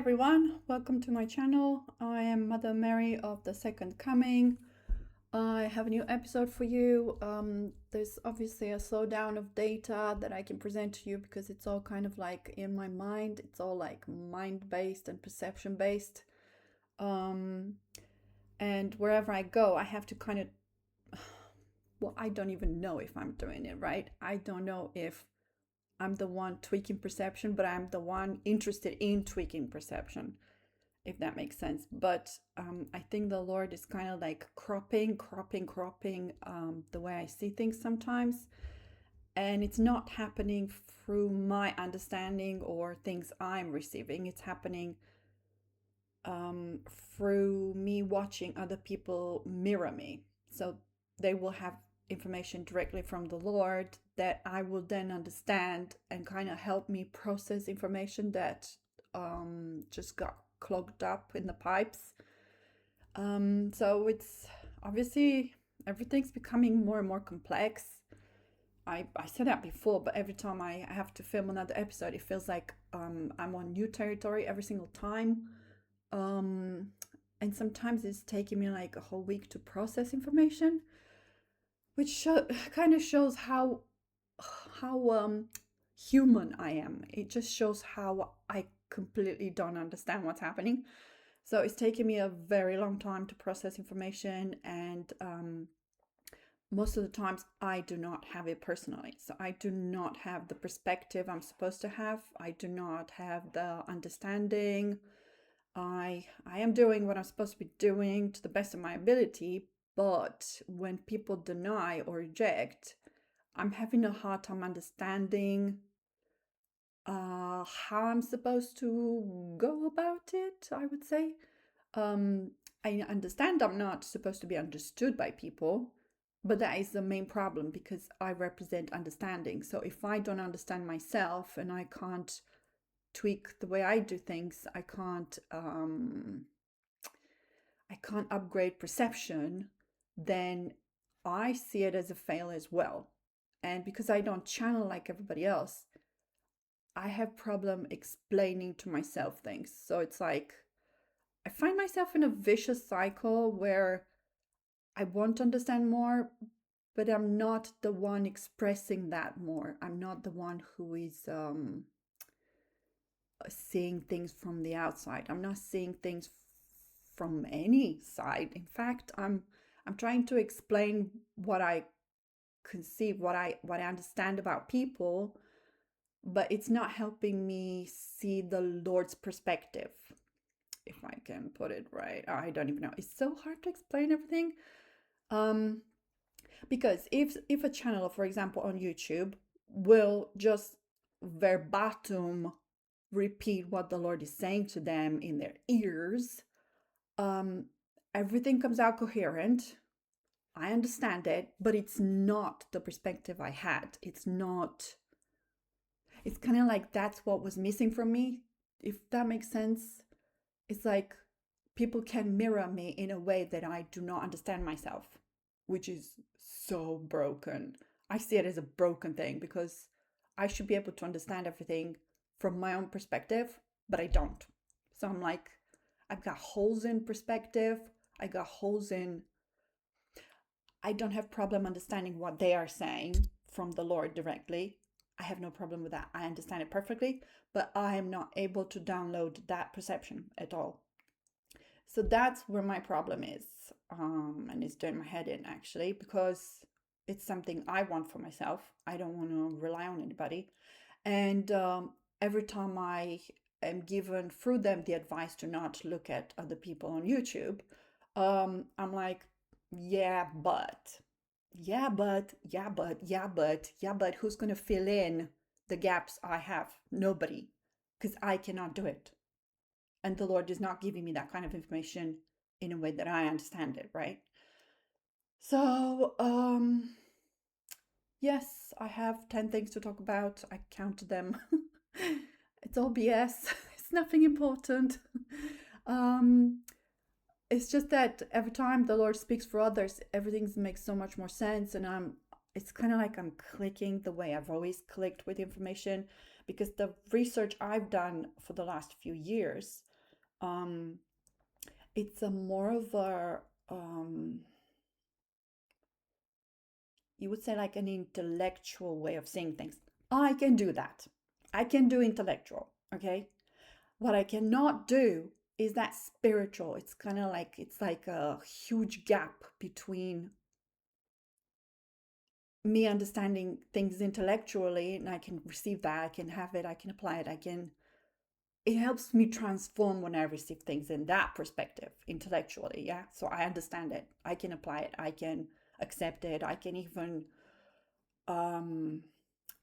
everyone, welcome to my channel. I am Mother Mary of the Second Coming. I have a new episode for you. There's obviously a slowdown of data that I can present to you because it's all kind of like in my mind. It's all like mind-based and perception-based. And wherever I go, I have to kind of, well, I don't even know if I'm doing it right. I don't know if I'm the one tweaking perception, but I'm the one interested in tweaking perception, if that makes sense. But I think the Lord is kind of like cropping the way I see things sometimes. And it's not happening through my understanding or things I'm receiving. It's happening through me watching other people mirror me. So they will have information directly from the Lord that I will then understand and kind of help me process information that just got clogged up in the pipes. So it's obviously everything's becoming more and more complex. I said that before, but every time I have to film another episode, it feels like I'm on new territory every single time. And sometimes it's taking me like a whole week to process information, which kind of shows how human I am. It just shows how I completely don't understand what's happening. So it's taken me a very long time to process information, and most of the times I do not have it personally. So I do not have the perspective I'm supposed to have. I do not have the understanding. I am doing what I'm supposed to be doing to the best of my ability, but when people deny or reject, I'm having a hard time understanding how I'm supposed to go about it, I would say. I understand I'm not supposed to be understood by people, but that is the main problem because I represent understanding. So if I don't understand myself and I can't tweak the way I do things, I can't upgrade perception, then I see it as a fail as well. And because I don't channel like everybody else, I have problem explaining to myself things. So it's like I find myself in a vicious cycle where I want to understand more, but I'm not the one expressing that more. I'm not the one who is seeing things from the outside. I'm not seeing things from any side. In fact, I'm trying to explain what I conceive, what I understand about people, but it's not helping me see the Lord's perspective, if I can put it right. I don't even know. It's so hard to explain everything. Because if a channel, for example, on YouTube will just verbatim repeat what the Lord is saying to them in their ears, everything comes out coherent. I understand it, but it's not the perspective I had. It's kind of like that's what was missing from me, if that makes sense. It's like people can mirror me in a way that I do not understand myself, which is so broken. I see it as a broken thing because I should be able to understand everything from my own perspective, but I don't. So I'm like, I've got holes in perspective. I don't have problem understanding what they are saying from the Lord directly. I have no problem with that. I understand it perfectly, but I am not able to download that perception at all. So that's where my problem is. And it's doing my head in actually, because it's something I want for myself. I don't want to rely on anybody. And every time I am given through them the advice to not look at other people on YouTube, I'm like, yeah, but who's going to fill in the gaps I have? Nobody, because I cannot do it. And the Lord is not giving me that kind of information in a way that I understand it, right? So, yes, I have 10 things to talk about. I counted them. It's all BS. It's nothing important. It's just that every time the Lord speaks for others, everything makes so much more sense. And it's kind of like I'm clicking the way I've always clicked with information, because the research I've done for the last few years Um, it's a more of a, you would say like an intellectual way of seeing things. I can do that. I can do intellectual, okay? What I cannot do is that spiritual. It's kind of like, it's like a huge gap between me understanding things intellectually and I can receive that, I can have it, I can apply it, it helps me transform when I receive things in that perspective intellectually. Yeah. So I understand it, I can apply it, I can accept it, I can even um,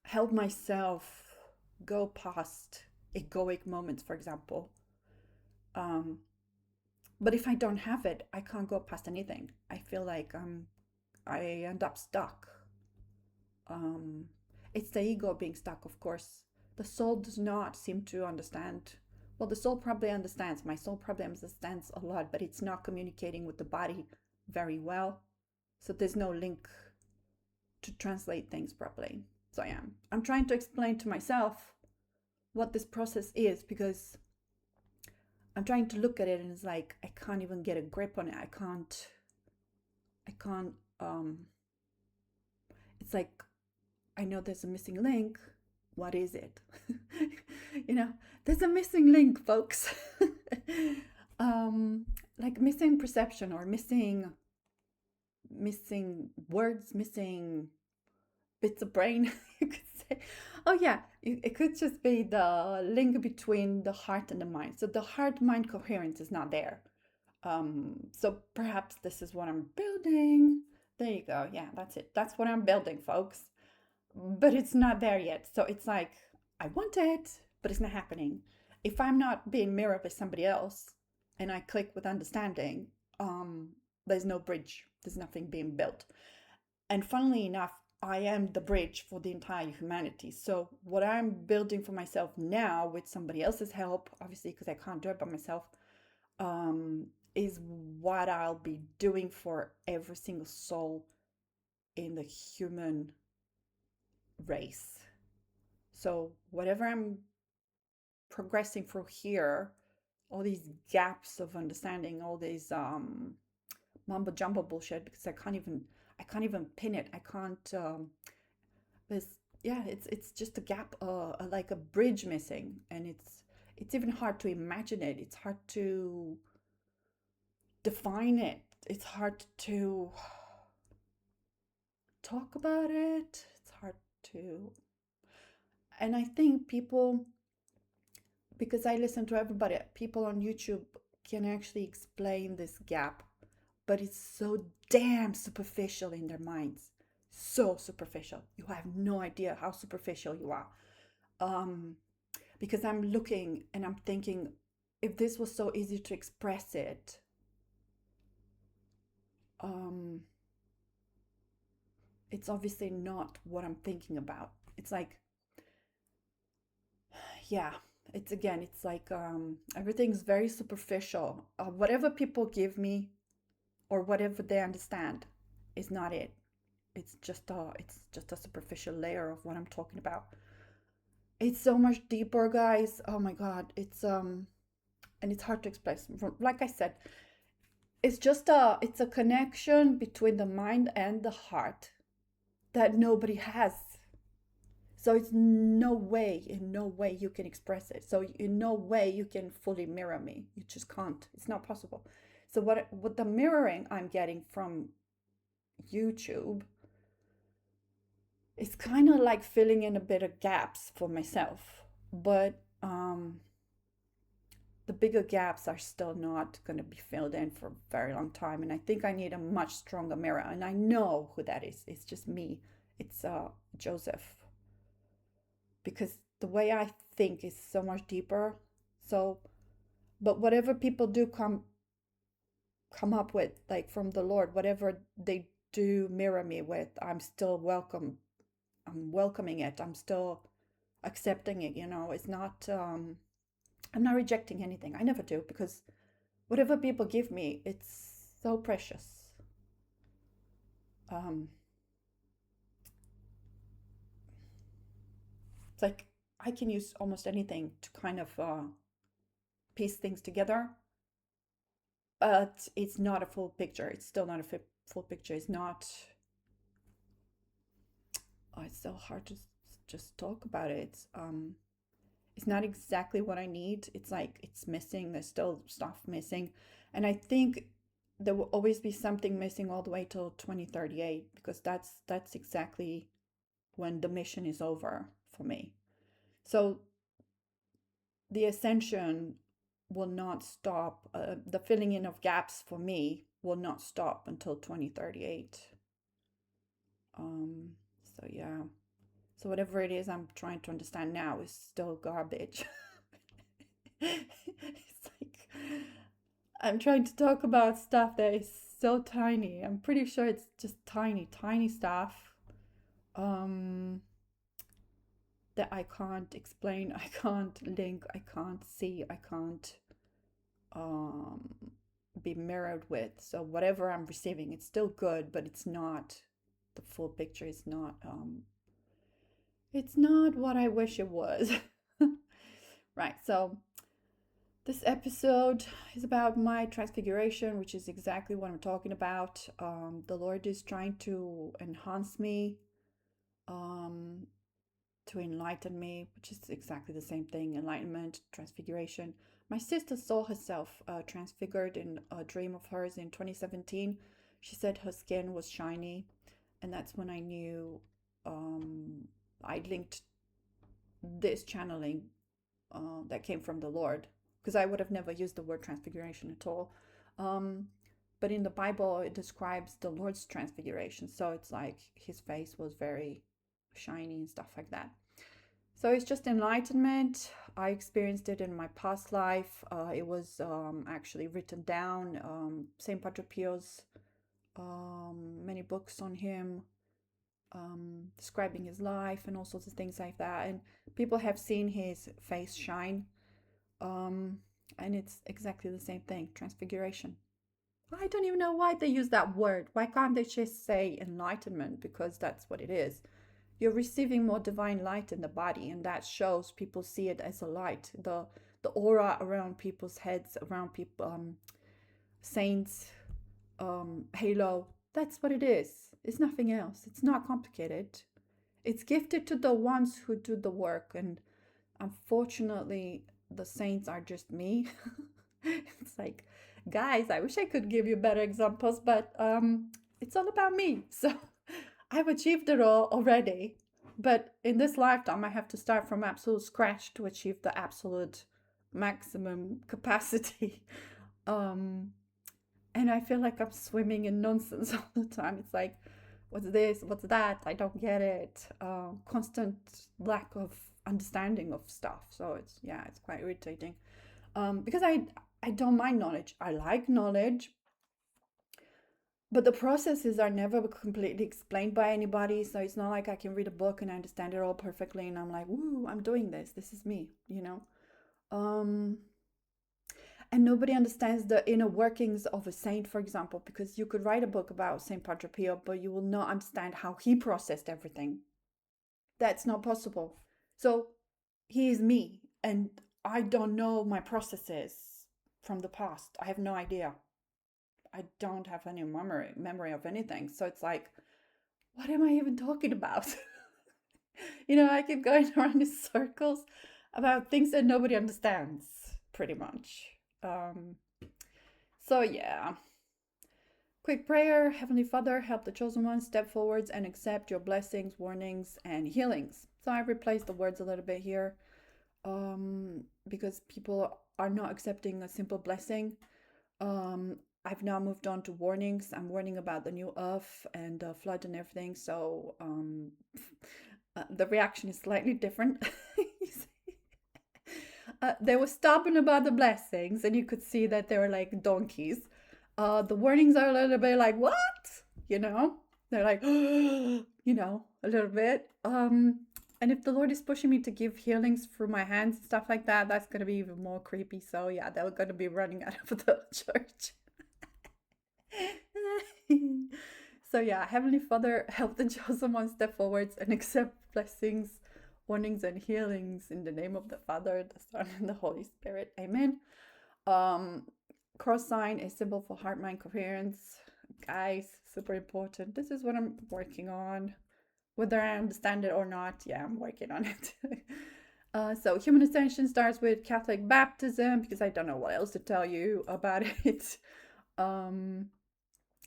help myself go past egoic moments, for example. Um, but if I don't have it, I can't go past anything. I feel like I end up stuck. Um, it's the ego being stuck, of course. The soul does not seem to understand. Well, the soul probably understands. My soul probably understands a lot, but it's not communicating with the body very well. So there's no link to translate things properly. So yeah, I'm trying to explain to myself what this process is because I'm trying to look at it and it's like I can't even get a grip on it. I can't it's like I know there's a missing link. What is it? you know, there's a missing link, folks. um, like missing perception or missing words, missing bits of brain, you could say. Oh yeah, it could just be the link between the heart and the mind. So the heart mind coherence is not there. So perhaps this is what I'm building. There you go. Yeah, that's it. That's what I'm building, folks. But it's not there yet. So it's like, I want it, but it's not happening. If I'm not being mirrored by somebody else and I click with understanding, um, there's no bridge, there's nothing being built. And funnily enough, I am the bridge for the entire humanity. So what I'm building for myself now with somebody else's help, obviously, because I can't do it by myself, is what I'll be doing for every single soul in the human race. So whatever I'm progressing through here, all these gaps of understanding, all these mumbo jumbo bullshit, because I can't even pin it. I can't. This yeah, it's just a gap, like a bridge missing, and it's even hard to imagine it. It's hard to define it. It's hard to talk about it. It's hard to, and I think people, because I listen to everybody, people on YouTube can actually explain this gap, but it's so damn superficial in their minds. So superficial. You have no idea how superficial you are. Um, because I'm looking and I'm thinking, if this was so easy to express it, um, it's obviously not what I'm thinking about. It's like, yeah, it's like everything's very superficial. Whatever people give me or whatever they understand is not it. It's just a superficial layer of what I'm talking about. It's so much deeper, guys. Oh my god, and it's hard to express. Like I said, it's a connection between the mind and the heart that nobody has. So it's in no way you can express it. So in no way you can fully mirror me. You just can't. It's not possible. So what the mirroring I'm getting from YouTube is kind of like filling in a bit of gaps for myself. But the bigger gaps are still not going to be filled in for a very long time. And I think I need a much stronger mirror. And I know who that is. It's just me. It's Joseph. Because the way I think is so much deeper. So, but whatever people do come up with, like from the Lord, whatever they do mirror me with, I'm still welcome. I'm welcoming it. I'm still accepting it. It's not. I'm not rejecting anything. I never do because whatever people give me, it's so precious. Um, it's like I can use almost anything to kind of piece things together, but it's not a full picture. It's still not a full picture. It's not. Oh, it's so hard to just talk about it. It's not exactly what I need. It's like it's missing. There's still stuff missing, and I think there will always be something missing all the way till 2038, because that's exactly when the mission is over for me. So the ascension will not stop. The filling in of gaps for me will not stop until 2038. Um, so yeah. So whatever it is I'm trying to understand now is still garbage. It's like I'm trying to talk about stuff that is so tiny. I'm pretty sure it's just tiny, tiny stuff. Um, that I can't explain, I can't link, I can't see, I can't um, be mirrored with. So whatever I'm receiving, it's still good, but it's not the full picture. It's not what I wish it was. Right. So this episode is about my transfiguration, which is exactly what I'm talking about. The Lord is trying to enhance me, um, to enlighten me, which is exactly the same thing: enlightenment, transfiguration. My sister saw herself transfigured in a dream of hers in 2017. She said her skin was shiny, and that's when I knew I linked this channeling that came from the Lord, because I would have never used the word transfiguration at all. Um, but in the Bible, it describes the Lord's transfiguration. So it's like his face was very shiny and stuff like that. So it's just enlightenment. I experienced it in my past life. It was actually written down. Saint Padre Pio's many books on him, describing his life and all sorts of things like that. And people have seen his face shine. And it's exactly the same thing: transfiguration. I don't even know why they use that word. Why can't they just say enlightenment? Because that's what it is. You're receiving more divine light in the body, and that shows. People see it as a light. The aura around people's heads, around people, saints, halo. That's what it is. It's nothing else. It's not complicated. It's gifted to the ones who do the work, and unfortunately, the saints are just me. It's like, guys, I wish I could give you better examples, but it's all about me. So I've achieved it all already. But in this lifetime, I have to start from absolute scratch to achieve the absolute maximum capacity. And I feel like I'm swimming in nonsense all the time. It's like, what's this? What's that? I don't get it. Constant lack of understanding of stuff. So it's quite irritating. Because I don't mind knowledge. I like knowledge, but the processes are never completely explained by anybody. So it's not like I can read a book and I understand it all perfectly and I'm like, woo, I'm doing this. This is me, you know? And nobody understands the inner workings of a saint, for example, because you could write a book about Saint Padre Pio, but you will not understand how he processed everything. That's not possible. So he is me, and I don't know my processes from the past. I have no idea. I don't have any memory of anything. So it's like, what am I even talking about? I keep going around in circles about things that nobody understands, pretty much. So yeah. Quick prayer. Heavenly Father, help the chosen ones step forwards and accept your blessings, warnings, and healings. So I replaced the words a little bit here, because people are not accepting a simple blessing. I've now moved on to warnings. I'm warning about the new earth and the flood and everything. So the reaction is slightly different. They were stubborn about the blessings, and you could see that they were like donkeys. The warnings are a little bit like, what? They're like, a little bit. And if the Lord is pushing me to give healings through my hands and stuff like that, that's going to be even more creepy. So yeah, they're going to be running out of the church. So yeah, Heavenly Father, help the chosen ones step forwards and accept blessings, warnings, and healings in the name of the Father, the Son, and the Holy Spirit. Amen. Um, Cross sign is symbol for heart mind coherence. Guys, super important. This is what I'm working on. Whether I understand it or not, yeah, I'm working on it. So human ascension starts with Catholic baptism because I don't know what else to tell you about it. Um,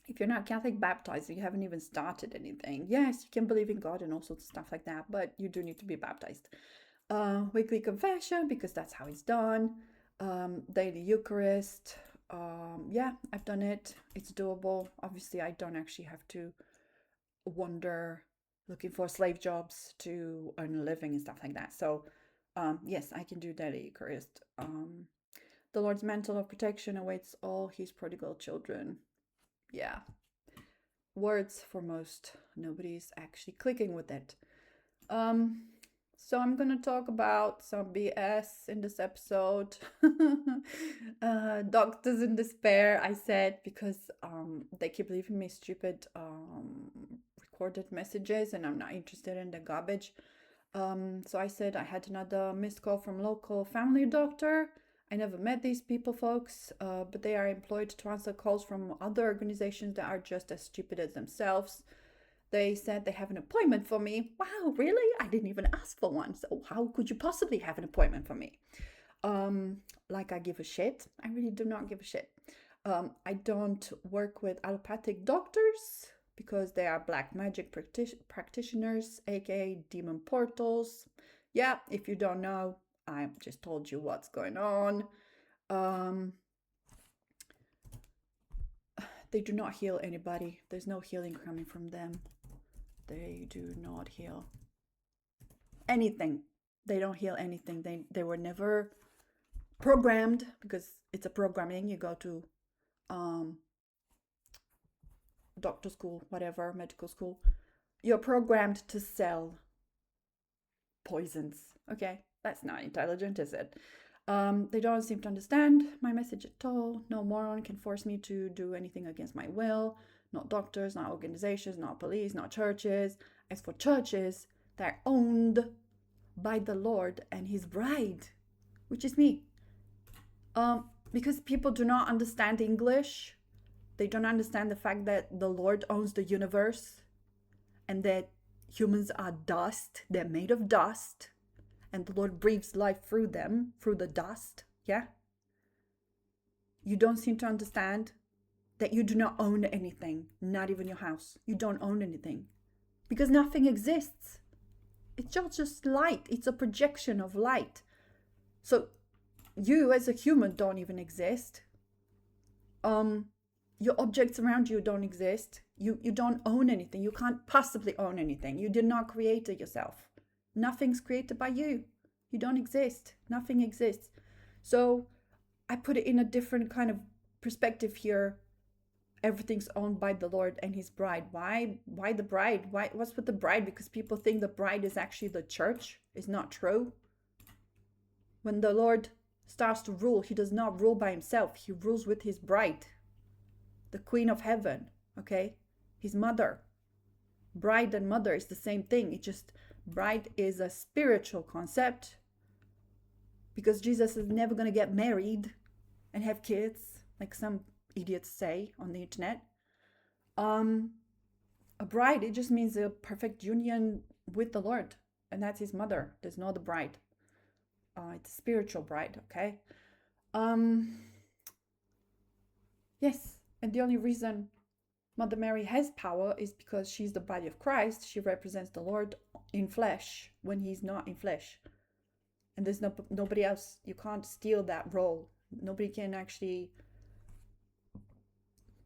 if you're not Catholic baptized, you haven't even started anything. Yes, you can believe in God and all sorts of stuff like that, but you do need to be baptized. Weekly confession because that's how it's done. Daily Eucharist. Yeah, I've done it. It's doable. Obviously, I don't actually have to wander looking for slave jobs to earn a living and stuff like that. So, yes, I can do daily Eucharist. The Lord's mantle of protection awaits all his prodigal children. Yeah, words for most. Nobody's actually clicking with it. Um, so I'm gonna talk about some BS in this episode. Doctors in despair, I said, because they keep leaving me stupid recorded messages, and I'm not interested in the garbage. So I said I had another missed call from local family doctor. I never met these people, folks, but they are employed to answer calls from other organizations that are just as stupid as themselves. They said they have an appointment for me. Wow, really? I didn't even ask for one. So how could you possibly have an appointment for me? Like I give a shit. I really do not give a shit. I don't work with allopathic doctors because they are black magic practitioners, aka demon portals. Yeah, if you don't know, I just told you what's going on. Um, they do not heal anybody. There's no healing coming from them. They do not heal anything. They don't heal anything. They were never programmed because it's a programming. You go to um, doctor school, whatever, medical school. You're programmed to sell poisons. Okay, that's not intelligent, is it? They don't seem to understand my message at all. No moron can force me to do anything against my will. Not doctors, not organizations, not police, not churches. As for churches, they're owned by the Lord and his bride, which is me. Because people do not understand English, they don't understand the fact that the Lord owns the universe and that humans are dust, they're made of dust, and the Lord breathes life through them, through the dust. Yeah? You don't seem to understand that you do not own anything, not even your house. You don't own anything because nothing exists. It's just light, it's a projection of light. So you as a human don't even exist. Your objects around you don't exist. You don't own anything. You can't possibly own anything. You did not create it yourself. Nothing's created by you. You don't exist. Nothing exists. So I put it in a different kind of perspective here. Everything's owned by the Lord and his bride. Why the bride? What's with the bride? Because people think the bride is actually the church. It's not true. When the Lord starts to rule, he does not rule by himself. He rules with his bride, the queen of heaven, okay? His mother. Bride and mother is the same thing. It just, bride is a spiritual concept because Jesus is never going to get married and have kids, like some idiots say on the internet. A bride, it just means a perfect union with the Lord, and that's his mother. There's no other bride. It's a spiritual bride, okay? Yes, and the only reason Mother Mary has power is because she's the body of Christ. She represents the Lord in flesh when he's not in flesh. And there's nobody else. You can't steal that role. Nobody can actually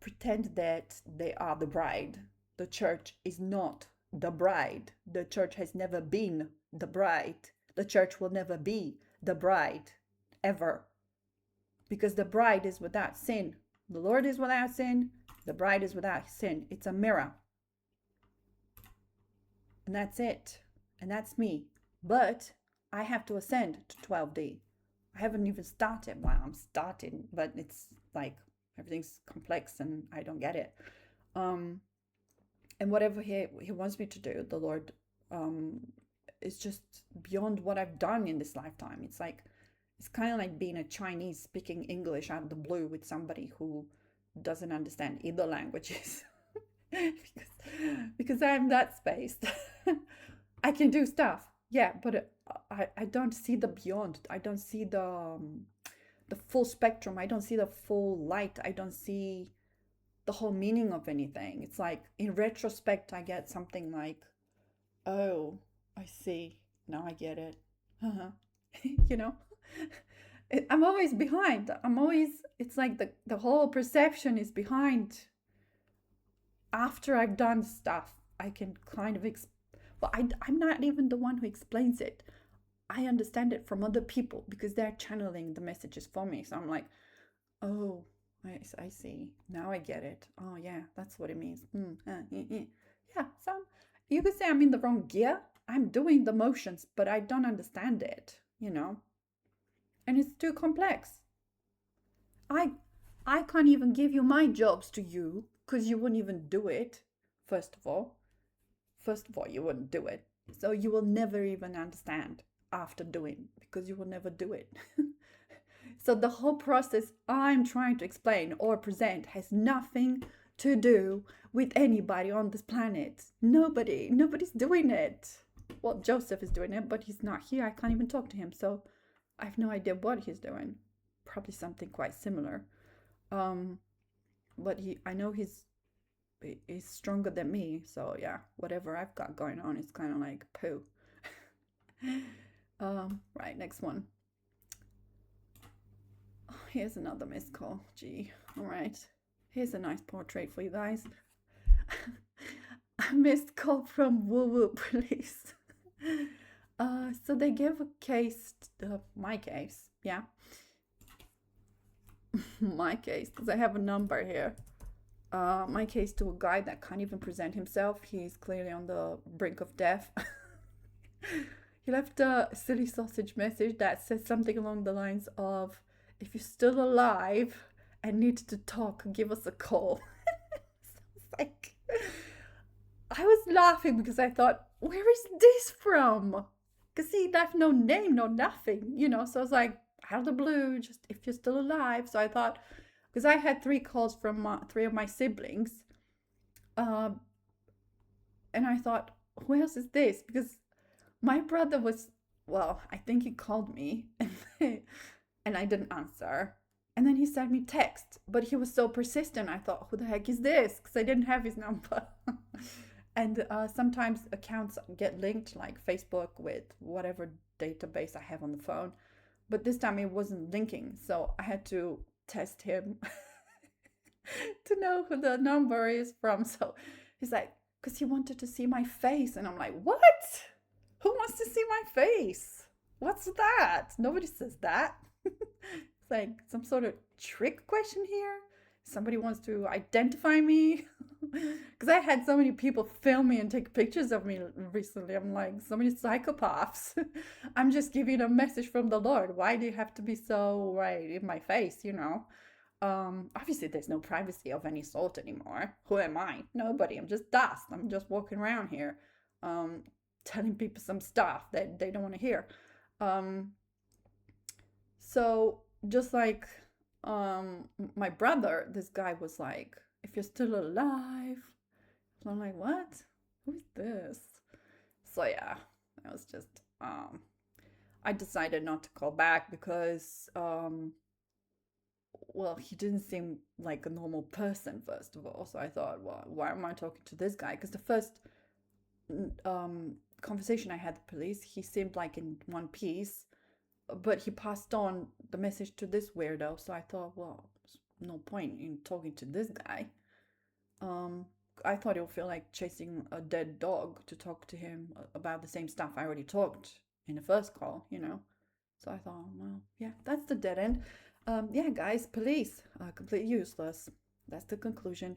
pretend that they are the bride. The church is not the bride. The church has never been the bride. The church will never be the bride, ever. Because the bride is without sin. The Lord is without sin. The bride is without sin. It's a mirror. And that's it. And that's me. But I have to ascend to 12D. I haven't even started. Well, I'm starting, but it's like everything's complex and I don't get it. And whatever he wants me to do, the Lord is just beyond what I've done in this lifetime. It's like It's kind of like being a Chinese speaking English out of the blue with somebody who doesn't understand either languages. because I'm that spaced. I can do stuff, yeah, but I don't see the beyond. I don't see the full spectrum. I don't see the full light. I don't see the whole meaning of anything. It's like in retrospect, I get something like, oh, I see. Now I get it. you know, I'm always behind. I'm always, it's like the whole perception is behind. After I've done stuff, I can kind of, well, I'm not even the one who explains it. I understand it from other people because they're channeling the messages for me. So I'm like, oh, I see. Now I get it. Oh, yeah, that's what it means. Yeah, so you could say I'm in the wrong gear. I'm doing the motions, but I don't understand it, and it's too complex. I I can't even give you my jobs to you because you wouldn't even do it. First of all, you wouldn't do it. So you will never even understand after doing because you will never do it. So the whole process I'm trying to explain or present has nothing to do with anybody on this planet. Nobody's doing it. Well, Joseph is doing it, but he's not here. I can't even talk to him. So I have no idea what he's doing. Probably something quite similar. Um, but I know he's stronger than me. So yeah, whatever I've got going on is kind of like poo. Right, next one. Oh, here's another missed call. Gee, all right. Here's a nice portrait for you guys. A missed call from Woo Woo Police. So they gave a case, my case, yeah. My case, because I have a number here. My case to a guy that can't even present himself. He's clearly on the brink of death. He left a silly sausage message that says something along the lines of, if you're still alive and need to talk, give us a call. So it's like, I was laughing because I thought, where is this from? Because he left no name, no nothing, So I was like, out of the blue, just if you're still alive. So I thought, because I had 3 calls from 3 of my siblings, and I thought, who else is this? Because my brother was, well, I think he called me and I didn't answer. And then he sent me text, but he was so persistent. I thought, who the heck is this? Because I didn't have his number. And sometimes accounts get linked, like Facebook, with whatever database I have on the phone. But this time it wasn't linking. So I had to test him to know who the number is from. So he's like, because he wanted to see my face. And I'm like, what? Who wants to see my face? What's that? Nobody says that. It's like some sort of trick question here. Somebody wants to identify me. Because I had so many people film me and take pictures of me recently. I'm like, so many psychopaths. I'm just giving a message from the Lord. Why do you have to be so right in my face, Obviously, there's no privacy of any sort anymore. Who am I? Nobody. I'm just dust. I'm just walking around here telling people some stuff that they don't want to hear. So just like my brother, this guy was like, if you're still alive. So I'm like, what? Who's this? So yeah, it was just I decided not to call back because well, he didn't seem like a normal person, first of all. So I thought, well, why am I talking to this guy? Because the first conversation I had with the police, he seemed like in one piece, but he passed on the message to this weirdo. So I thought, well, there's no point in talking to this guy. I thought it would feel like chasing a dead dog to talk to him about the same stuff I already talked in the first call, So I thought, well, yeah, that's the dead end. Yeah, guys, police are completely useless. That's the conclusion.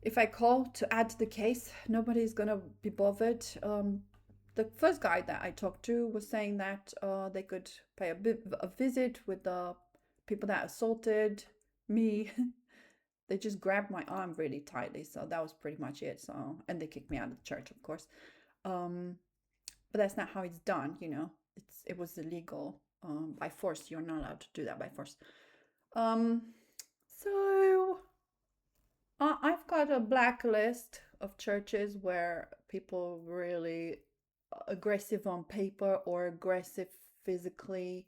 If I call to add to the case, nobody's gonna be bothered. The first guy that I talked to was saying that they could pay a visit with the people that assaulted me. They just grabbed my arm really tightly, so that was pretty much it. So, and they kicked me out of the church, of course. But that's not how it's done, it was illegal by force. You're not allowed to do that by force. Um, so I've got a blacklist of churches where people really aggressive on paper or aggressive physically.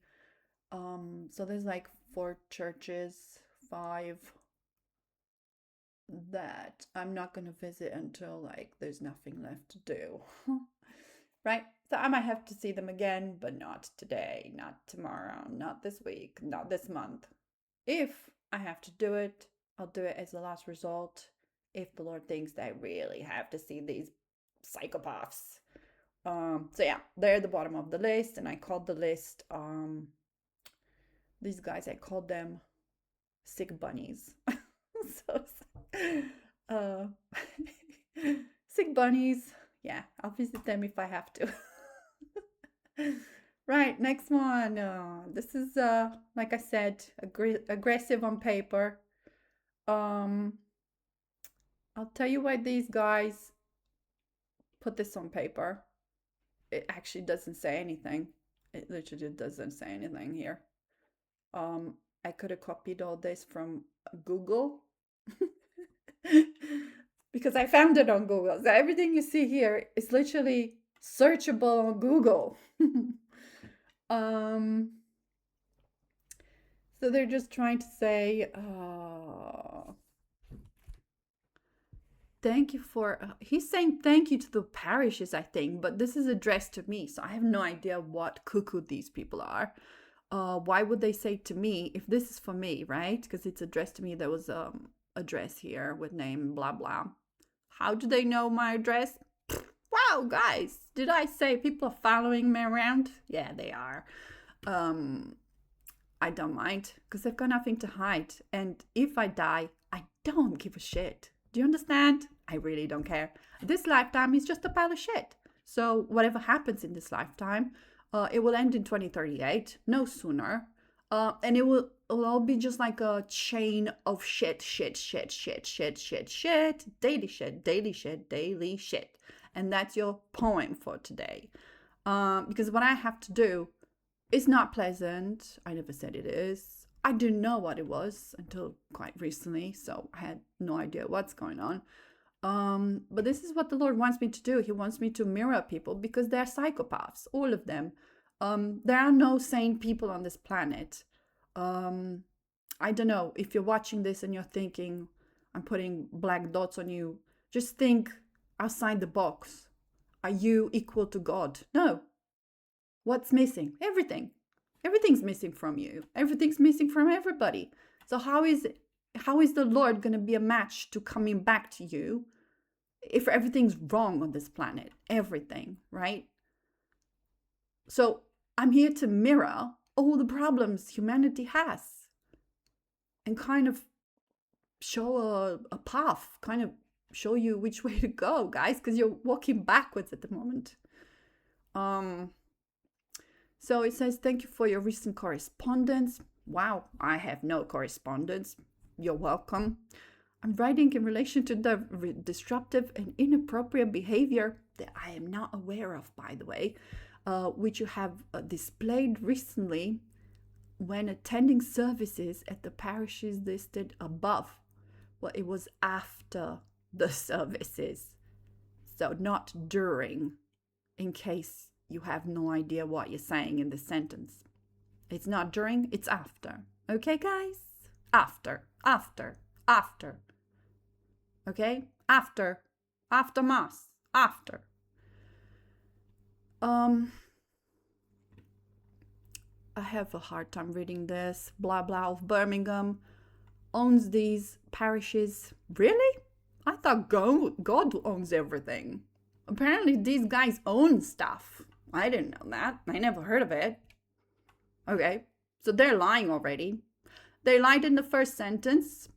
So there's like 4 churches, 5 that I'm not gonna visit until like there's nothing left to do. Right? So I might have to see them again, but not today, not tomorrow, not this week, not this month. If I have to do it, I'll do it as a last resort. If the Lord thinks that I really have to see these psychopaths. So yeah, they're at the bottom of the list, and I called the list these guys, I called them sick bunnies. So uh sick bunnies. Yeah, I'll visit them if I have to. Right, next one. This is like I said, aggressive on paper. Um, I'll tell you why these guys put this on paper. It actually doesn't say anything. It literally doesn't say anything here. I could have copied all this from Google because I found it on Google. So everything you see here is literally searchable on Google. So they're just trying to say, thank you for, he's saying thank you to the parishes, I think, but this is addressed to me. So I have no idea what cuckoo these people are. Why would they say to me if this is for me, right? Because it's addressed to me. There was address here with name, blah, blah. How do they know my address? Wow, guys, did I say people are following me around? Yeah, they are. I don't mind because I've got nothing to hide. And if I die, I don't give a shit. Do you understand? I really don't care. This lifetime is just a pile of shit. So whatever happens in this lifetime, it will end in 2038, no sooner. And it will all be just like a chain of shit, daily shit, daily shit, daily shit. And that's your poem for today. Because what I have to do is not pleasant. I never said it is. I didn't know what it was until quite recently, so I had no idea what's going on. But this is what the Lord wants me to do. He wants me to mirror people because they're psychopaths, all of them. There are no sane people on this planet. I don't know if you're watching this and you're thinking, I'm putting black dots on you. Just think outside the box. Are you equal to God? No. What's missing? Everything. Everything's missing from you. Everything's missing from everybody. So how is the Lord going to be a match to coming back to you if everything's wrong on this planet? Everything, right? So I'm here to mirror all the problems humanity has and kind of show a path, kind of show you which way to go, guys, because you're walking backwards at the moment. So it says, thank you for your recent correspondence. Wow, I have no correspondence. You're welcome. I'm writing in relation to the disruptive and inappropriate behavior that I am not aware of, by the way, which you have displayed recently when attending services at the parishes listed above. Well, it was after the services, so not during, in case you have no idea what you're saying in the sentence. It's not during, it's after. Okay, guys? After. Okay? After Mass. After. I have a hard time reading this. Blah blah of Birmingham owns these parishes. Really? I thought God owns everything. Apparently these guys own stuff. I didn't know that. I never heard of it. Okay, so they're lying already. They lied in the first sentence.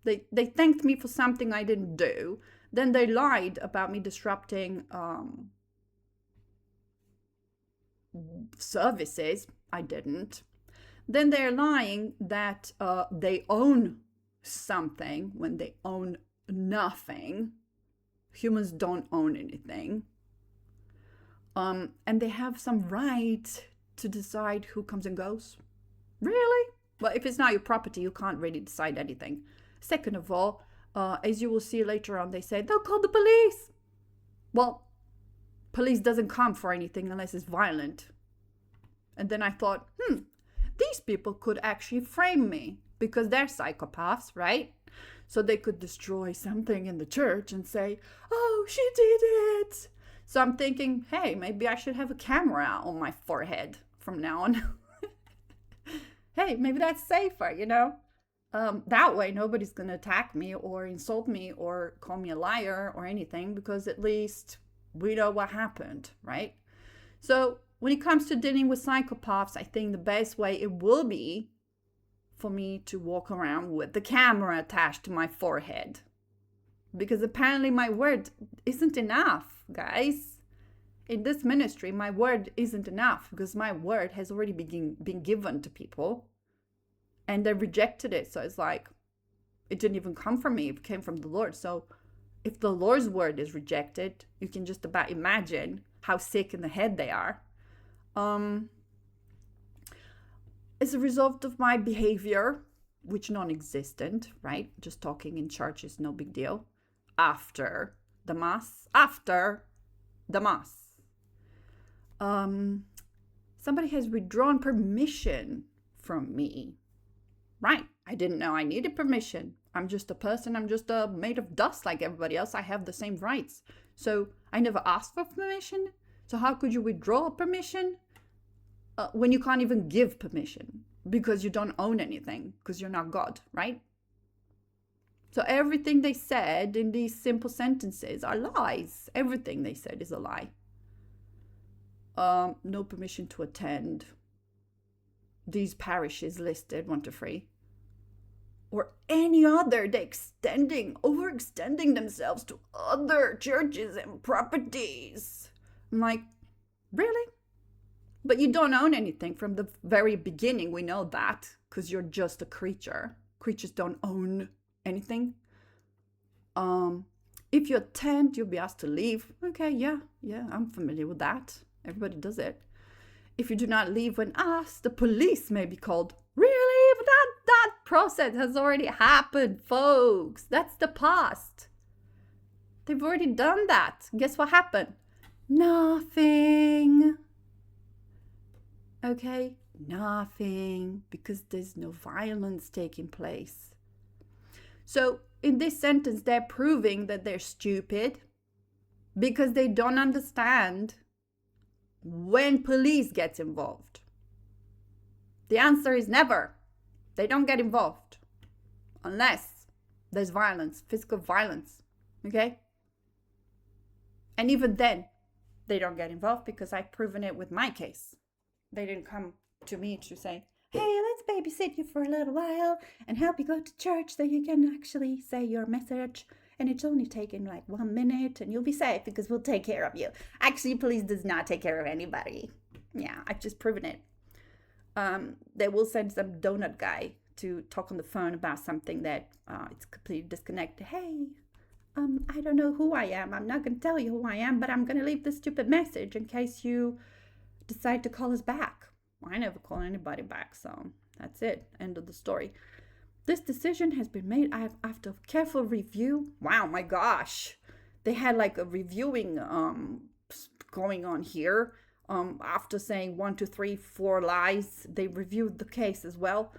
They thanked me for something I didn't do. Then they lied about me disrupting services. I didn't. Then they're lying that they own something when they own nothing. Humans don't own anything. And they have some right to decide who comes and goes. Really? Well, if it's not your property, you can't really decide anything. Second of all, as you will see later on, they say they'll call the police. Well, police doesn't come for anything unless it's violent. And then I thought, these people could actually frame me because they're psychopaths, right? So they could destroy something in the church and say, oh, she did it. So I'm thinking, hey, maybe I should have a camera on my forehead from now on. Hey, maybe that's safer, you know? That way, nobody's going to attack me or insult me or call me a liar or anything, because at least we know what happened, right? So when it comes to dealing with psychopaths, I think the best way it will be for me to walk around with the camera attached to my forehead. Because apparently my word isn't enough, guys. In this ministry, my word isn't enough because my word has already been given to people and they rejected it. So it's like, it didn't even come from me. It came from the Lord. So if the Lord's word is rejected, you can just about imagine how sick in the head they are. As a result of my behavior, which non-existent, right? Just talking in church is no big deal. After the mass, somebody has withdrawn permission from me. Right, I didn't know I needed permission. I'm just a person. I'm just made of dust like everybody else. I have the same rights. So I never asked for permission. So how could you withdraw permission when you can't even give permission because you don't own anything, because you're not God, right? So everything they said in these simple sentences are lies. Everything they said is a lie. No permission to attend these parishes listed 1 to 3, or any other. They're overextending themselves to other churches and properties. I'm like, really? But you don't own anything from the very beginning. We know that because you're just a creature. Creatures don't own anything. If you attend, you'll be asked to leave. Okay, yeah, I'm familiar with that. Everybody does it. If you do not leave when asked, the police may be called. Really? But that process has already happened, folks. That's the past. They've already done that. Guess what happened? Nothing. Okay? Nothing. Because there's no violence taking place. So in this sentence, they're proving that they're stupid because they don't understand when police gets involved. The answer is never. They don't get involved unless there's violence, physical violence, okay? And even then, they don't get involved because I've proven it with my case. They didn't come to me to say, hey, let's babysit you for a little while and help you go to church so you can actually say your message. And it's only taken like 1 minute and you'll be safe because we'll take care of you. Actually, police does not take care of anybody. Yeah, I've just proven it. They will send some donut guy to talk on the phone about something that it's completely disconnected. Hey, I don't know who I am. I'm not going to tell you who I am, but I'm going to leave this stupid message in case you decide to call us back. I never call anybody back, so that's it. End of the story. This decision has been made after careful review. Wow, my gosh. They had like a reviewing going on here. After saying 1, 2, 3, 4 lies, they reviewed the case as well.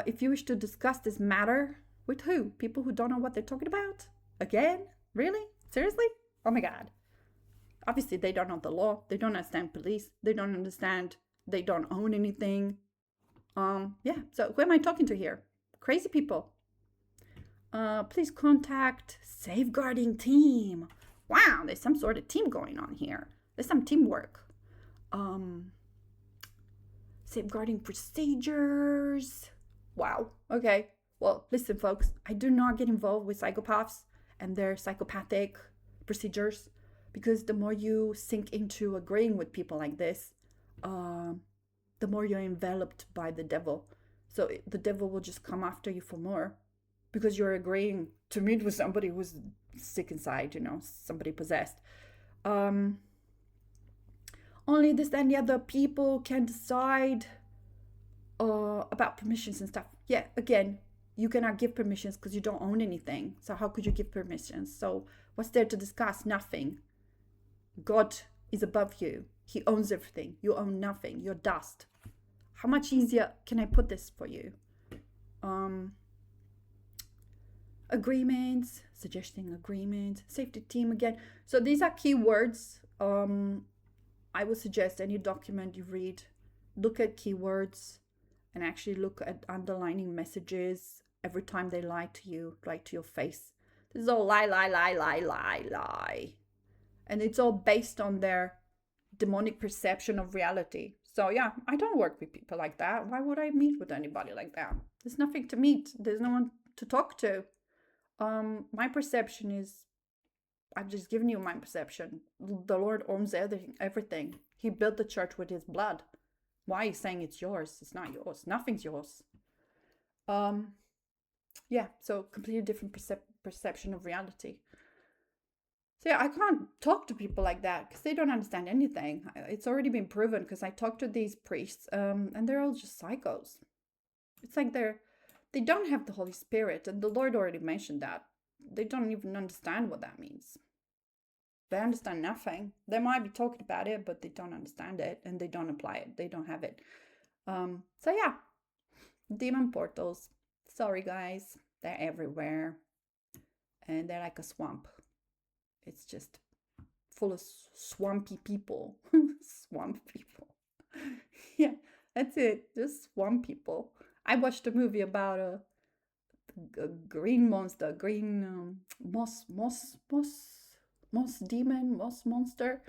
If you wish to discuss this matter with who? People who don't know what they're talking about? Again? Really? Seriously? Oh my God. Obviously, they don't know the law. They don't understand police. They don't understand. They don't own anything. Yeah, so who am I talking to here? Crazy people. Please contact safeguarding team. Wow, there's some sort of team going on here. There's some teamwork. Safeguarding procedures. Wow, okay. Well, listen, folks, I do not get involved with psychopaths and their psychopathic procedures because the more you sink into agreeing with people like this, the more you're enveloped by the devil. So the devil will just come after you for more because you're agreeing to meet with somebody who's sick inside, somebody possessed. only this and the other people can decide about permissions and stuff. Yeah, again, you cannot give permissions because you don't own anything. So how could you give permissions? So what's there to discuss? Nothing. God is above you. He owns everything. You own nothing. You're dust. How much easier can I put this for you? Agreements, suggesting agreements, safety team again. So these are keywords. I would suggest any document you read, look at keywords and actually look at underlining messages every time they lie to you, lie to your face. This is all lie, lie, lie, lie, lie, lie. And it's all based on their demonic perception of reality. So yeah, I don't work with people like that. Why would I meet with anybody like that? There's nothing to meet. There's no one to talk to. My perception is, I've just given you my perception. The Lord owns everything. He built the church with his blood. Why are you saying it's yours? It's not yours. Nothing's yours. Yeah, so completely different perception of reality. So yeah, I can't talk to people like that because they don't understand anything. It's already been proven because I talked to these priests and they're all just psychos. It's like they don't have the Holy Spirit, and the Lord already mentioned that. They don't even understand what that means. They understand nothing. They might be talking about it, but they don't understand it and they don't apply it. They don't have it. So yeah, demon portals. Sorry guys, they're everywhere. And they're like a swamp. It's just full of swampy people. Swamp people. Yeah, that's it. Just swamp people. I watched a movie about a green monster, green moss demon, moss monster.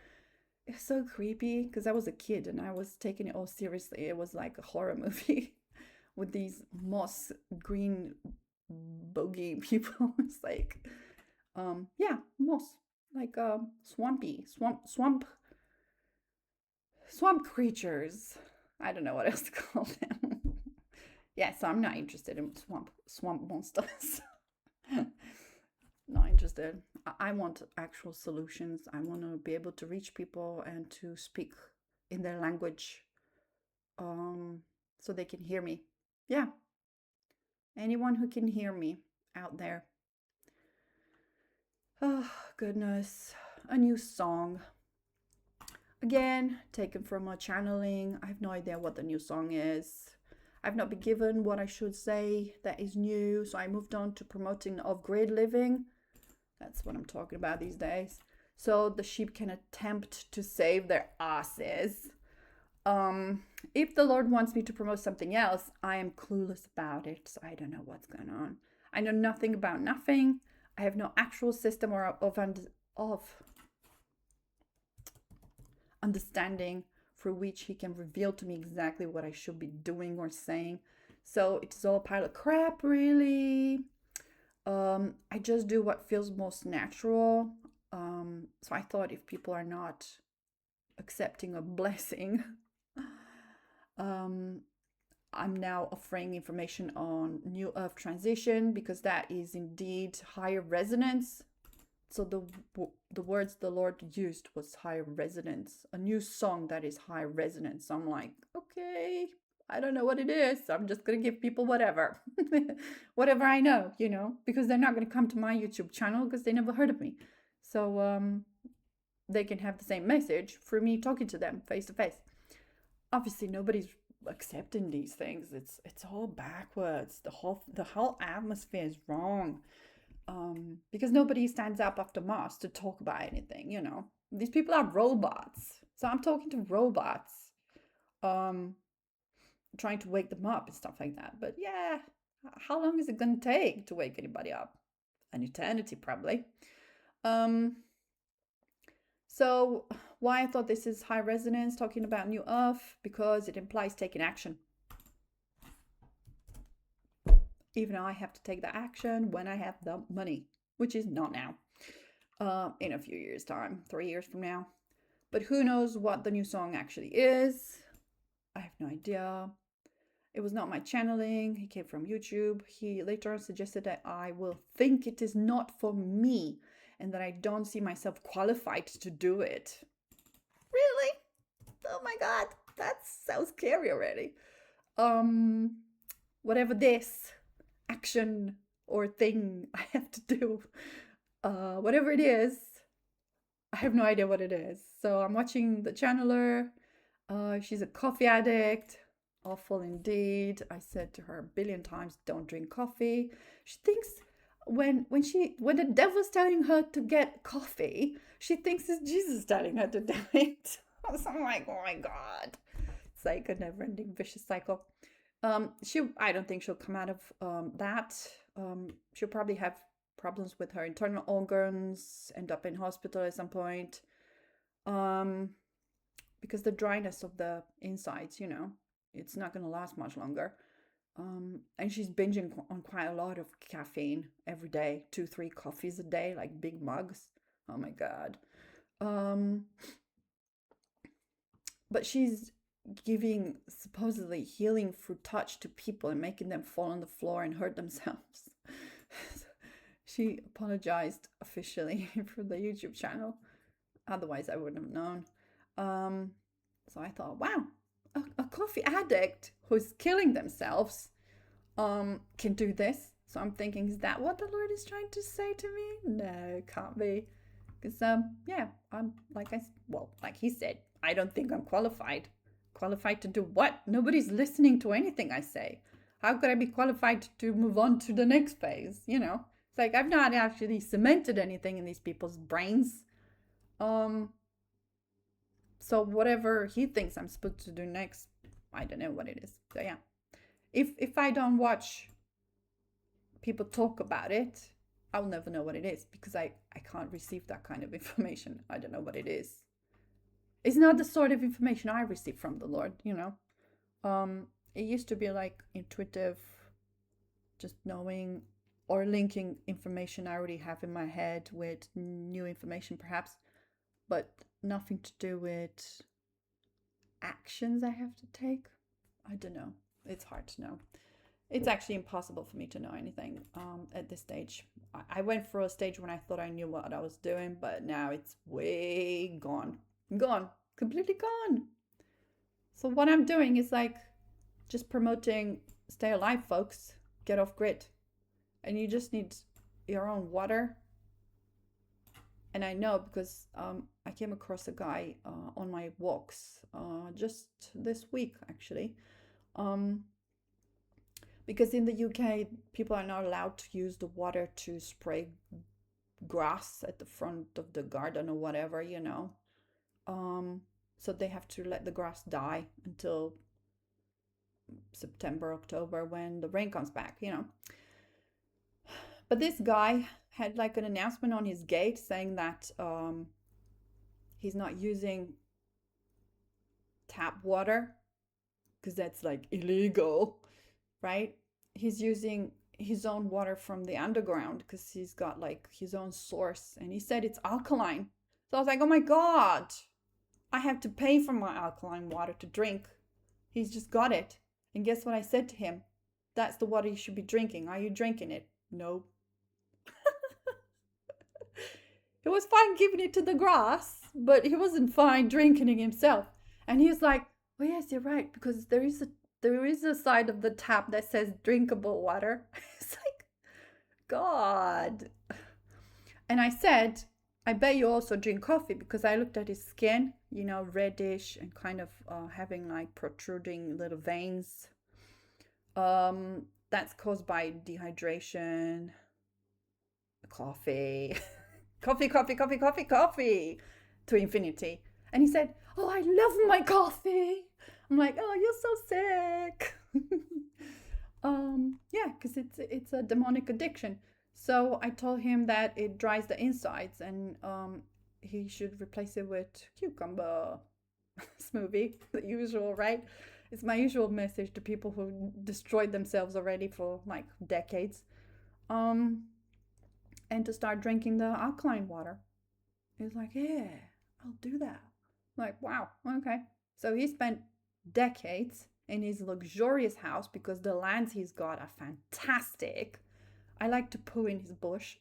It's so creepy because I was a kid and I was taking it all seriously. It was like a horror movie with these moss green bogey people. It's like, yeah, moss, like swampy swamp creatures. I don't know what else to call them. Yeah, so I'm not interested in swamp monsters. Not interested. I want actual solutions. I want to be able to reach people and to speak in their language, so they can hear me. Yeah, anyone who can hear me out there. Oh goodness, a new song. Again, taken from a channeling. I have no idea what the new song is. I've not been given what I should say that is new, so I moved on to promoting off-grid living. That's what I'm talking about these days. So the sheep can attempt to save their asses. If the Lord wants me to promote something else, I am clueless about it, so I don't know what's going on. I know nothing about nothing. I have no actual system or of understanding through which he can reveal to me exactly what I should be doing or saying. So it's all a pile of crap, really. I just do what feels most natural. So I thought if people are not accepting a blessing, I'm now offering information on New Earth transition because that is indeed higher resonance. So the words the Lord used was high resonance, a new song that is high resonance. I'm like, okay, I don't know what it is. I'm just gonna give people whatever, whatever I know, because they're not gonna come to my YouTube channel because they never heard of me. So they can have the same message for me talking to them face to face. Obviously, nobody's accepting these things. It's all backwards. The whole atmosphere is wrong. Because nobody stands up after Mars to talk about anything, These people are robots. So I'm talking to robots, trying to wake them up and stuff like that. But yeah, how long is it going to take to wake anybody up? An eternity, probably. So why I thought this is high resonance, talking about New Earth, because it implies taking action. Even though I have to take the action when I have the money, which is not now, in a few years' time, 3 years from now. But who knows what the new song actually is? I have no idea. It was not my channeling. He came from YouTube. He later on suggested that I will think it is not for me and that I don't see myself qualified to do it. Really? Oh my God, that's so scary already. Um, Whatever this action or thing I have to do, whatever it is, I have no idea what it is. So I'm watching the channeler. She's a coffee addict. Awful indeed. I said to her a billion times, don't drink coffee. She thinks when the devil's telling her to get coffee, she thinks it's Jesus telling her to do it. So I'm like, oh my God. It's like a never-ending vicious cycle. I don't think she'll come out of that. She'll probably have problems with her internal organs, end up in hospital at some point. Um, because the dryness of the insides, it's not going to last much longer. And she's binging on quite a lot of caffeine every day, 2, 3 coffees a day, like big mugs. Oh my God. But she's giving supposedly healing through touch to people and making them fall on the floor and hurt themselves. She apologized officially for the YouTube channel. Otherwise, I wouldn't have known. So I thought, wow, a coffee addict who's killing themselves can do this. So I'm thinking, is that what the Lord is trying to say to me? No, it can't be. Because yeah, I'm like he said, I don't think I'm qualified. Qualified to do what? Nobody's listening to anything I say. How could I be qualified to move on to the next phase? It's like I've not actually cemented anything in these people's brains. So whatever he thinks I'm supposed to do next, I don't know what it is. So yeah, if I don't watch people talk about it, I'll never know what it is because I can't receive that kind of information. I don't know what it is. It's not the sort of information I receive from the Lord, It used to be like intuitive, just knowing or linking information I already have in my head with new information perhaps, but nothing to do with actions I have to take. I don't know. It's hard to know. It's actually impossible for me to know anything at this stage. I went through a stage when I thought I knew what I was doing, but now it's way gone. Gone. Completely gone. So what I'm doing is like just promoting stay alive, folks. Get off grid. And you just need your own water. And I know because I came across a guy on my walks just this week, actually. Because in the UK, people are not allowed to use the water to spray grass at the front of the garden or whatever, So they have to let the grass die until September, October when the rain comes back, But this guy had like an announcement on his gate saying that he's not using tap water because that's like illegal, right? He's using his own water from the underground because he's got like his own source, and he said it's alkaline. So I was like, oh my God, I have to pay for my alkaline water to drink. He's just got it. And guess what I said to him? That's the water you should be drinking. Are you drinking it? No. He was fine giving it to the grass, but he wasn't fine drinking it himself. And he was like, well, yes, you're right, because there is a side of the tap that says drinkable water. It's like, God. And I said, I bet you also drink coffee, because I looked at his skin, reddish and kind of having like protruding little veins. That's caused by dehydration, coffee. coffee to infinity. And he said, oh, I love my coffee. I'm like, oh, you're so sick. Yeah, because it's a demonic addiction. So I told him that it dries the insides, and he should replace it with cucumber smoothie, the usual, right? It's my usual message to people who destroyed themselves already for like decades. And to start drinking the alkaline water. He's like, yeah, I'll do that. I'm like, wow, okay. So he spent decades in his luxurious house because the lands he's got are fantastic. I like to poo in his bush.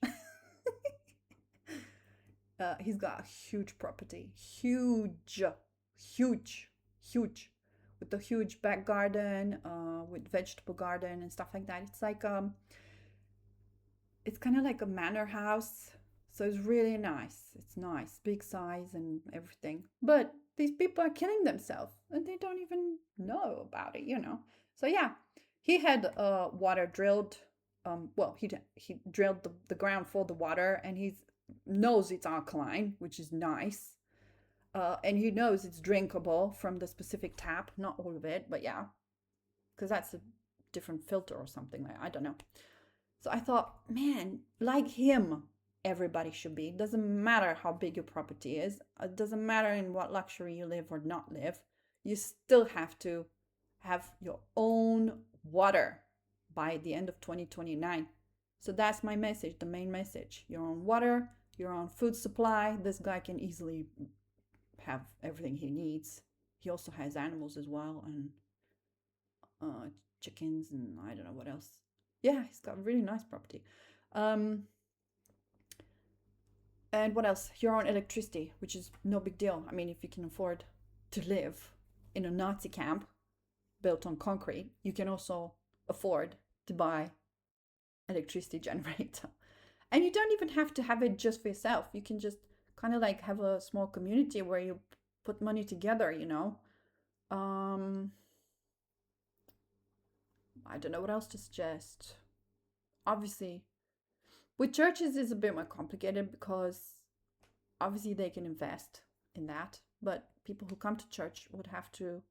He's got a huge property. Huge. huge, with a huge back garden, with vegetable garden and stuff like that. It's like it's kind of like a manor house, so it's really nice. It's nice, big size and everything. But these people are killing themselves and they don't even know about it, you know. So yeah, he had water drilled. Well, he drilled the ground for the water, and he knows it's alkaline, which is nice. And he knows it's drinkable from the specific tap, not all of it, but yeah, because that's a different filter or something like, I don't know. So I thought, man, like him, everybody should be. It doesn't matter how big your property is. It doesn't matter in what luxury you live or not live. You still have to have your own water by the end of 2029. So that's my message, the main message. Your own water, your own food supply. This guy can easily have everything he needs. He also has animals as well, and chickens, and I don't know what else. Yeah, he's got a really nice property. And what else? Your own electricity, which is no big deal. I mean, if you can afford to live in a Nazi camp built on concrete, you can also afford to buy electricity generator. And you don't even have to have it just for yourself. You can just kind of like have a small community where you put money together, you know. I don't know what else to suggest. Obviously, with churches is a bit more complicated because obviously they can invest in that, but people who come to church would have to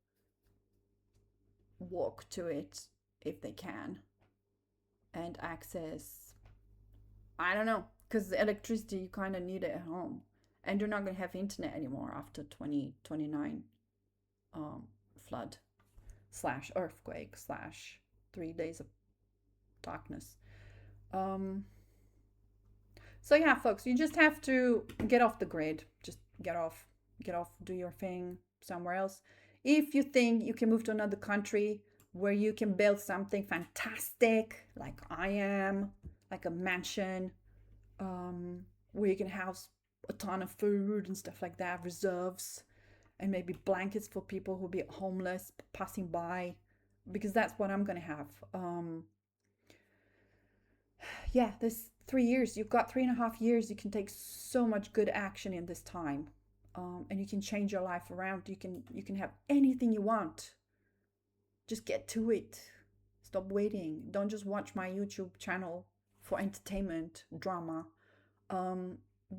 walk to it if they can, and access, I don't know, because the electricity you kind of need it at home, and you're not going to have internet anymore after 2029 flood slash earthquake slash 3 days of darkness. So yeah, folks, you just have to get off the grid. Just get off, do your thing somewhere else. If you think you can move to another country where you can build something fantastic, like I am, like a mansion, where you can house a ton of food and stuff like that, reserves, and maybe blankets for people who'll be homeless passing by, because that's what I'm gonna have. Yeah, this 3 years, you've got 3.5 years. You can take so much good action in this time, and you can change your life around. You can have anything you want. Just get to it. Stop waiting. Don't just watch my YouTube channel for entertainment drama.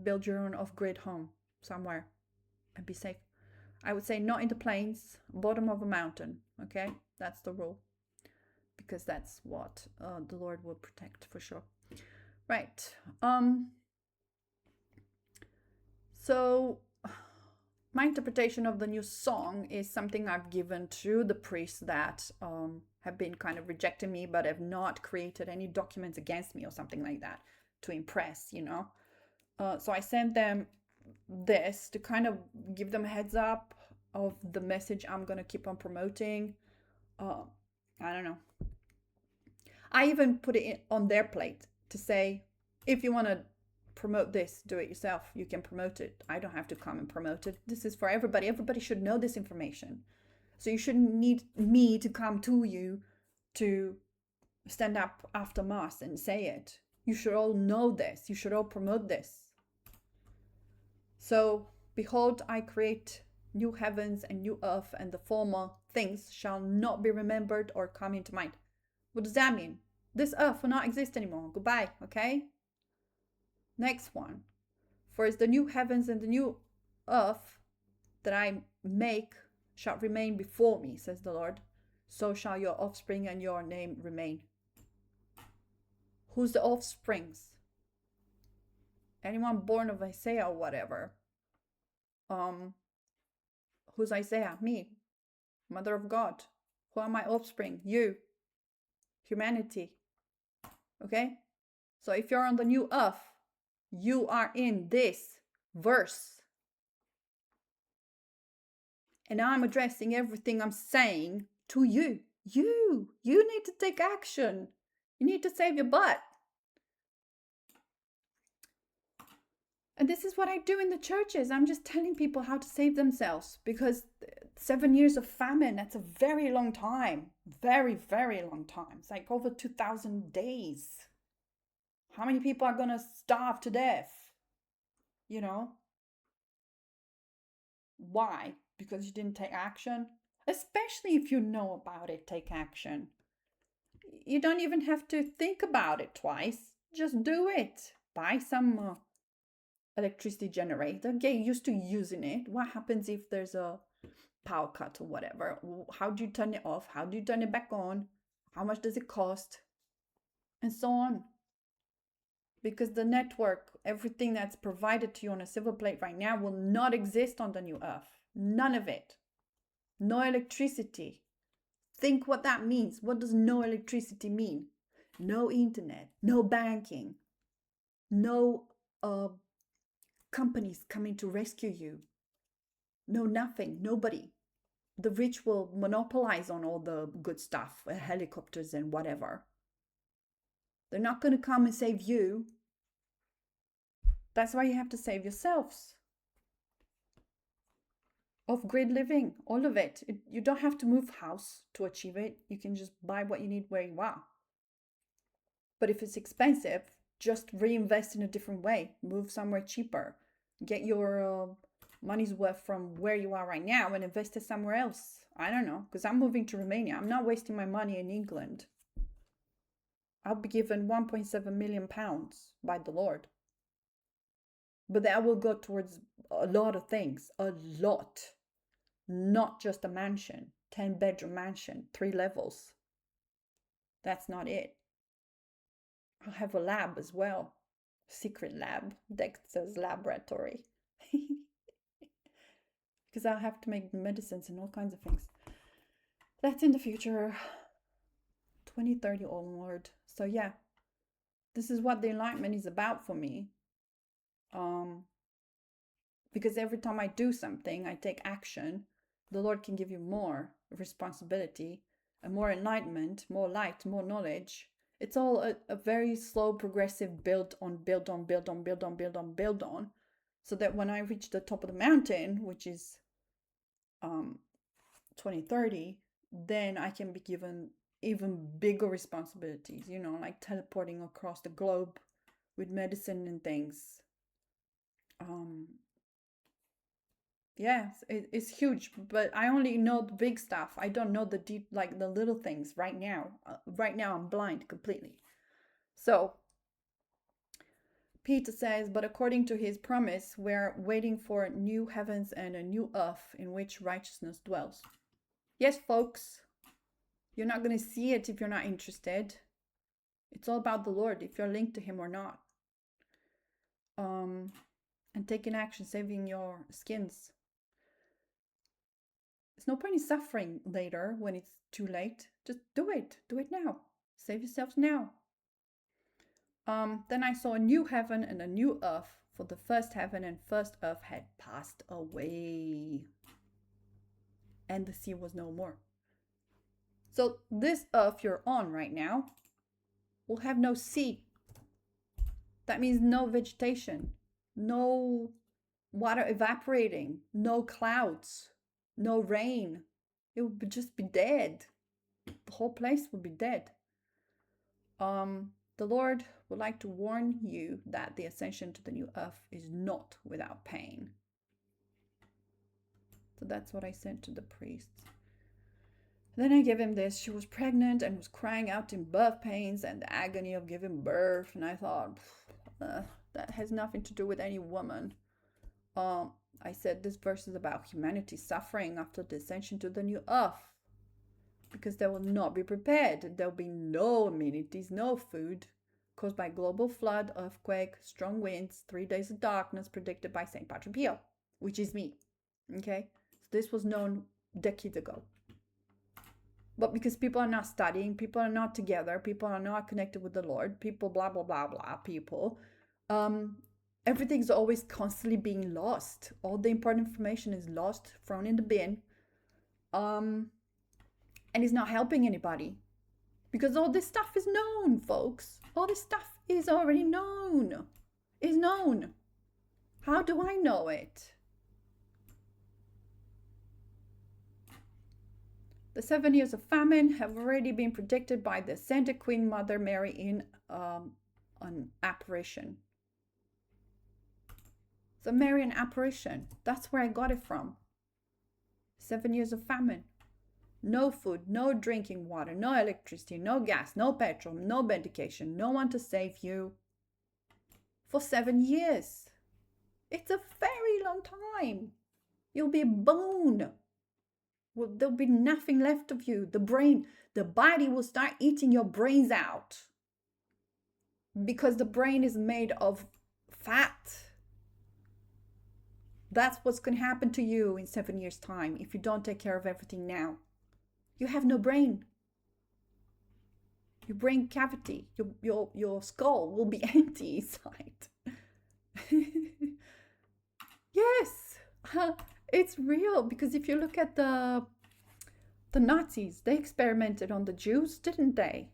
Build your own off-grid home somewhere and be safe. I would say not in the plains, bottom of a mountain. Okay, that's the rule, because that's what the Lord will protect for sure. Right. So my interpretation of the new song is something I've given to the priests that have been kind of rejecting me, but have not created any documents against me or something like that to impress, you know. So I sent them this to kind of give them a heads up of the message I'm going to keep on promoting. I don't know. I even put it on their plate to say, if you want to promote this, do it yourself. You can promote it. I don't have to come and promote it. This is for everybody. Everybody should know this information. So you shouldn't need me to come to you to stand up after Mass and say it. You should all know this. You should all promote this. So, behold, I create new heavens and new earth, and the former things shall not be remembered or come into mind. What does that mean? This earth will not exist anymore. Goodbye, okay? Next one. For as the new heavens and the new earth that I make shall remain before me, says the Lord, so shall your offspring and your name remain. Who's the offsprings? Anyone born of Isaiah or whatever. Who's Isaiah? Me, Mother of God. Who are my offspring? You. Humanity. Okay? So if you're on the new earth, you are in this verse. And I'm addressing everything I'm saying to you. You need to take action. You need to save your butt. And this is what I do in the churches. I'm just telling people how to save themselves, because 7 years of famine, that's a very long time. Very, very long time. It's like over 2,000 days. How many people are going to starve to death? You know? Why? Because you didn't take action? Especially if you know about it, take action. You don't even have to think about it twice. Just do it. Buy some electricity generator. Get used to using it. What happens if there's a power cut or whatever? How do you turn it off? How do you turn it back on? How much does it cost? And so on. Because the network, everything that's provided to you on a silver plate right now, will not exist on the new earth. None of it. No electricity. Think what that means. What does no electricity mean? No internet, no banking, no companies coming to rescue you. No nothing, nobody. The rich will monopolize on all the good stuff, helicopters and whatever. They're not going to come and save you. That's why you have to save yourselves. Off-grid living, all of it. You don't have to move house to achieve it. You can just buy what you need where you are. But if it's expensive, just reinvest in a different way. Move somewhere cheaper. Get your money's worth from where you are right now and invest it somewhere else. I don't know, because I'm moving to Romania. I'm not wasting my money in England. I'll be given 1.7 million pounds by the Lord. But that will go towards a lot of things. A lot. Not just a mansion. 10-bedroom mansion. 3 levels. That's not it. I'll have a lab as well. Secret lab. Dexter's laboratory. Because I'll have to make medicines and all kinds of things. That's in the future. 2030 onward. So yeah. This is what the enlightenment is about for me. Because every time I do something, I take action, the Lord can give you more responsibility and more enlightenment, more light, more knowledge. It's all a very slow, progressive build on, so that when I reach the top of the mountain, which is 2030, then I can be given even bigger responsibilities, like teleporting across the globe with medicine and things. Yes, it's huge, but I only know the big stuff. I don't know the deep, like the little things right now. Right now, I'm blind completely. So, Peter says, but according to his promise, we're waiting for new heavens and a new earth in which righteousness dwells. Yes, folks, you're not going to see it if you're not interested. It's all about the Lord, if you're linked to him or not. And taking action, saving your skins. There's no point in suffering later when it's too late. Just do it. Do it now. Save yourselves now. Then I saw a new heaven and a new earth, for the first heaven and first earth had passed away, and the sea was no more. So this earth you're on right now will have no sea. That means no vegetation, no water evaporating, no clouds, no rain. It would just be dead. The whole place would be dead. The Lord would like to warn you that the ascension to the new earth is not without pain. So that's what I said to the priests. Then I gave him this. She was pregnant and was crying out in birth pains and the agony of giving birth. And I thought, that has nothing to do with any woman. I said this verse is about humanity suffering after the ascension to the new earth, because they will not be prepared. There will be no amenities, no food, caused by global flood, earthquake, strong winds, 3 days of darkness predicted by St. Patrick Pio, which is me. Okay, so this was known decades ago. But because people are not studying, people are not together, people are not connected with the Lord, people blah, blah, blah, blah, people, everything's always constantly being lost. All the important information is lost, thrown in the bin, and it's not helping anybody. Because all this stuff is known, folks. All this stuff is already known. Is known. How do I know it? The 7 years of famine have already been predicted by the Santa Queen Mother Mary in an apparition. The Marian apparition. That's where I got it from. 7 years of famine. No food, no drinking water, no electricity, no gas, no petrol, no medication, no one to save you. For 7 years. It's a very long time. You'll be a bone. Well, there'll be nothing left of you. The body will start eating your brains out. Because the brain is made of fat. That's what's going to happen to you in 7 years' time if you don't take care of everything now. You have no brain. Your brain cavity, your skull will be empty inside. Yes, it's real, because if you look at the Nazis, they experimented on the Jews, didn't they?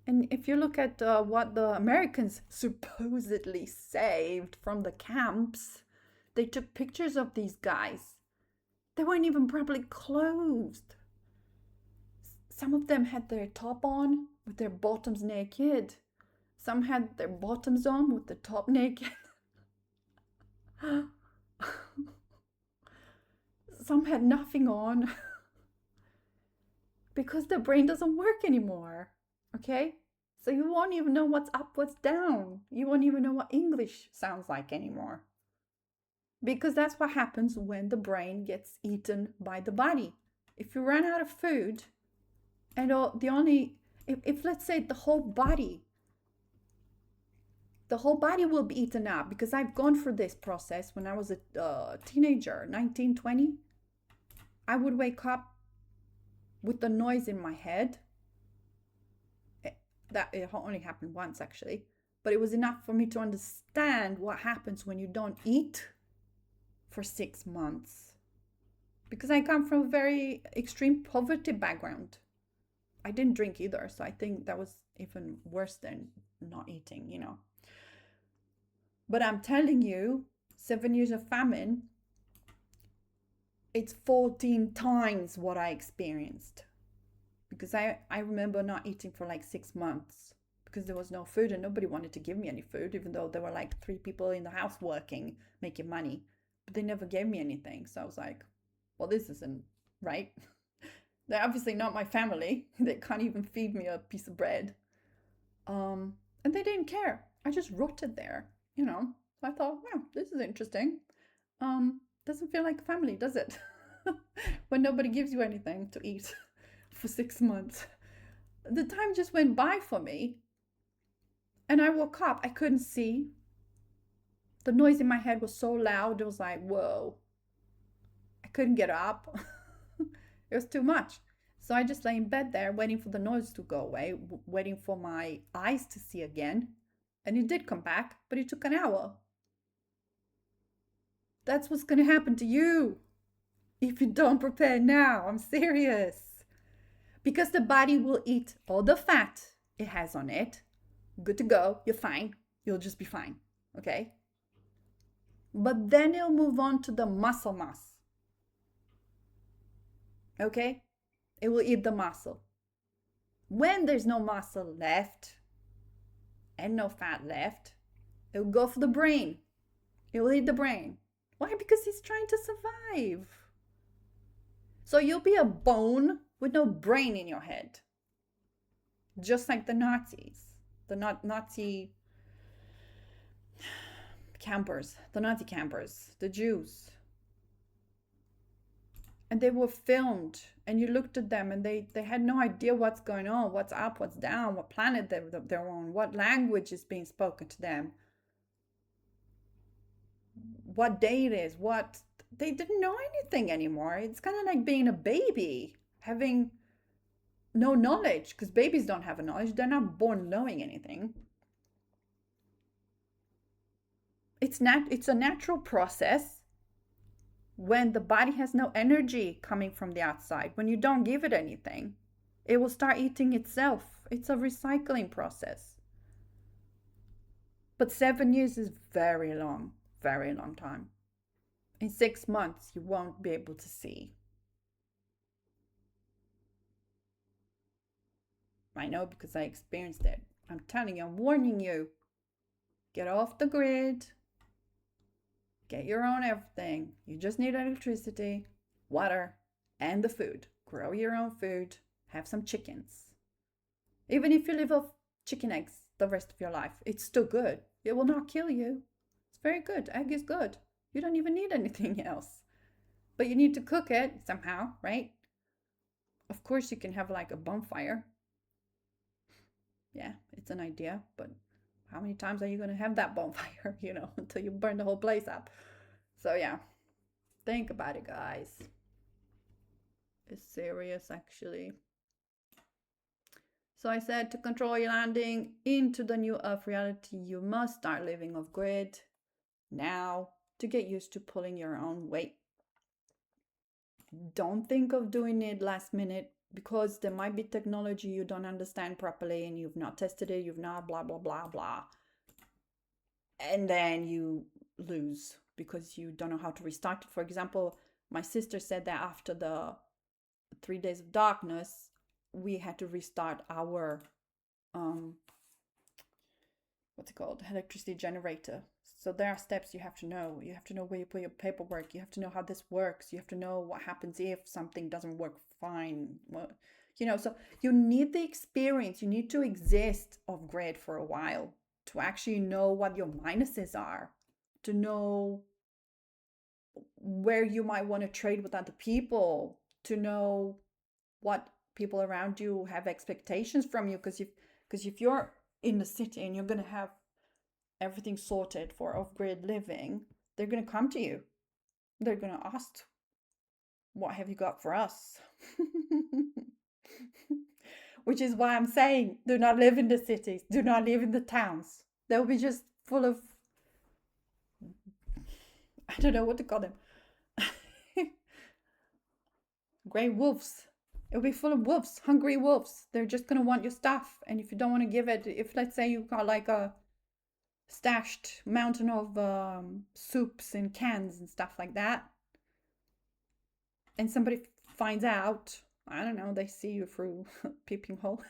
And if you look at what the Americans supposedly saved from the camps, they took pictures of these guys. They weren't even properly clothed. Some of them had their top on with their bottoms naked. Some had their bottoms on with the top naked. Some had nothing on. Because the brain doesn't work anymore. Okay? So you won't even know what's up, what's down. You won't even know what English sounds like anymore. Because that's what happens when the brain gets eaten by the body. If you run out of food, and if let's say the whole body will be eaten up, because I've gone through this process when I was a teenager, 19, 20. I would wake up with the noise in my head. It only happened once, actually. But it was enough for me to understand what happens when you don't eat for 6 months. Because I come from a very extreme poverty background. I didn't drink either, so I think that was even worse than not eating, you know. But I'm telling you, 7 years of famine, it's 14 times what I experienced. Because I remember not eating for like 6 months because there was no food and nobody wanted to give me any food, even though there were like 3 people in the house working, making money. But they never gave me anything. So I was like, well, this isn't right. They're obviously not my family. They can't even feed me a piece of bread. And they didn't care. I just rotted there, you know. I thought, wow, this is interesting. Doesn't feel like a family, does it? When nobody gives you anything to eat for 6 months. The time just went by for me. And I woke up. I couldn't see. The noise in my head was so loud. It was like, whoa. I couldn't get up. It was too much. So I just lay in bed there waiting for the noise to go away, waiting for my eyes to see again. And it did come back, but it took an hour. That's what's going to happen to you if you don't prepare now. I'm serious. Because the body will eat all the fat it has on it. Good to go. You're fine. You'll just be fine. Okay? But then it'll move on to the muscle mass. Okay? It will eat the muscle. When there's no muscle left and no fat left, it will go for the brain. It will eat the brain. Why? Because it's trying to survive. So you'll be a bone with no brain in your head. Just like the Nazis. The Nazi campers. The Nazi campers. The Jews. And they were filmed, and you looked at them, and they had no idea what's going on, what's up, what's down, what planet they're on, what language is being spoken to them, what day it is, they didn't know anything anymore. It's kind of like being a baby, having no knowledge, because babies don't have a knowledge. They're not born knowing anything. It's a natural process. When the body has no energy coming from the outside, when you don't give it anything, it will start eating itself. It's a recycling process. But 7 years is very long, very long time. In 6 months, you won't be able to see. I know because I experienced it. I'm telling you, I'm warning you. Get off the grid. Get your own everything. You just need electricity, water, and the food. Grow your own food. Have some chickens. Even if you live off chicken eggs the rest of your life, it's still good. It will not kill you. It's very good. Egg is good. You don't even need anything else. But you need to cook it somehow, right? Of course, you can have like a bonfire. Yeah, it's an idea, but how many times are you going to have that bonfire, until you burn the whole place up? So, yeah, think about it, guys. It's serious, actually. So I said, to control your landing into the new Earth reality, you must start living off grid now to get used to pulling your own weight. Don't think of doing it last minute, because there might be technology you don't understand properly and you've not tested it, you've not blah, blah, blah, blah. And then you lose because you don't know how to restart it. For example, my sister said that after the 3 days of darkness, we had to restart our what's it called, electricity generator. So there are steps you have to know. You have to know where you put your paperwork. You have to know how this works. You have to know what happens if something doesn't work fine. So you need the experience. You need to exist off grid for a while to actually know what your minuses are, to know where you might want to trade with other people, to know what people around you have expectations from you. Because if you're in the city and you're going to have everything sorted for off-grid living, they're going to come to you. They're going to ask, what have you got for us? Which is why I'm saying, do not live in the cities. Do not live in the towns. They'll be just full of, I don't know what to call them. Grey wolves. It'll be full of wolves, hungry wolves. They're just going to want your stuff. And if you don't want to give it, if let's say you've got like a stashed mountain of soups and cans and stuff like that, and somebody finds out, I don't know, they see you through a peeping hole,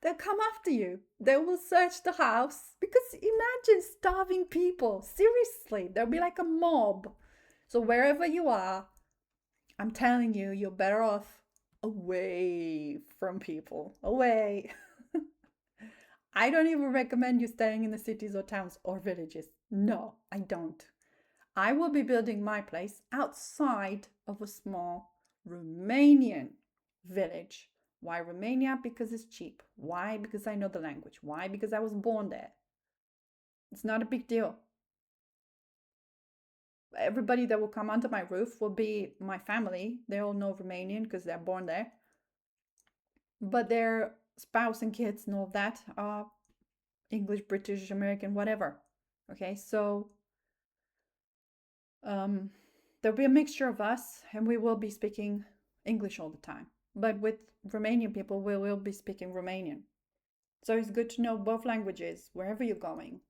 they'll come after you. They will search the house, because imagine starving people. Seriously, there'll be like a mob. So wherever you are, I'm telling you, you're better off away from people. Away. I don't even recommend you staying in the cities or towns or villages. No, I don't. I will be building my place outside of a small Romanian village. Why Romania? Because it's cheap. Why? Because I know the language. Why? Because I was born there. It's not a big deal. Everybody that will come under my roof will be my family. They all know Romanian because they're born there. But their spouse and kids and all of that are English, British, American, whatever. Okay, so there'll be a mixture of us, and we will be speaking English all the time. But with Romanian people, we will be speaking Romanian. So it's good to know both languages wherever you're going,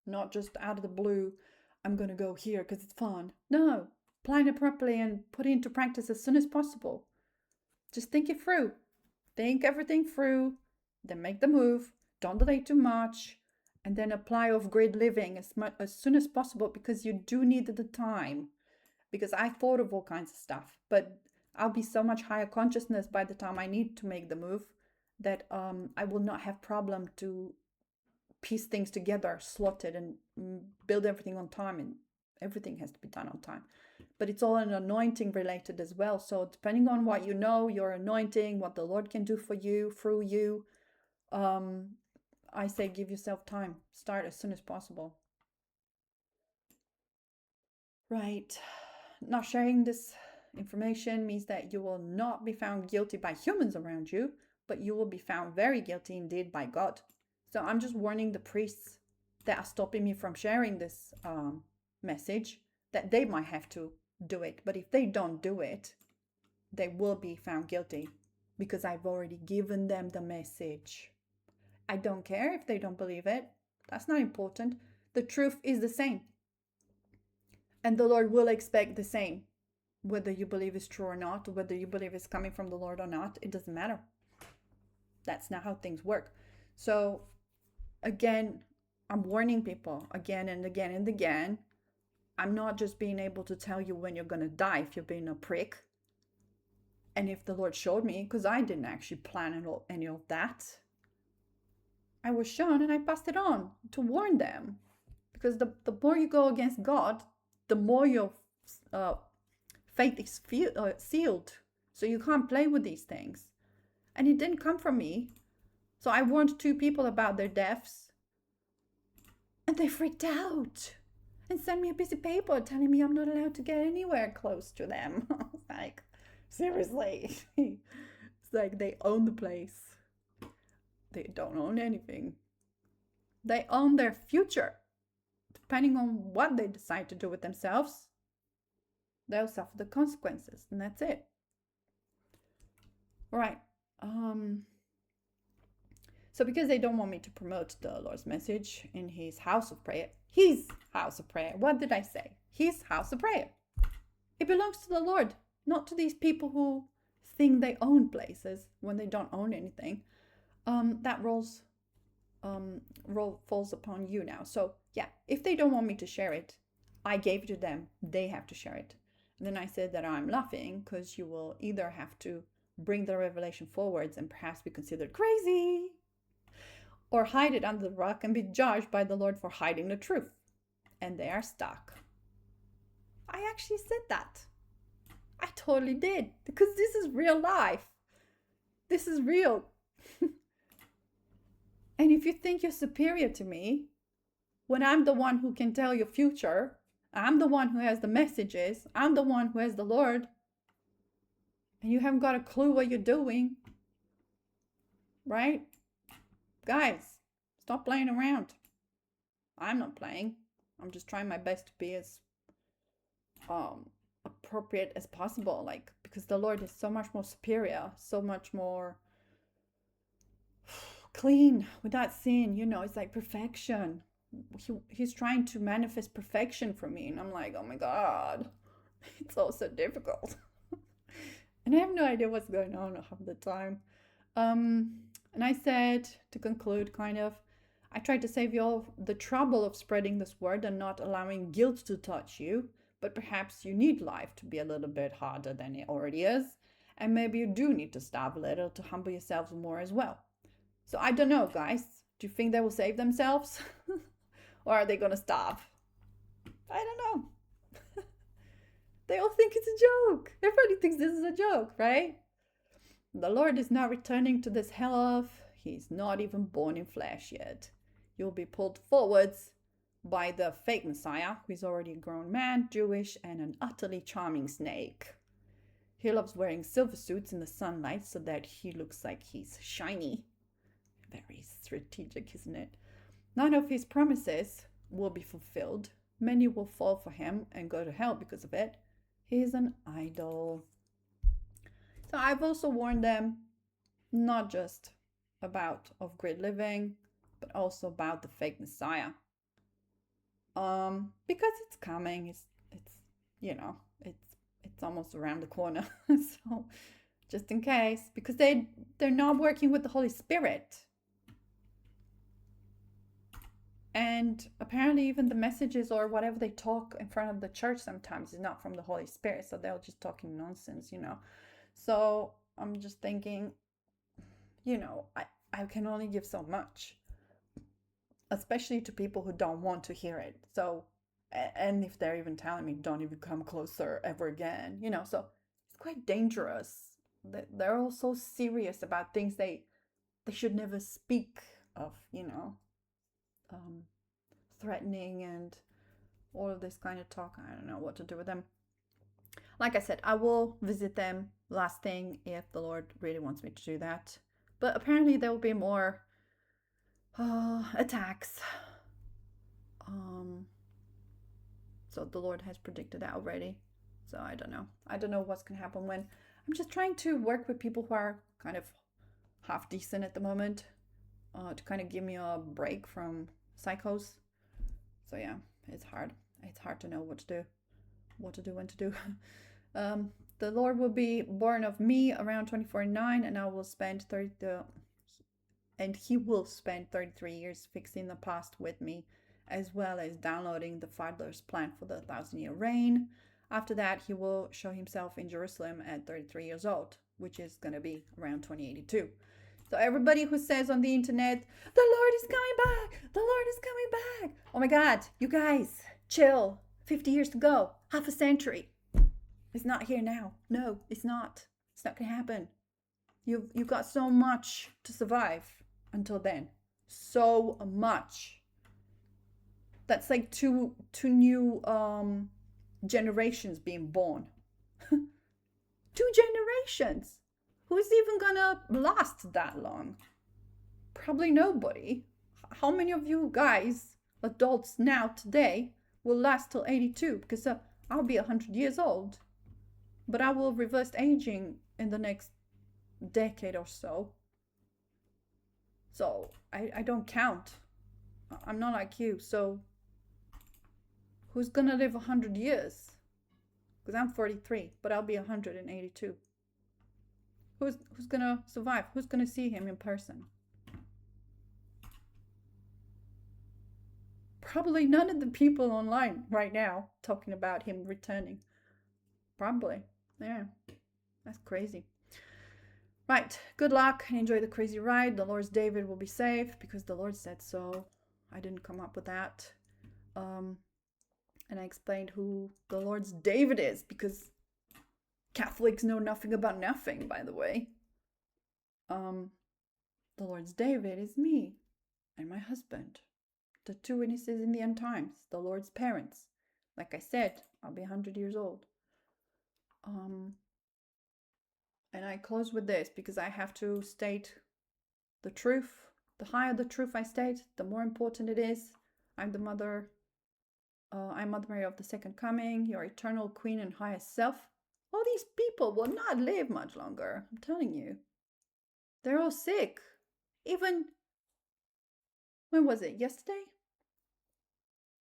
not just out of the blue, I'm going to go here because it's fun. No, plan it properly and put it into practice as soon as possible. Just think it through. Think everything through, then make the move. Don't delay too much, and then apply off-grid living as soon as possible, because you do need the time. Because I thought of all kinds of stuff, but I'll be so much higher consciousness by the time I need to make the move that I will not have problem to piece things together, slot it, and build everything on time. And everything has to be done on time. But it's all an anointing related as well. So depending on what you know, your anointing, what the Lord can do for you, through you, I say give yourself time. Start as soon as possible. Right. Not sharing this information means that you will not be found guilty by humans around you, but you will be found very guilty indeed by God. So I'm just warning the priests that are stopping me from sharing this message that they might have to do it. But if they don't do it, they will be found guilty, because I've already given them the message. I don't care if they don't believe it. That's not important. The truth is the same. And the Lord will expect the same, whether you believe it's true or not, whether you believe it's coming from the Lord or not. It doesn't matter. That's not how things work. So again, I'm warning people again and again and again. I'm not just being able to tell you when you're going to die if you're being a prick. And if the Lord showed me, because I didn't actually plan any of that, I was shown and I passed it on to warn them. Because the more you go against God, the more your faith is sealed. So you can't play with these things. And it didn't come from me. So I warned 2 people about their deaths. And they freaked out and sent me a piece of paper telling me I'm not allowed to get anywhere close to them. I was like, seriously? It's like they own the place. They don't own anything. They own their future. Depending on what they decide to do with themselves, they'll suffer the consequences, and that's it. All right. So because they don't want me to promote the Lord's message in his house of prayer, what did I say? His house of prayer. It belongs to the Lord, not to these people who think they own places when they don't own anything. That role falls upon you now. So yeah, if they don't want me to share it, I gave it to them. They have to share it. And then I said that I'm laughing because you will either have to bring the revelation forwards and perhaps be considered crazy, or hide it under the rock and be judged by the Lord for hiding the truth. And they are stuck. I actually said that. I totally did, because this is real life. This is real. And if you think you're superior to me, when I'm the one who can tell your future, I'm the one who has the messages, I'm the one who has the Lord, and you haven't got a clue what you're doing, right? Guys, stop playing around. I'm not playing. I'm just trying my best to be as appropriate as possible, like, because the Lord is so much more superior, so much more clean, without sin, it's like perfection. He's trying to manifest perfection for me, and I'm like, oh my God, it's all so difficult. And I have no idea what's going on half the time. And I said, to conclude, I tried to save you all the trouble of spreading this word and not allowing guilt to touch you, but perhaps you need life to be a little bit harder than it already is, and maybe you do need to stop a little to humble yourselves more as well. So I don't know, guys. Do you think they will save themselves? Or are they going to stop? I don't know. They all think it's a joke. Everybody thinks this is a joke, right? The Lord is not returning to this hell of. He's not even born in flesh yet. You'll be pulled forwards by the fake Messiah, who is already a grown man, Jewish, and an utterly charming snake. He loves wearing silver suits in the sunlight so that he looks like he's shiny. Very strategic, isn't it? None of his promises will be fulfilled. Many will fall for him and go to hell because of it. He is an idol. So I've also warned them not just about off-grid living, but also about the fake Messiah. Because it's coming. It's almost around the corner. So just in case, because they're not working with the Holy Spirit. And apparently even the messages or whatever they talk in front of the church sometimes is not from the Holy Spirit. So they're just talking nonsense, So I'm just thinking, I can only give so much, especially to people who don't want to hear it. So, and if they're even telling me, don't even come closer ever again, so it's quite dangerous. They're all so serious about things they should never speak of, threatening and all of this kind of talk. I don't know what to do with them. Like I said, I will visit them last thing if the Lord really wants me to do that. But apparently there will be more attacks. So the Lord has predicted that already. So I don't know. I don't know what's going to happen when. I'm just trying to work with people who are kind of half decent at the moment, to kind of give me a break from psychos. So yeah, it's hard. It's hard to know what to do. what to do, when to do. The Lord will be born of me around 24/9, and I will spend 30 and he will spend 33 years fixing the past with me, as well as downloading the Father's plan for the 1,000-year reign. After that, he will show himself in Jerusalem at 33 years old, which is going to be around 2082. So everybody who says on the internet, the Lord is coming back, the Lord is coming back. Oh my God, you guys, chill. 50 years to go, half a century. It's not here now. No, it's not. It's not going to happen. You've got so much to survive until then. So much. That's like two new generations being born. 2 generations. Who's even gonna last that long? Probably nobody. How many of you guys, adults now today, will last till 82? Because I'll be 100 years old. But I will reverse aging in the next decade or so. So I don't count. I'm not like you. So who's gonna live 100 years? Because I'm 43, but I'll be 182. Who's gonna survive? Who's gonna see him in person? Probably none of the people online right now talking about him returning. Probably. Yeah. That's crazy. Right. Good luck and enjoy the crazy ride. The Lord's David will be safe because the Lord said so. I didn't come up with that. And I explained who the Lord's David is because Catholics know nothing about nothing, by the way. The Lord's David is me and my husband, the 2 witnesses in the end times, the Lord's parents. Like I said, I'll be 100 years old. And I close with this because I have to state the truth. The higher the truth I state, the more important it is. I'm Mother Mary of the second coming, your eternal queen and highest self. All these people will not live much longer, I'm telling you. They're all sick. Even, when was it? Yesterday?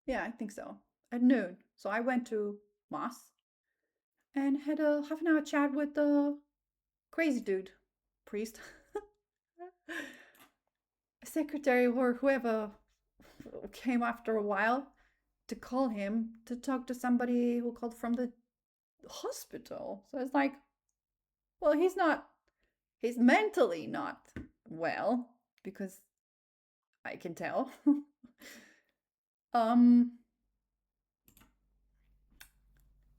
Yeah, I think so. At noon. So I went to Mass and had a half an hour chat with the crazy dude, priest, secretary, or whoever came after a while to call him to talk to somebody who called from the hospital. So it's like, well, he's mentally not well, because I can tell.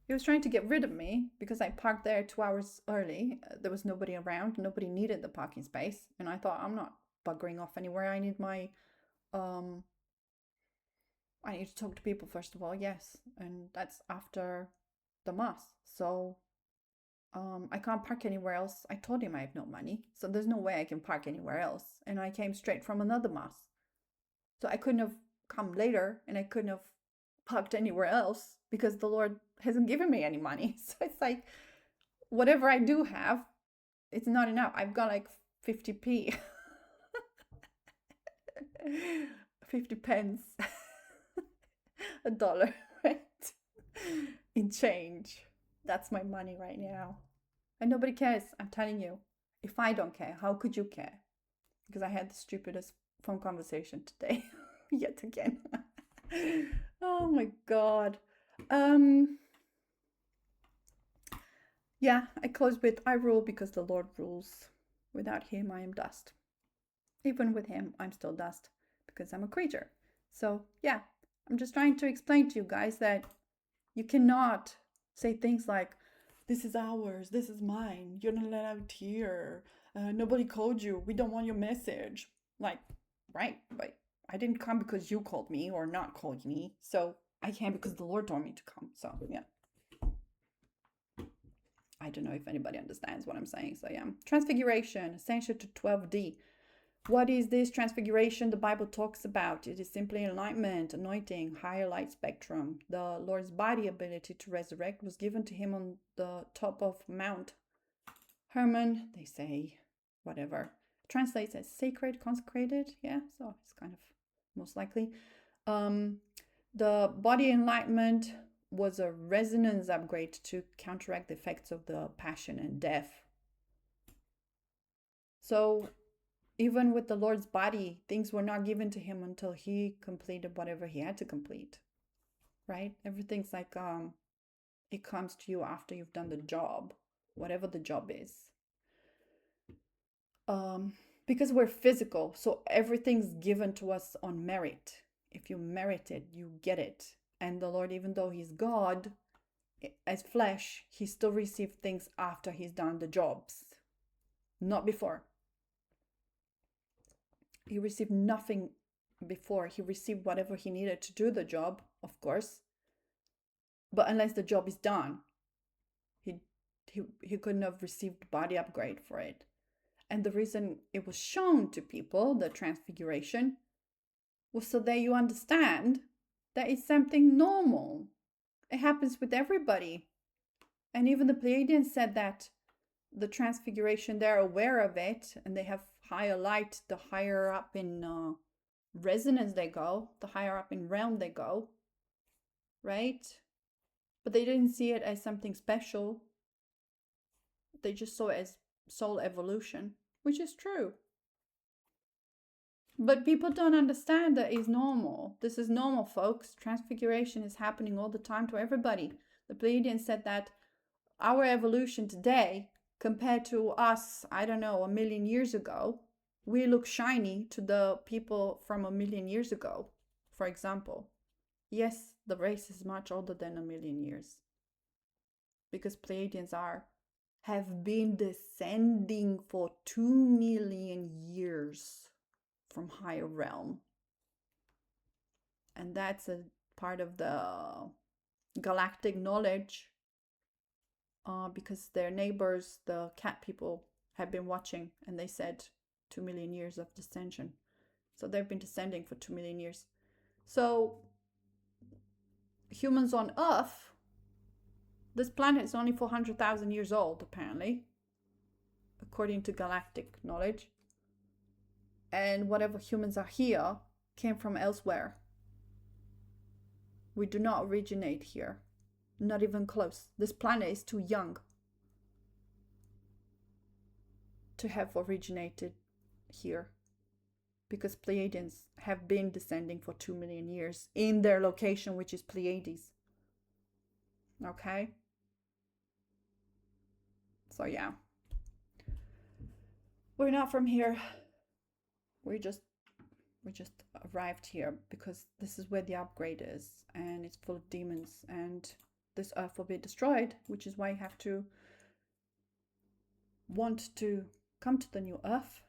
He was trying to get rid of me because I parked there 2 hours early. There was nobody around. Nobody needed the parking space. And I thought, I'm not buggering off anywhere. I need my, I need to talk to people first of all. Yes. And that's after the Mass. So, I can't park anywhere else. I told him I have no money. So there's no way I can park anywhere else. And I came straight from another Mass. So I couldn't have come later and I couldn't have parked anywhere else because the Lord hasn't given me any money. So it's like, whatever I do have, it's not enough. I've got like 50p. 50 pence. A dollar, right? In change. That's my money right now. And nobody cares. I'm telling you. If I don't care, how could you care? Because I had the stupidest phone conversation today. Yet again. Oh my God. Yeah, I close with I rule because the Lord rules. Without him, I am dust. Even with him, I'm still dust because I'm a creature. So yeah, I'm just trying to explain to you guys that you cannot say things like, this is ours, this is mine, you're not allowed here, nobody called you, we don't want your message. Like, right, but I didn't come because you called me or not called me, so I came because the Lord told me to come. So yeah, I don't know if anybody understands what I'm saying. So yeah, transfiguration, essential to 12D. What is this transfiguration the Bible talks about? It is simply enlightenment, anointing, higher light spectrum. The Lord's body ability to resurrect was given to him on the top of Mount Hermon, they say, whatever. Translates as sacred, consecrated. Yeah, so it's kind of most likely. The body enlightenment was a resonance upgrade to counteract the effects of the passion and death. So even with the Lord's body, things were not given to him until he completed whatever he had to complete, right? Everything's like it comes to you after you've done the job, whatever the job is. Because we're physical, so everything's given to us on merit. If you merit it, you get it. And the Lord, even though he's God, as flesh, he still received things after he's done the jobs, not before. He received nothing before. He received whatever he needed to do the job, of course. But unless the job is done, he couldn't have received body upgrade for it. And the reason it was shown to people, the transfiguration, was so that you understand that it's something normal. It happens with everybody. And even the Pleiadians said that the transfiguration, they're aware of it, and they have higher light the higher up in resonance they go, the higher up in realm they go, right? But they didn't see it as something special. They just saw it as soul evolution, which is true. But people don't understand that it's normal. This is normal, folks. Transfiguration is happening all the time to everybody. The Pleiadians said that our evolution today, compared to us, I don't know, 1,000,000 years ago, we look shiny to the people from 1,000,000 years ago, for example. Yes, the race is much older than 1,000,000 years. Because Pleiadians have been descending for 2,000,000 years from higher realm. And that's a part of the galactic knowledge, because their neighbors, the cat people, have been watching, and they said 2,000,000 years of descension. So they've been descending for 2,000,000 years. So humans on Earth, this planet is only 400,000 years old, apparently, according to galactic knowledge. And whatever humans are here came from elsewhere. We do not originate here. Not even close. This planet is too young to have originated here, because Pleiadians have been descending for 2,000,000 years in their location, which is Pleiades. Okay? So yeah. We're not from here. We just arrived here because this is where the upgrade is, and it's full of demons, and this earth will be destroyed, which is why you have to want to come to the new earth,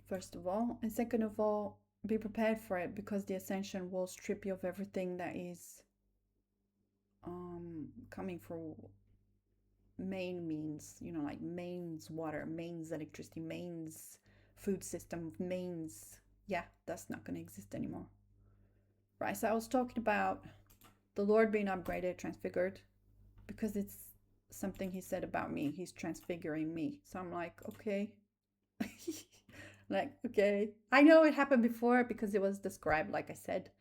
first of all, and second of all, be prepared for it, because the ascension will strip you of everything that is coming from main means, like mains water, mains electricity, mains food system, mains. Yeah, that's not going to exist anymore. Right, so I was talking about the Lord being upgraded, transfigured, because it's something he said about me. He's transfiguring me. So I'm like, okay. Like, okay. I know it happened before because it was described, like I said,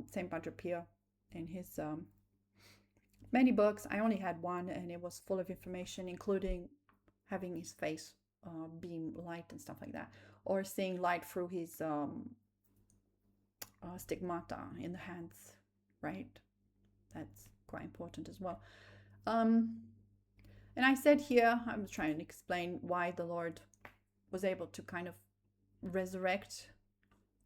Saint Padre Pio in his many books. I only had one, and it was full of information, including having his face beam light and stuff like that, or seeing light through his stigmata in the hands, right? That's quite important as well. And I said here, I'm trying to explain why the Lord was able to kind of resurrect.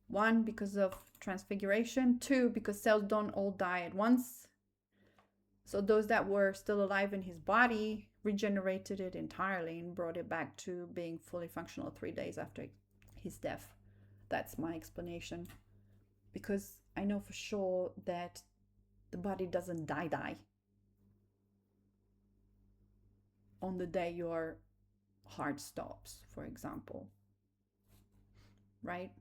One, because of transfiguration. Two, because cells don't all die at once. So those that were still alive in his body regenerated it entirely and brought it back to being fully functional 3 days after his death. That's my explanation. Because I know for sure that the body doesn't die on the day your heart stops, for example. Right?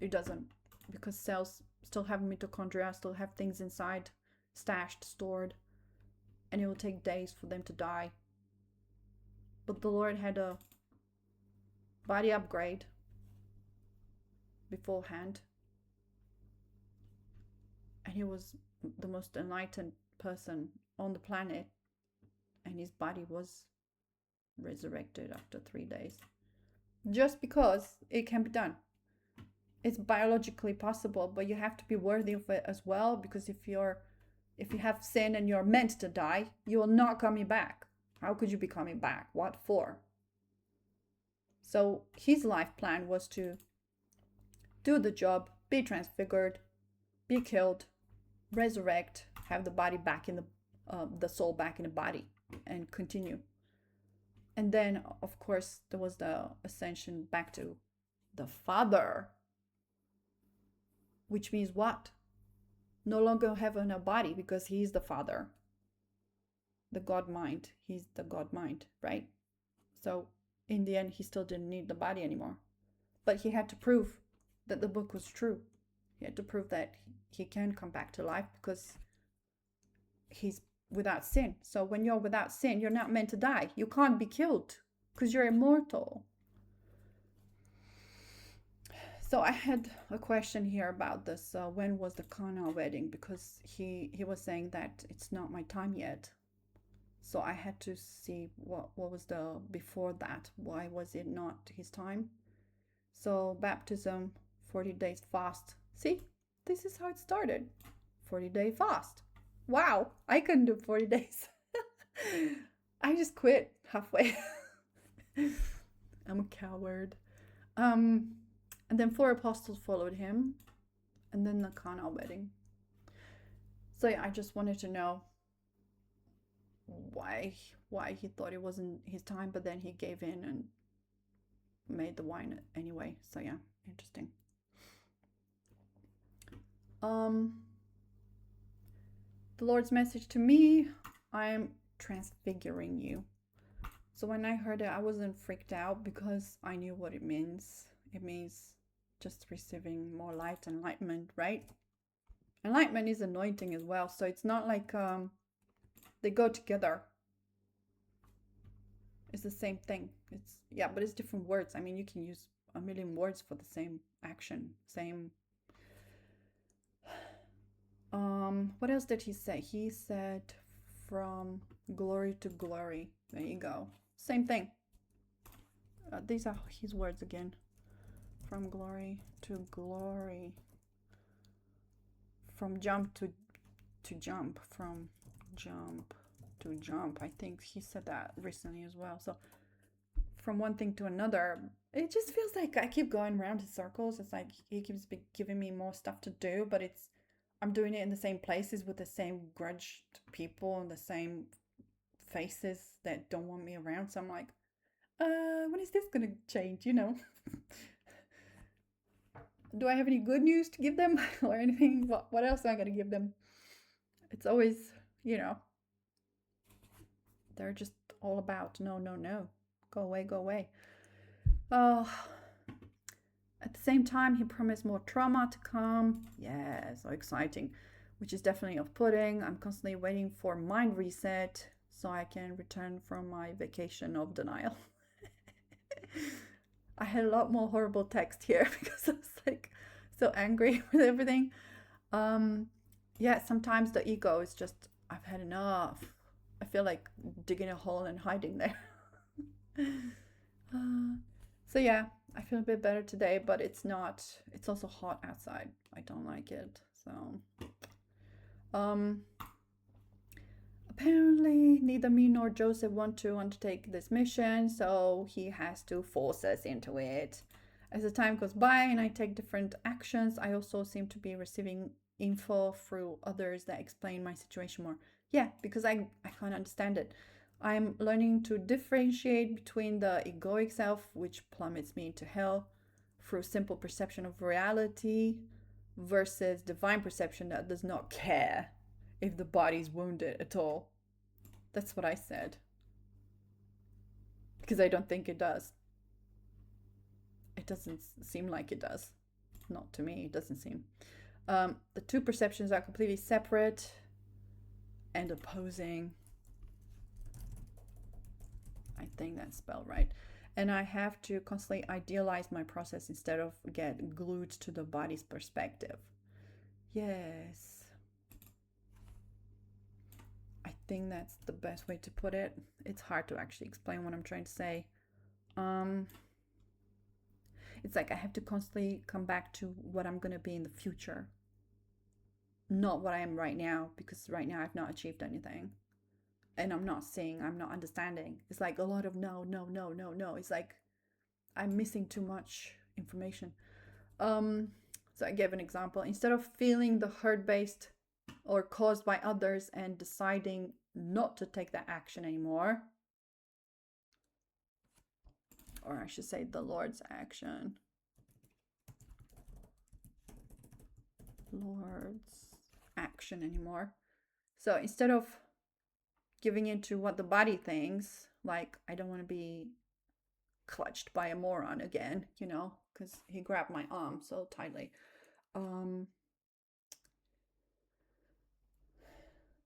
It doesn't, because cells still have mitochondria, still have things inside, stashed, stored, and it will take days for them to die. But the Lord had a body upgrade beforehand, and he was the most enlightened person on the planet, and his body was resurrected after 3 days. Just because it can be done. It's biologically possible, but you have to be worthy of it as well, because if you have sin and you're meant to die, you will not coming back. How could you be coming back? What for? So his life plan was to do the job, be transfigured, be killed, resurrect, have the body back in the soul back in the body, and continue. And then, of course, there was the ascension back to the Father, which means what? No longer having a body, because he's the Father, the God mind. He's the God mind, right? So in the end, he still didn't need the body anymore. But he had to prove that the book was true. He had to prove that he can come back to life, because he's without sin. So when you're without sin, you're not meant to die. You can't be killed because you're immortal. So I had a question here about this. When was the Kana wedding? Because he was saying that it's not my time yet. So I had to see what was the before that. Why was it not his time? So baptism, 40 days fast. See, this is how it started. 40-day fast. Wow, I couldn't do 40 days. I just quit halfway. I'm a coward. And then 4 apostles followed him, and then the Kana wedding. So yeah, I just wanted to know why he thought it wasn't his time, but then he gave in and made the wine anyway. So yeah, interesting. The Lord's message to me: I'm transfiguring you. So when I heard it, I wasn't freaked out, because I knew what it means. It means just receiving more light, enlightenment, right? Enlightenment is anointing as well. So it's not like they go together. It's the same thing. But it's different words. I mean, you can use a million words for the same action, same. What else did he say? He said from glory to glory. There you go. Same thing. These are his words again. From glory to glory. From jump to jump. From jump to jump. I think he said that recently as well. So from one thing to another, it just feels like I keep going around in circles. It's like he keeps giving me more stuff to do, but I'm doing it in the same places with the same grudged people and the same faces that don't want me around. So I'm like, when is this gonna change, Do I have any good news to give them or anything? What else am I gonna give them? It's always, they're just all about no. Go away. Oh, at the same time, he promised more trauma to come. Yeah, so exciting, which is definitely off-putting. I'm constantly waiting for mind reset so I can return from my vacation of denial. I had a lot more horrible text here because I was like so angry with everything. Yeah, sometimes the ego is just, I've had enough. I feel like digging a hole and hiding there. So yeah, I feel a bit better today, but it's also hot outside. I don't like it. So apparently neither me nor Joseph want to undertake this mission, so he has to force us into it. As the time goes by and I take different actions, I also seem to be receiving info through others that explain my situation more. Yeah, because I can't understand it. I'm learning to differentiate between the egoic self, which plummets me into hell, through simple perception of reality, versus divine perception that does not care if the body's wounded at all. That's what I said. Because I don't think it does. It doesn't seem like it does. Not to me, it doesn't seem. The two perceptions are completely separate and opposing. I think that's spelled right. And I have to constantly idealize my process instead of get glued to the body's perspective. Yes. think that's the best way to put it. It's hard to actually explain what I'm trying to say. It's like I have to constantly come back to what I'm going to be in the future, not what I am right now, because right now I've not achieved anything. And I'm not seeing, I'm not understanding. It's like a lot of no, no, no, no, no. It's like I'm missing too much information. So I gave an example. Instead of feeling the hurt based or caused by others and deciding not to take that action anymore, or I should say the Lord's action. Lord's action anymore. So instead of giving into what the body thinks, like I don't want to be clutched by a moron again, because he grabbed my arm so tightly.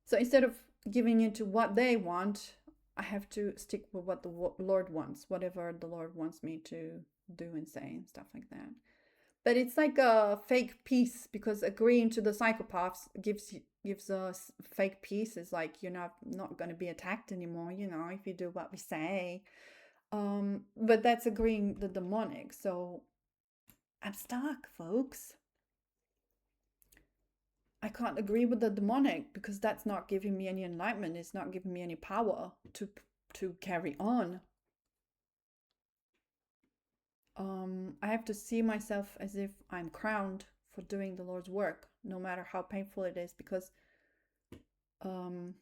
So instead of giving into what they want, I have to stick with what the Lord wants, whatever the Lord wants me to do and say and stuff like that. But it's like a fake peace, because agreeing to the psychopaths gives us fake peace. It's like you're not going to be attacked anymore, if you do what we say. But that's agreeing the demonic. So I'm stuck, folks. I can't agree with the demonic because that's not giving me any enlightenment. It's not giving me any power to carry on. I have to see myself as if I'm crowned for doing the Lord's work, no matter how painful it is, because and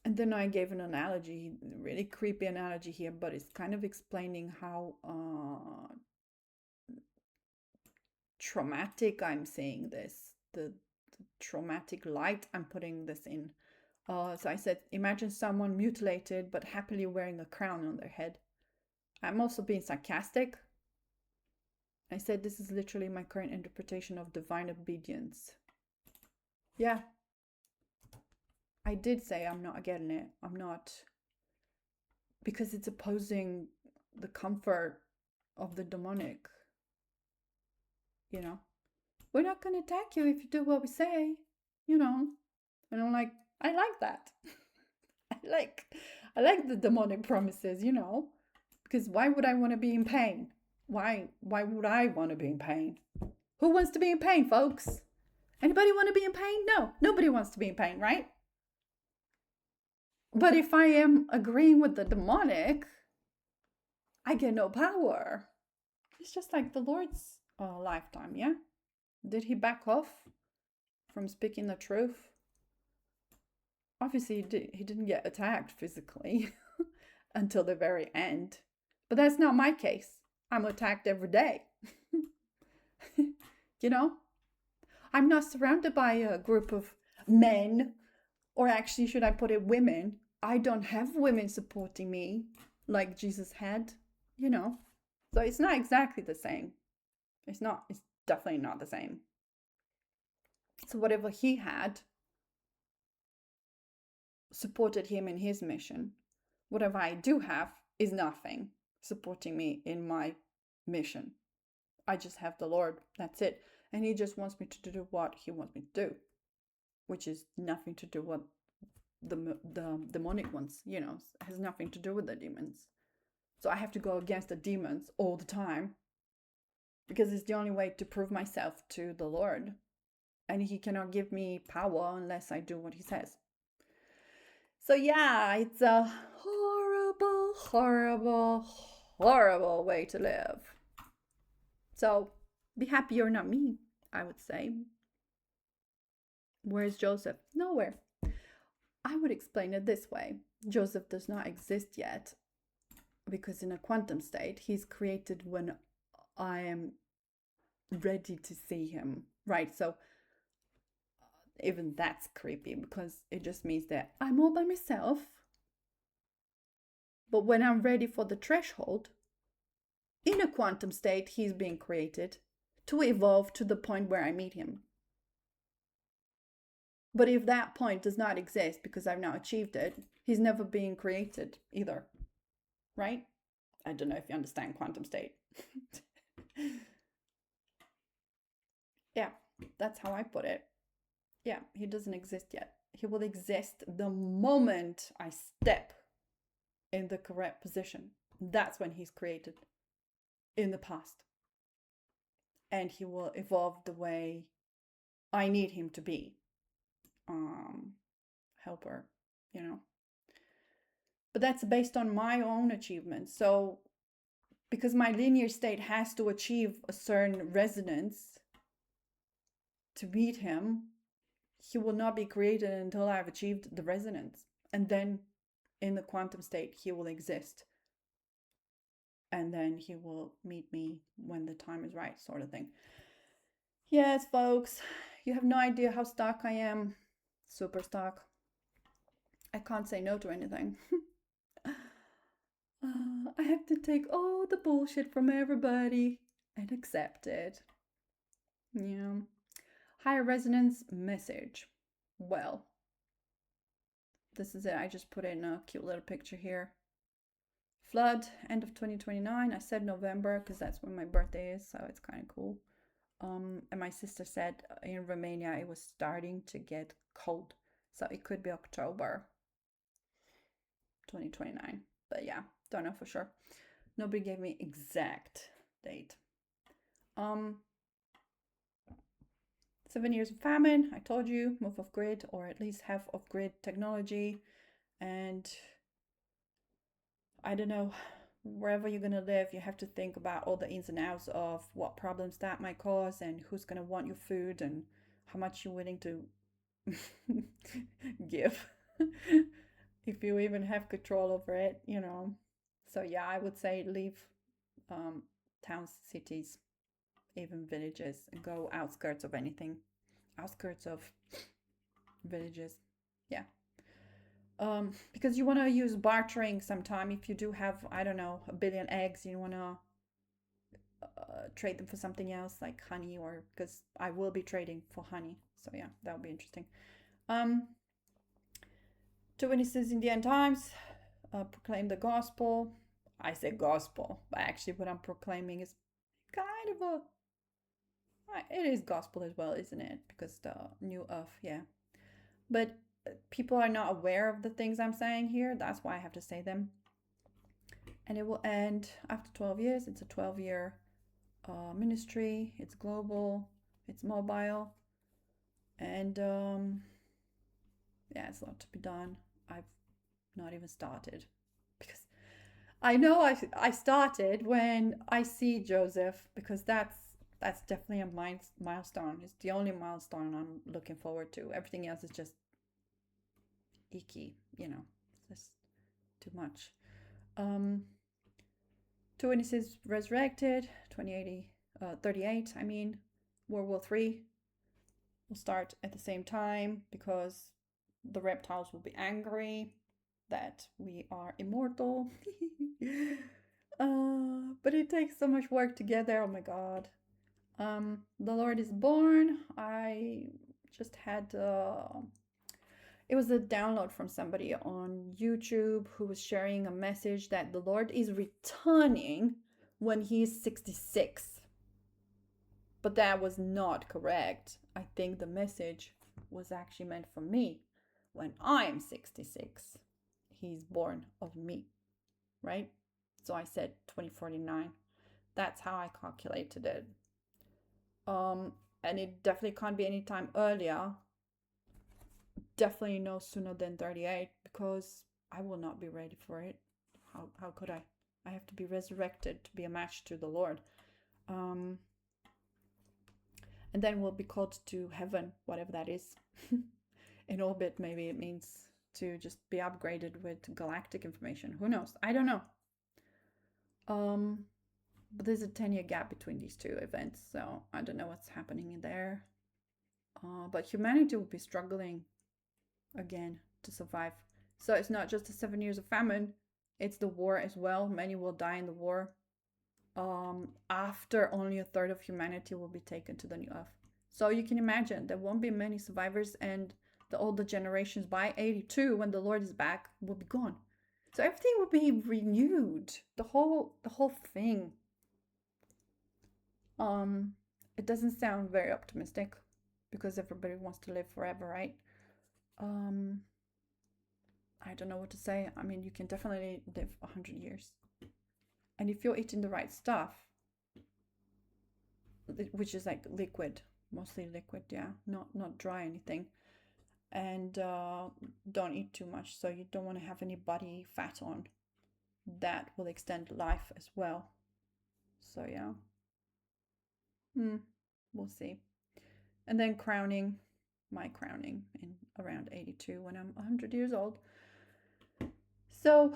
then I gave an analogy, really creepy analogy here, but it's kind of explaining how traumatic I'm seeing this, the traumatic light I'm putting this in. So I said, imagine someone mutilated but happily wearing a crown on their head. I'm also being sarcastic. I said, this is literally my current interpretation of divine obedience. Yeah. I did say I'm not getting it. I'm not. Because it's opposing the comfort of the demonic. We're not going to attack you if you do what we say. And I'm like, I like that. I like the demonic promises, because why would I want to be in pain? Why would I want to be in pain? Who wants to be in pain, folks? Anybody want to be in pain? No, nobody wants to be in pain, right? But if I am agreeing with the demonic, I get no power. It's just like the Lord's lifetime, yeah? Did he back off from speaking the truth? Obviously, he didn't get attacked physically until the very end. But that's not my case. I'm attacked every day. I'm not surrounded by a group of men, or actually, should I put it, women. I don't have women supporting me like Jesus had, So it's not exactly the same. It's definitely not the same. So whatever he had supported him in his mission. Whatever I do have is nothing supporting me in my mission. I just have the Lord. That's it. And he just wants me to do what he wants me to do, which is nothing to do with the demonic ones, it has nothing to do with the demons. So I have to go against the demons all the time, because it's the only way to prove myself to the Lord. And he cannot give me power unless I do what he says. So yeah, it's a horrible, horrible, horrible way to live. So be happy you're not me, I would say. Where's Joseph? Nowhere. I would explain it this way. Joseph does not exist yet, because in a quantum state, he's created when I am ready to see him, right? So even that's creepy, because it just means that I'm all by myself. But when I'm ready for the threshold, in a quantum state, he's being created to evolve to the point where I meet him. But if that point does not exist because I've now achieved it, he's never being created either, right? I don't know if you understand quantum state. Yeah, that's how I put it. Yeah, he doesn't exist yet. He will exist the moment I step in the correct position. That's when he's created in the past. And he will evolve the way I need him to be. Helper, you know. But that's based on my own achievements. So, because my linear state has to achieve a certain resonance to meet him, he will not be created until I've achieved the resonance. And then in the quantum state, he will exist. And then he will meet me when the time is right, sort of thing. Yes, folks, you have no idea how stuck I am. Super stuck. I can't say no to anything. I have to take all the bullshit from everybody and accept it. Yeah. Higher resonance message. Well, this is it. I just put in a cute little picture here. Flood, end of 2029. I said November because that's when my birthday is, so it's kind of cool. And my sister said in Romania it was starting to get cold, so it could be October 2029. But yeah, don't know for sure. Nobody gave me exact date. 7 years of famine. I told you, move off grid, or at least have off grid technology. And I don't know, wherever you're gonna live, you have to think about all the ins and outs of what problems that might cause and who's gonna want your food and how much you're willing to give. If you even have control over it, you know. So yeah, I would say leave towns, cities, even villages, and go outskirts of anything. Outskirts of villages. Yeah. Because you want to use bartering sometime. If you do have, I don't know, a billion eggs, you want to trade them for something else like honey, or because I will be trading for honey. So yeah, that would be interesting. Two witnesses in the end times, proclaim the gospel. I say gospel, but actually what I'm proclaiming is kind of a, it is gospel as well, isn't it? Because the new earth, yeah. But people are not aware of the things I'm saying here. That's why I have to say them. And it will end after 12 years. It's a 12-year ministry. It's global. It's mobile. And yeah, it's a lot to be done. I've not even started because I know I started when I see Joseph, because that's definitely a milestone. It's the only milestone I'm looking forward to. Everything else is just icky, you know. It's just too much. Two witnesses resurrected, 38. I mean, World War III will start at the same time because the reptiles will be angry that we are immortal. But it takes so much work to get there. Oh my god. The Lord is born. I just had it was a download from somebody on YouTube who was sharing a message that the Lord is returning when he's 66. But that was not correct. I think the message was actually meant for me. When I'm 66, he's born of me, right? So I said 2049. That's how I calculated it. And it definitely can't be any time earlier. Definitely no sooner than 38, because I will not be ready for it. How could I? I have to be resurrected to be a match to the Lord. And then we'll be called to heaven, whatever that is. In orbit, maybe it means to just be upgraded with galactic information. Who knows? I don't know. But there's a 10-year gap between these two events, so I don't know what's happening in there. But humanity will be struggling again to survive. So it's not just the 7 years of famine, it's the war as well. Many will die in the war. After only a third of humanity will be taken to the new earth. So you can imagine there won't be many survivors, and the older generations by 82, when the Lord is back, will be gone. So everything will be renewed. The whole thing. It doesn't sound very optimistic because everybody wants to live forever, right? Um, I don't know what to say. I mean, you can definitely live 100 years. And if you're eating the right stuff, which is like liquid, mostly liquid, yeah, not dry anything, and don't eat too much, so you don't want to have any body fat on. That will extend life as well. So yeah, we'll see. And then crowning, my crowning in around 82 when I'm 100 years old. So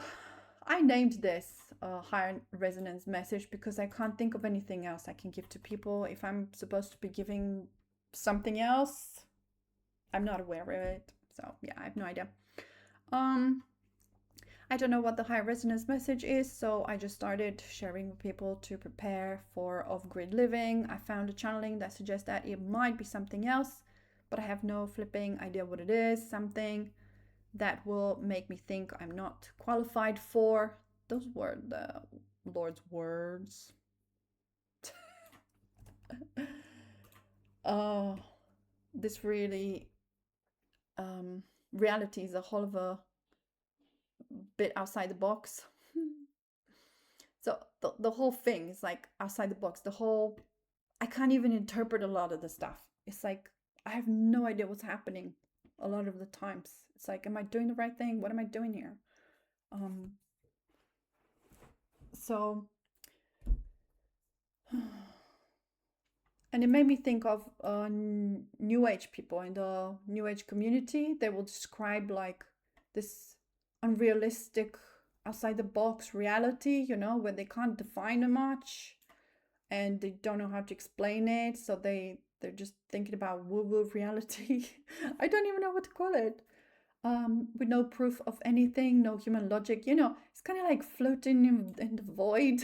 I named this higher resonance message because I can't think of anything else I can give to people. If I'm supposed to be giving something else, I'm not aware of it. So yeah, I have no idea. I don't know what the high resonance message is, so I just started sharing with people to prepare for off-grid living. I found a channeling that suggests that it might be something else, but I have no flipping idea what it is. Something that will make me think I'm not qualified for. Those were the Lord's words. Oh, this really reality is a whole of a bit outside the box. So the whole thing is like outside the box. I can't even interpret a lot of the stuff. It's like I have no idea what's happening a lot of the times. It's like, am I doing the right thing? What am I doing here? So and it made me think of New Age people in the New Age community. They will describe like this unrealistic, outside the box reality, where they can't define it much and they don't know how to explain it. So they're just thinking about woo-woo reality. I don't even know what to call it. With no proof of anything, no human logic. It's kind of like floating in the void.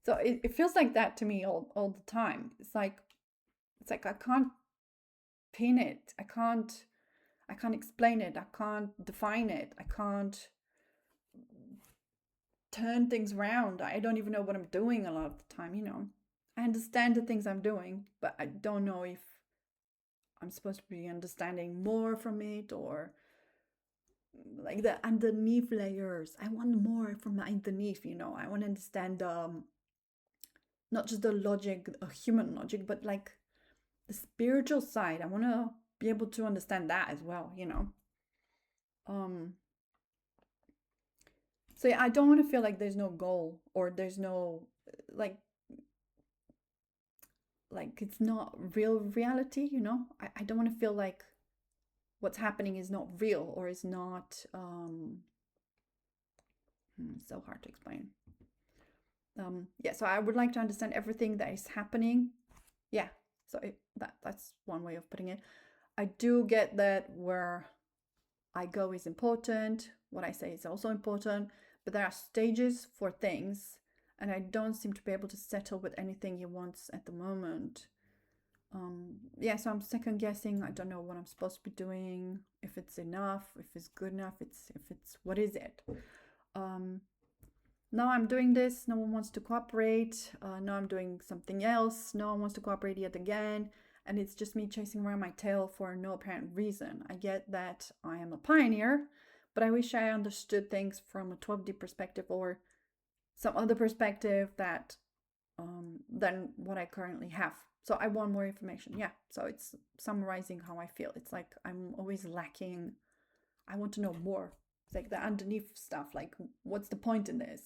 So it feels like that to me all the time. It's like I can't pin it. I can't explain it. I can't define it. I can't turn things around. I don't even know what I'm doing a lot of the time. I understand the things I'm doing, but I don't know if I'm supposed to be understanding more from it or like the underneath layers. I want more from the underneath. I want to understand not just the logic, human logic, but like the spiritual side. I want to be able to understand that as well. Um. So yeah, I don't want to feel like there's no goal or there's no like it's not real reality. I don't want to feel like what's happening is not real or is not so hard to explain. Yeah, so I would like to understand everything that is happening. Yeah, so that's one way of putting it. I do get that where I go is important, what I say is also important, but there are stages for things, and I don't seem to be able to settle with anything he wants at the moment. Yeah, so I'm second guessing. I don't know what I'm supposed to be doing, if it's enough, if it's good enough, if it's what is it? Now I'm doing this, no one wants to cooperate. Now I'm doing something else, no one wants to cooperate yet again. And it's just me chasing around my tail for no apparent reason. I get that I am a pioneer, but I wish I understood things from a 12D perspective or some other perspective than what I currently have. So I want more information. Yeah, so it's summarizing how I feel. It's like I'm always lacking. I want to know more. It's like the underneath stuff, like what's the point in this?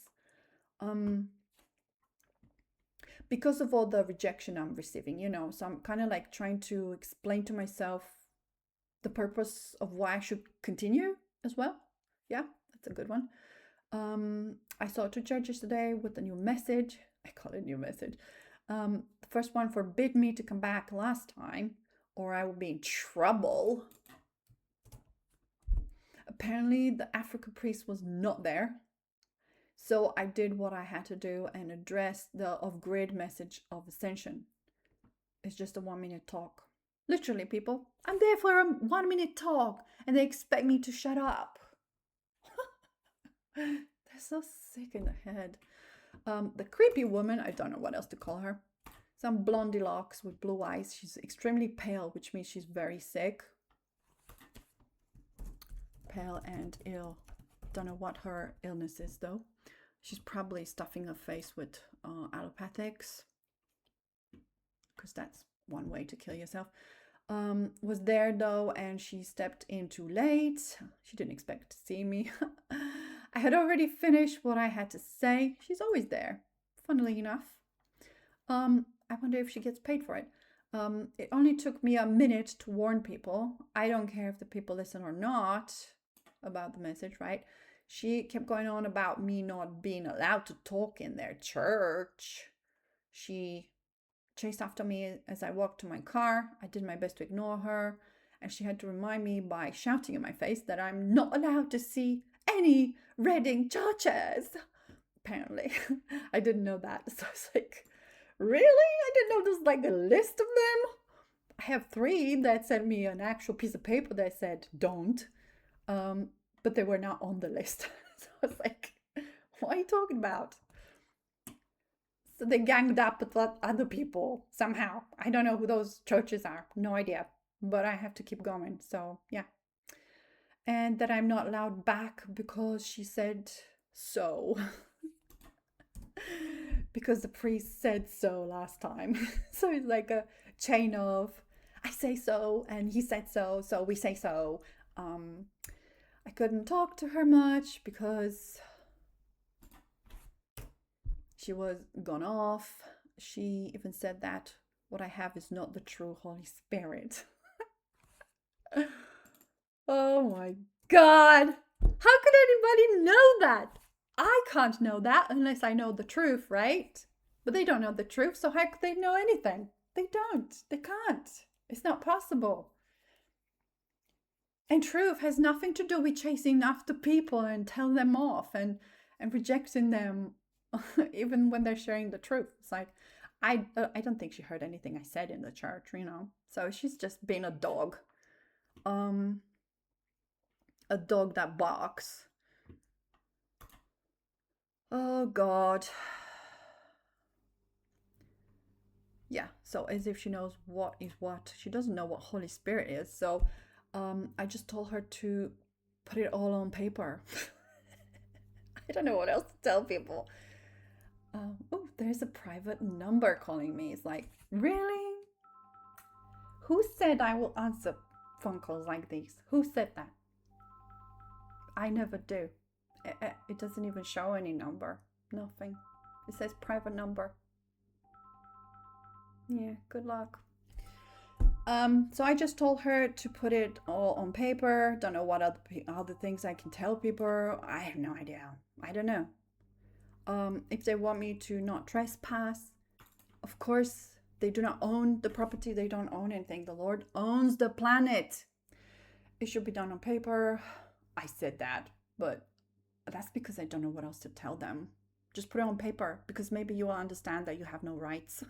Because of all the rejection I'm receiving, so I'm kind of like trying to explain to myself the purpose of why I should continue as well. Yeah, that's a good one. I saw 2 judges today with a new message. I call it new message. The first one forbid me to come back last time or I will be in trouble. Apparently the Africa priest was not there. So I did what I had to do and addressed the off-grid message of ascension. It's just a 1-minute talk. Literally, people, I'm there for a 1-minute talk and they expect me to shut up. They're so sick in the head. The creepy woman, I don't know what else to call her. Some blondie locks with blue eyes. She's extremely pale, which means she's very sick. pale and ill. Don't know what her illness is though. She's probably stuffing her face with allopathics, because that's one way to kill yourself. Was there though, and she stepped in too late. She didn't expect to see me. I had already finished what I had to say. She's always there, funnily enough. I wonder if she gets paid for it. It only took me a minute to warn people. I don't care if the people listen or not about the message, right? She kept going on about me not being allowed to talk in their church. She chased after me as I walked to my car. I did my best to ignore her, and she had to remind me by shouting in my face that I'm not allowed to see any Reading churches. Apparently. I didn't know that. So I was like, really? I didn't know there's like a list of them. I have 3 that sent me an actual piece of paper that said don't. But they were not on the list. So I was like, what are you talking about? So they ganged up with other people somehow. I don't know who those churches are. No idea. But I have to keep going. So yeah. And that I'm not allowed back because she said so. Because the priest said so last time. So it's like a chain of I say so and he said so, so we say so. I couldn't talk to her much because she was gone off. She even said that what I have is not the true Holy Spirit. Oh my God. How could anybody know that? I can't know that unless I know the truth, right? But they don't know the truth, so how could they know anything? They don't. They can't. It's not possible. And truth has nothing to do with chasing after people and telling them off and rejecting them, even when they're sharing the truth. It's like, I don't think she heard anything I said in the church, you know. So she's just being a dog. A dog that barks. Oh God. Yeah, so as if she knows what is what. She doesn't know what Holy Spirit is. So I just told her to put it all on paper. I don't know what else to tell people. Oh, there's a private number calling me. It's like, really? Who said I will answer phone calls like these? Who said that? I never do. It doesn't even show any number. Nothing. It says private number. Yeah, good luck. So I just told her to put it all on paper. Don't know what other things I can tell people. I have no idea. I don't know. If they want me to not trespass, of course, they do not own the property. They don't own anything. The Lord owns the planet. It should be done on paper. I said that, but that's because I don't know what else to tell them. Just put it on paper, because maybe you will understand that you have no rights.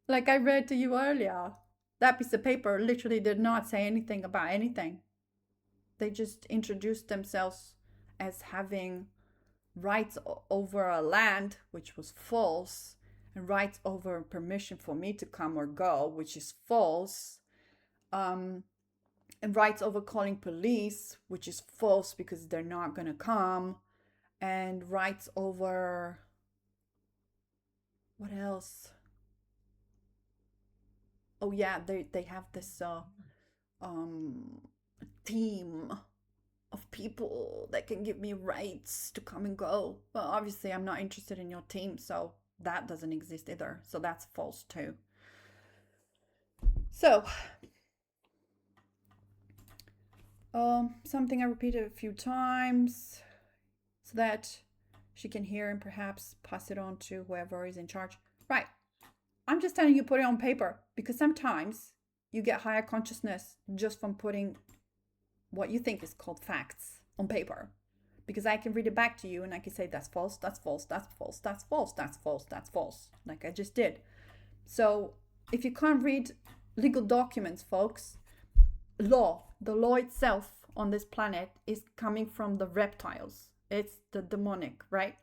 Like I read to you earlier, that piece of paper literally did not say anything about anything. They just introduced themselves as having rights over a land, which was false, and rights over permission for me to come or go, which is false, and rights over calling police, which is false because they're not going to come, and rights over what else? Oh yeah, they have this team of people that can give me rights to come and go. Well, obviously I'm not interested in your team, so that doesn't exist either. So that's false too. So something I repeated a few times so that she can hear and perhaps pass it on to whoever is in charge. Right. I'm just telling you, put it on paper, because sometimes you get higher consciousness just from putting what you think is called facts on paper. Because I can read it back to you and I can say that's false, that's false, that's false, that's false, that's false, that's false, like I just did. So if you can't read legal documents, folks, the law itself on this planet is coming from the reptiles. It's the demonic, right?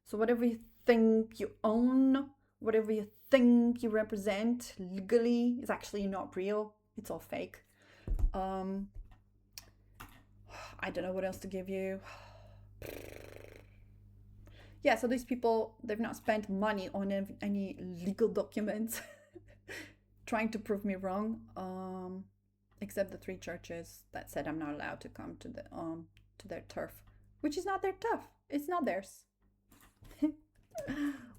So whatever you think you own, whatever you think you represent legally is actually not real. It's all fake. I don't know what else to give you. Yeah, so these people, they've not spent money on any legal documents trying to prove me wrong. Except the 3 churches that said I'm not allowed to come to their turf, which is not their turf. It's not theirs.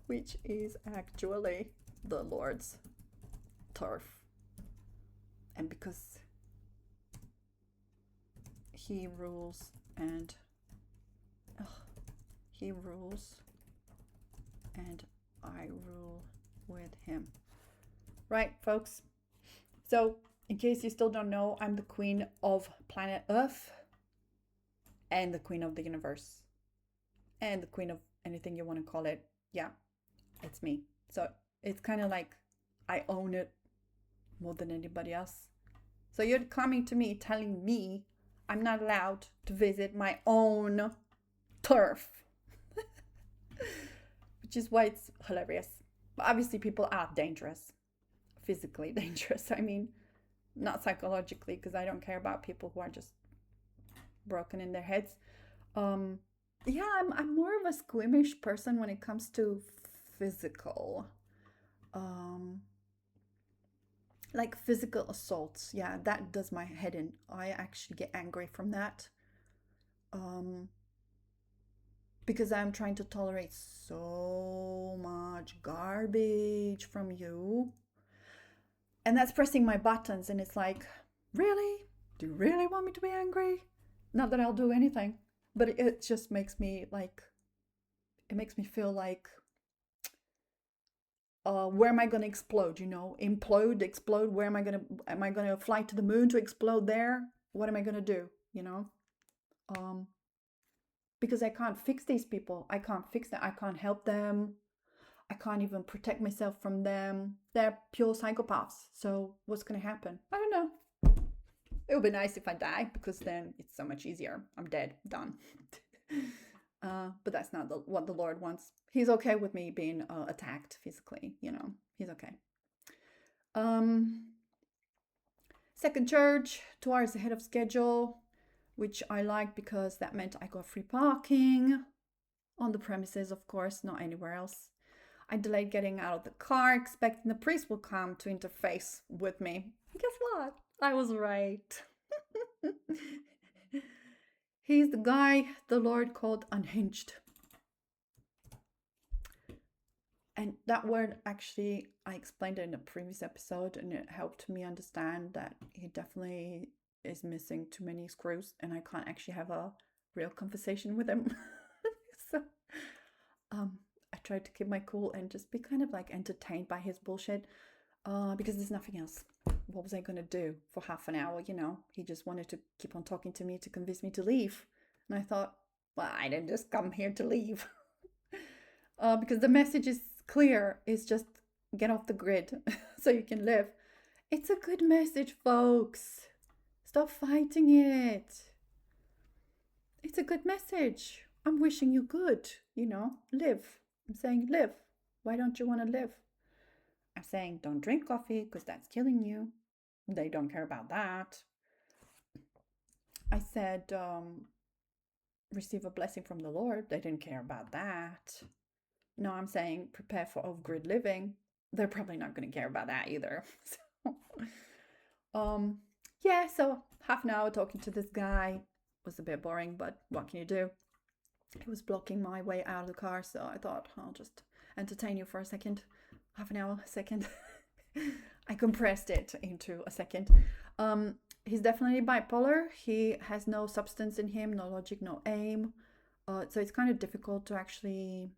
Which is actually the Lord's turf. And because he rules and he rules and I rule with him. Right, folks? So, in case you still don't know, I'm the queen of planet Earth and the queen of the universe and the queen of anything you want to call it. Yeah, it's me. So, it's kind of like I own it more than anybody else. So, you're coming to me telling me I'm not allowed to visit my own turf. Which is why it's hilarious. But obviously, people are dangerous. Physically dangerous. I mean, not psychologically, because I don't care about people who are just broken in their heads. Yeah, I'm more of a squeamish person when it comes to physical, like physical assaults. Yeah, that does my head in. I actually get angry from that. Because I'm trying to tolerate so much garbage from you. And that's pressing my buttons, and it's like, really? Do you really want me to be angry? Not that I'll do anything, but it just makes me like, it makes me feel like, where am I gonna explode? Implode, explode. Where am I gonna fly to the moon to explode there? What am I gonna do? Because I can't fix these people. I can't fix them. I can't help them. I can't even protect myself from them. They're pure psychopaths. So what's gonna happen? I don't know. It would be nice if I die, because then it's so much easier. I'm dead, done. But that's not what the Lord wants. He's okay with me being attacked physically. He's okay. Second church, 2 hours ahead of schedule, which I like because that meant I got free parking on the premises, of course, not anywhere else. I delayed getting out of the car, expecting the priest will come to interface with me. Guess what? I was right. He's the guy the Lord called unhinged. And that word, actually, I explained it in a previous episode, and it helped me understand that he definitely is missing too many screws, and I can't actually have a real conversation with him. So, I tried to keep my cool and just be kind of like entertained by his bullshit, because there's nothing else. What was I going to do for half an hour? He just wanted to keep on talking to me to convince me to leave. And I thought, well, I didn't just come here to leave. Because the message is clear. It's just get off the grid so you can live. It's a good message, folks. Stop fighting it. It's a good message. I'm wishing you good, live. I'm saying live. Why don't you want to live? I'm saying don't drink coffee because that's killing you. They don't care about that. I said receive a blessing from the Lord. They didn't care about that. No, I'm saying prepare for off-grid living. They're probably not going to care about that either. So half an hour talking to this guy was a bit boring, but what can you do? He was blocking my way out of the car, so I thought I'll just entertain you for a second. Half an hour, a second. I compressed it into a second. He's definitely bipolar. He has no substance in him, no logic, no aim. So it's kind of difficult to actually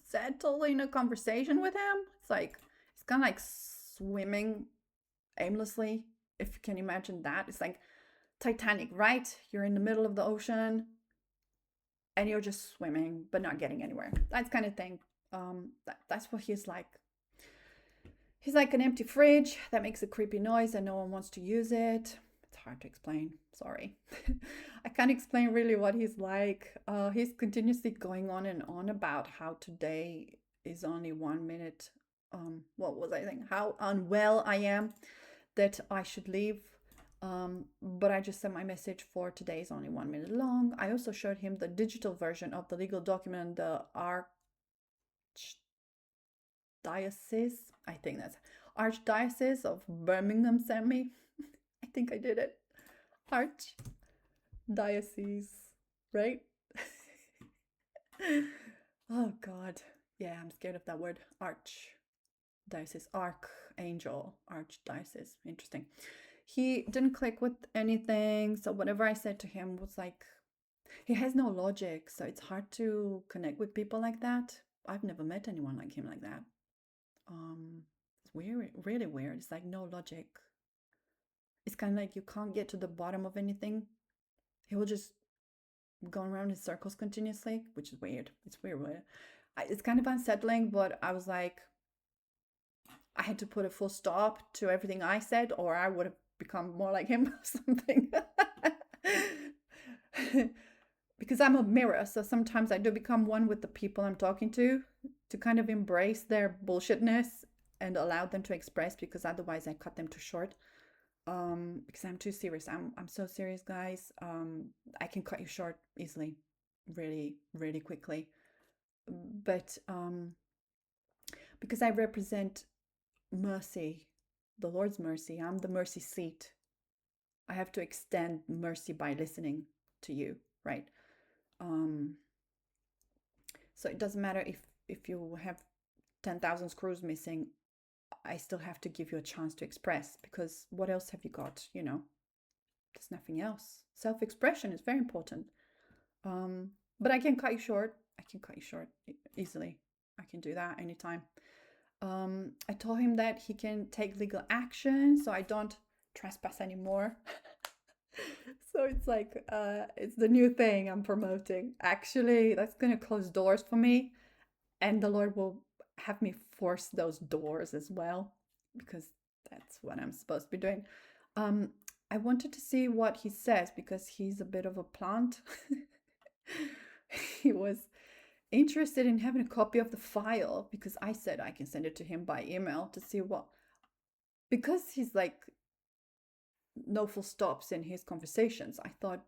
settle in a conversation with him. It's kind of like swimming aimlessly, if you can imagine that. It's like Titanic, right? You're in the middle of the ocean and you're just swimming but not getting anywhere. That kind of thing. That's what he's like. He's like an empty fridge that makes a creepy noise and no one wants to use it. It's hard to explain. Sorry. I can't explain really what he's like. He's continuously going on and on about how today is only 1 minute. What was I saying? How unwell I am, that I should leave. But I just sent my message for today is only 1 minute long. I also showed him the digital version of the legal document the Archdiocese, I think that's Archdiocese of Birmingham sent me. I think I did it. Archdiocese, right? Oh God. Yeah, I'm scared of that word. Archdiocese, archangel, archdiocese. Interesting. He didn't click with anything, so whatever I said to him was like, he has no logic, so it's hard to connect with people like that. I've never met anyone like him like that. It's weird, really weird. It's like no logic. It's kind of like you can't get to the bottom of anything. He will just go around in circles continuously, which is weird. It's weird. It's kind of unsettling, but I was like, I had to put a full stop to everything I said, or I would have become more like him or something. Because I'm a mirror, so sometimes I do become one with the people I'm talking to kind of embrace their bullshitness and allow them to express, because otherwise I cut them too short. Because I'm too serious. I'm so serious, guys. I can cut you short easily, really, really quickly. But because I represent mercy, the Lord's mercy, I'm the mercy seat. I have to extend mercy by listening to you, right? So it doesn't matter if you have 10,000 screws missing. I still have to give you a chance to express, because what else have you got? There's nothing else. Self-expression is very important. But I can cut you short. I can cut you short easily. I can do that anytime. I told him that he can take legal action, so I don't trespass anymore. So it's like, it's the new thing I'm promoting. Actually, that's going to close doors for me, and the Lord will have me force those doors as well, because that's what I'm supposed to be doing. I wanted to see what he says, because he's a bit of a plant. He was interested in having a copy of the file, because I said I can send it to him by email to see what, because he's like no full stops in his conversations. I thought,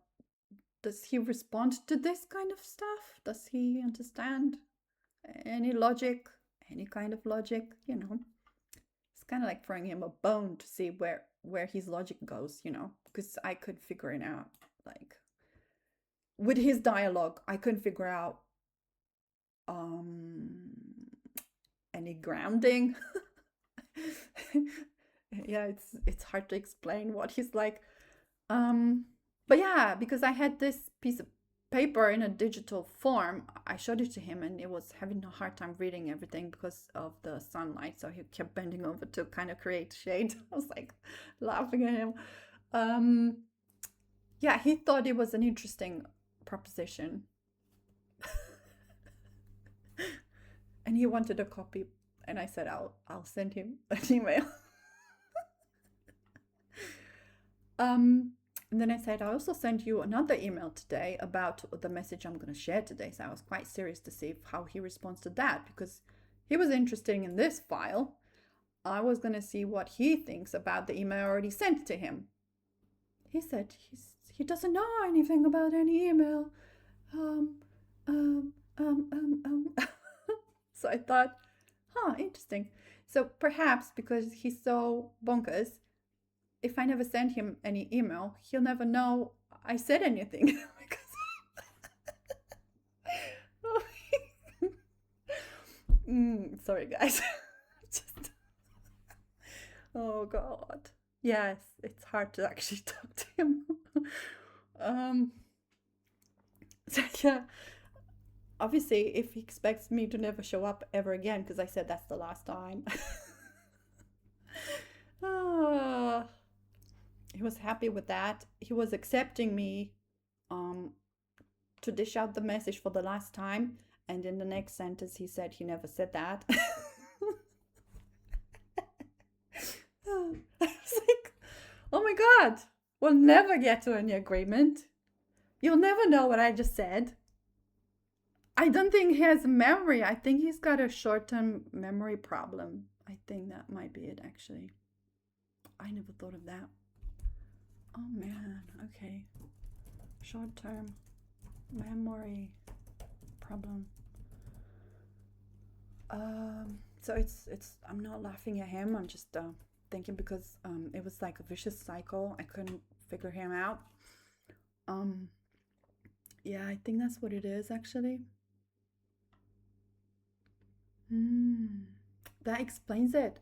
does he respond to this kind of stuff? Does he understand any logic, any kind of logic? It's kind of like throwing him a bone to see where his logic goes, because I could figure it out. Like with his dialogue, I couldn't figure out any grounding. Yeah, it's hard to explain what he's like. But yeah, because I had this piece of paper in a digital form, I showed it to him, and it was having a hard time reading everything because of the sunlight, so he kept bending over to kind of create shade. I was like laughing at him. Yeah, he thought it was an interesting proposition. And he wanted a copy, and I said I'll send him an email. And then I said, I also sent you another email today about the message I'm going to share today. So I was quite serious to see how he responds to that, because he was interested in this file. I was going to see what he thinks about the email I already sent to him. He said he doesn't know anything about any email. So I thought, interesting. So perhaps because he's so bonkers, if I never send him any email, he'll never know I said anything. Sorry, guys. Oh God. Yes, it's hard to actually talk to him. So yeah, obviously, if he expects me to never show up ever again, because I said that's the last time. He was happy with that. He was accepting me to dish out the message for the last time, and in the next sentence he said he never said that. I was like, oh my God, we'll never get to any agreement. You'll never know what I just said. I don't think he has a memory. I think he's got a short-term memory problem. I think that might be it, actually. I never thought of that. Oh man, okay. Short-term memory problem. So it's I'm not laughing at him. I'm just thinking because it was like a vicious cycle. I couldn't figure him out. Um, yeah, I think that's what it is actually. Hmm, that explains it.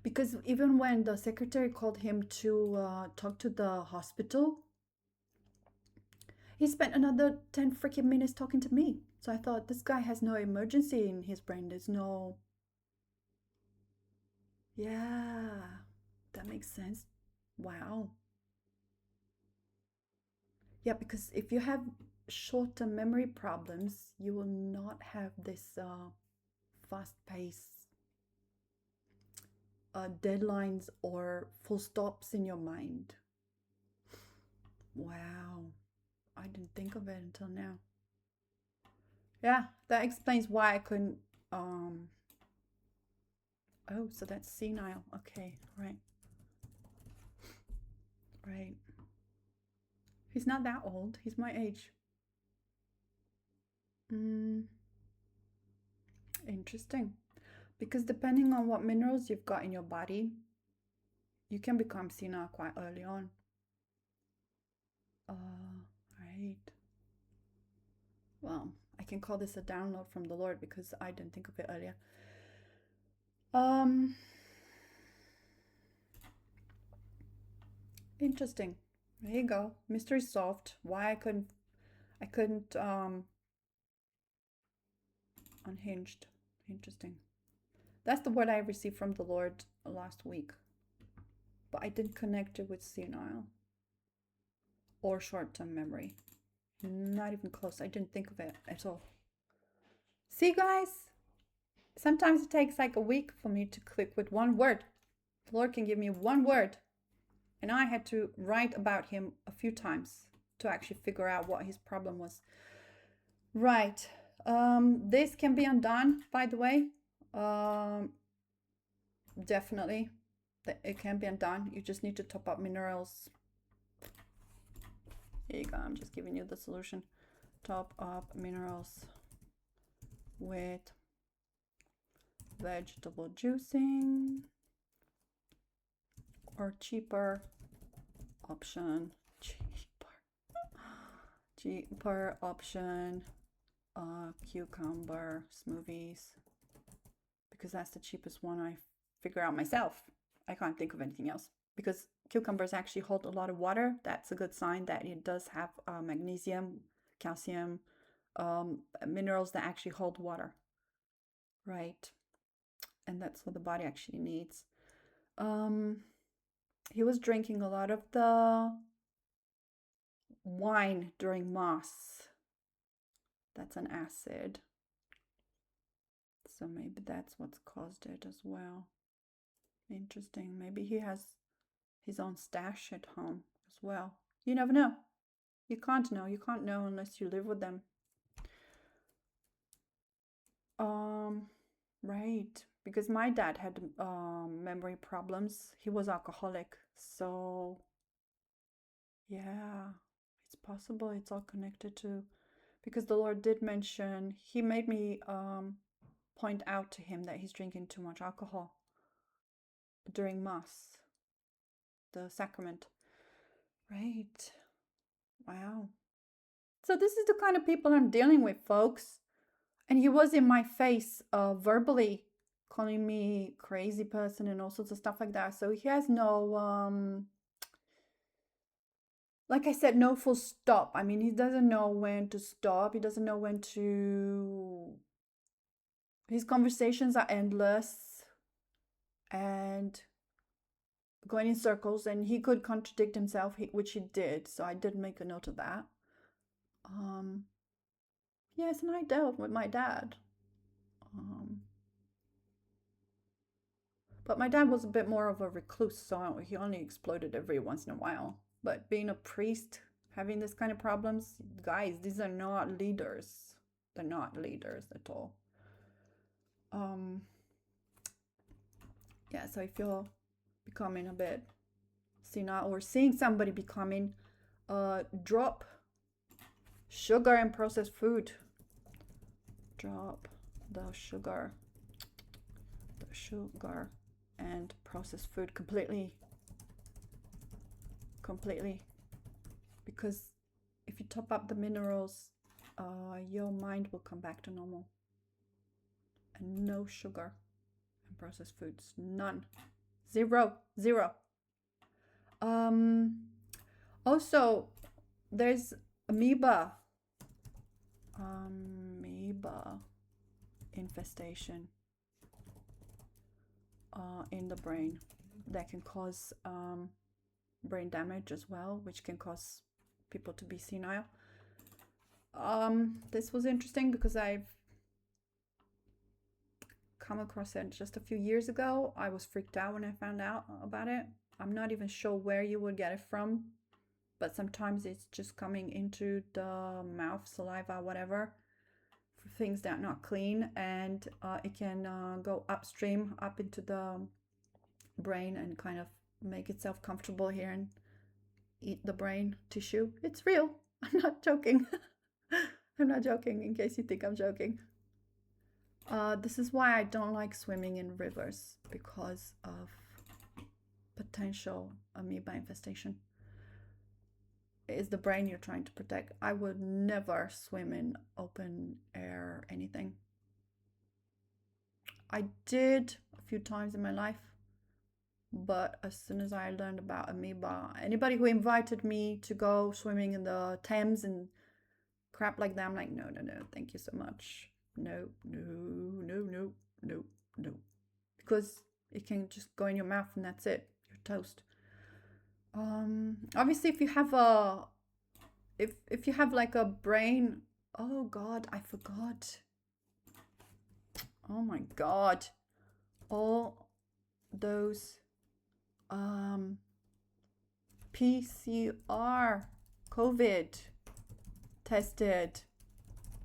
Because even when the secretary called him to talk to the hospital, he spent another 10 freaking minutes talking to me. So I thought this guy has no emergency in his brain. There's no. Yeah, that makes sense. Wow. Yeah, because if you have short term memory problems, you will not have this fast pace deadlines or full stops in your mind. Wow. I didn't think of it until now. Yeah, that explains why I couldn't. Um, oh, so that's senile. Okay, right, right. He's not that old. He's my age. Mm, interesting. Because depending on what minerals you've got in your body, you can become senile quite early on. Right. Well, I can call this a download from the Lord because I didn't think of it earlier. Um, interesting. There you go. Mystery solved. Why I couldn't unhinged. Interesting. That's the word I received from the Lord last week. But I didn't connect it with senile or short-term memory. Not even close. I didn't think of it at all. See, guys? Sometimes it takes like a week for me to click with one word. The Lord can give me one word. And I had to write about him a few times to actually figure out what his problem was. Right. This can be undone, by the way. Um, definitely. It can be undone. You just need to top up minerals. Here you go. I'm just giving you the solution. Top up minerals with vegetable juicing or cheaper option. Cheaper option. Cucumber smoothies because that's the cheapest one I figure out myself. I can't think of anything else because cucumbers actually hold a lot of water. That's a good sign that it does have magnesium, calcium, minerals that actually hold water, right? And that's what the body actually needs. Um, he was drinking a lot of the wine during Mass. That's an acid. So maybe that's what's caused it as well. Interesting. Maybe he has his own stash at home as well. You never know. You can't know. You can't know unless you live with them. Right. Because my dad had memory problems. He was alcoholic. So, yeah, it's possible it's all connected to because the Lord did mention, he made me point out to him that he's drinking too much alcohol during Mass, the sacrament. Right. Wow. So this is the kind of people I'm dealing with, folks. And he was in my face verbally calling me crazy person and all sorts of stuff like that. So he has no like I said, no full stop. I mean, he doesn't know when to stop. He doesn't know when to his conversations are endless and going in circles, and he could contradict himself, which he did. So I did make a note of that. Um yes, and I dealt with my dad. Um But my dad was a bit more of a recluse, so he only exploded every once in a while. But being a priest, having this kind of problems, guys, these are not leaders. They're not leaders at all. Yeah, so I feel becoming a bit senile or seeing somebody becoming, drop sugar and processed food. Drop the sugar and processed food completely, because if you top up the minerals, your mind will come back to normal. And no sugar and processed foods, none, zero. Also, there's amoeba infestation in the brain that can cause brain damage as well, which can cause people to be senile. This was interesting because I've come across it just a few years ago. I was freaked out when I found out about it. I'm not even sure where you would get it from, but sometimes it's just coming into the mouth, saliva, whatever, for things that are not clean, and it can go upstream up into the brain and kind of make itself comfortable here and eat the brain tissue. It's real. I'm not joking. I'm not joking, in case you think I'm joking. This is why I don't like swimming in rivers, because of potential amoeba infestation. It's the brain you're trying to protect. I would never swim in open air anything. I did a few times in my life, but as soon as I learned about amoeba, anybody who invited me to go swimming in the Thames and crap like that, I'm like, no, thank you so much. No. Because it can just go in your mouth and that's it. You're toast. Obviously, if you have if you have like a brain, oh God, I forgot. Oh my God, all those PCR COVID tested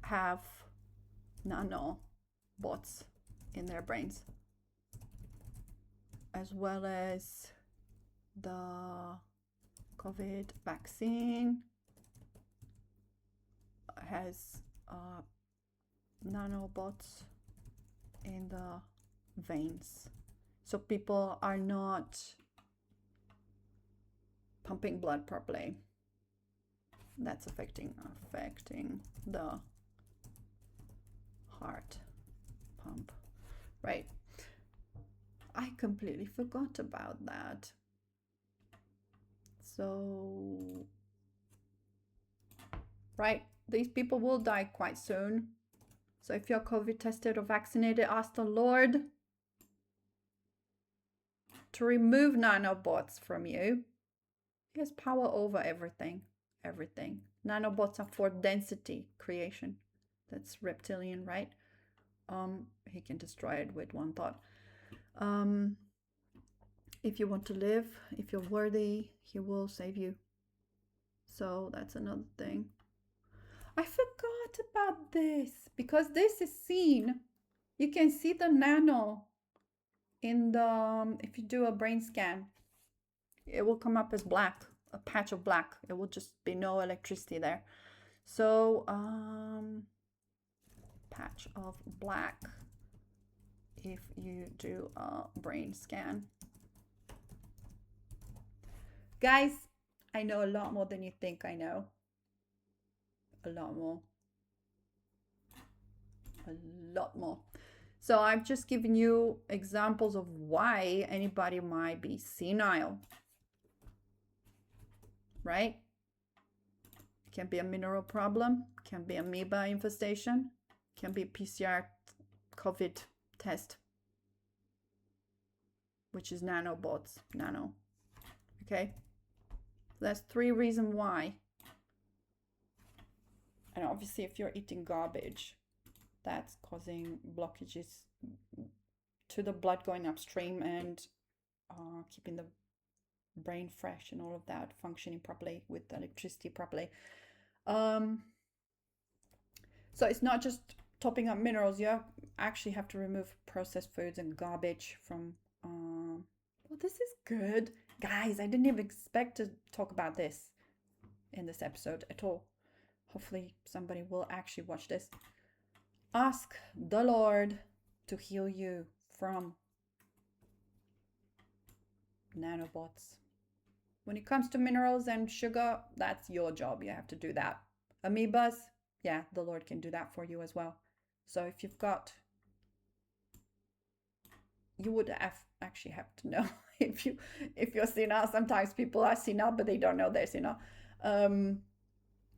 have nanobots in their brains, as well as the COVID vaccine has nanobots in the veins, so people are not pumping blood properly. That's affecting the heart pump, right? I completely forgot about that. So, right, these people will die quite soon. So if you're COVID tested or vaccinated, ask the Lord to remove nanobots from you. He has power over everything. Nanobots are for density creation. That's reptilian, right? He can destroy it with one thought. If you want to live, if you're worthy, he will save you. So that's another thing. I forgot about this because this is seen. You can see the nano in the, if you do a brain scan, it will come up as black, a patch of black. It will just be no electricity there. So, patch of black if you do a brain scan. Guys, I know a lot more than you think I know. A lot more. So I've just given you examples of why anybody might be senile, right? It can be a mineral problem, can be amoeba infestation, can be PCR COVID test, which is nanobots, okay? That's 3 reasons why. And obviously if you're eating garbage, that's causing blockages to the blood going upstream and keeping the brain fresh and all of that functioning properly with electricity properly. So it's not just topping up minerals. You actually have to remove processed foods and garbage from, well, this is good. Guys, I didn't even expect to talk about this in this episode at all. Hopefully, somebody will actually watch this. Ask the Lord to heal you from nanobots. When it comes to minerals and sugar, that's your job. You have to do that. Amoebas, yeah, the Lord can do that for you as well. So if you've got, you would actually have to know if you're senile. Sometimes people are senile, but they don't know they're senile.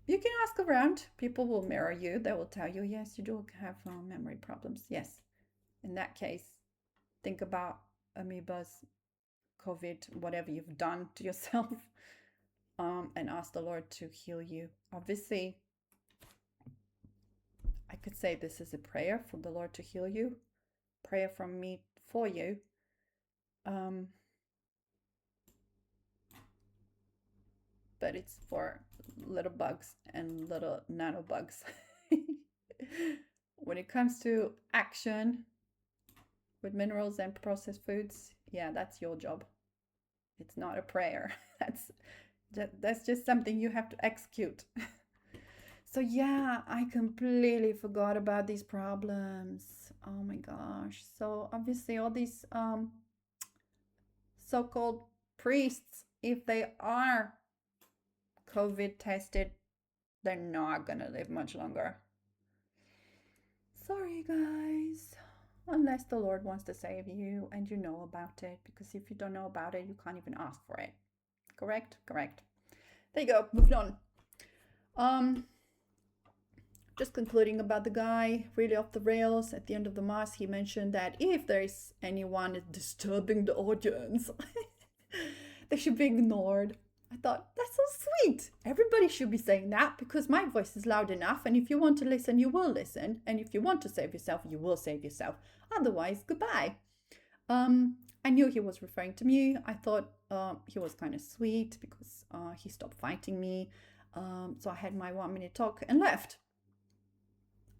You can ask around. People will mirror you. They will tell you, yes, you do have memory problems. Yes. In that case, think about amoebas, COVID, whatever you've done to yourself, and ask the Lord to heal you. Obviously, I could say this is a prayer for the Lord to heal you, prayer from me for you. But it's for little bugs and little nanobugs. When it comes to action with minerals and processed foods, yeah, that's your job. It's not a prayer. That's just something you have to execute. So yeah, I completely forgot about these problems. Oh my gosh. So obviously all these so-called priests, if they are COVID tested, they're not gonna live much longer. Sorry guys. Unless the Lord wants to save you and you know about it, because if you don't know about it, you can't even ask for it. Correct? Correct. There you go. Moving on. Just concluding about the guy, really off the rails. At the end of the mass, he mentioned that if there is anyone disturbing the audience, they should be ignored. I thought, that's so sweet. Everybody should be saying that because my voice is loud enough. And if you want to listen, you will listen. And if you want to save yourself, you will save yourself. Otherwise, goodbye. I knew he was referring to me. I thought he was kind of sweet because he stopped fighting me. So I had my 1 minute talk and left.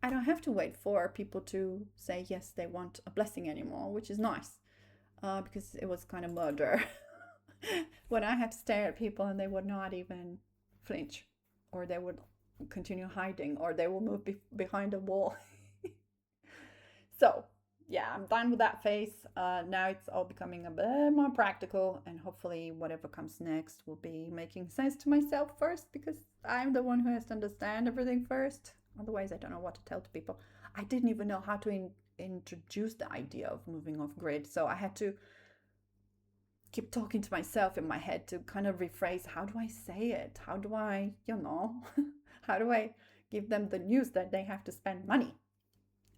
I don't have to wait for people to say yes, they want a blessing anymore, which is nice because it was kind of murder. When I had to stare at people and they would not even flinch, or they would continue hiding, or they will move behind a wall. So yeah, I'm done with that phase. Now it's all becoming a bit more practical, and hopefully whatever comes next will be making sense to myself first, because I'm the one who has to understand everything first. Otherwise, I don't know what to tell to people. I didn't even know how to introduce the idea of moving off grid, so I had to keep talking to myself in my head to kind of rephrase, how do I say it? How do I, how do I give them the news that they have to spend money?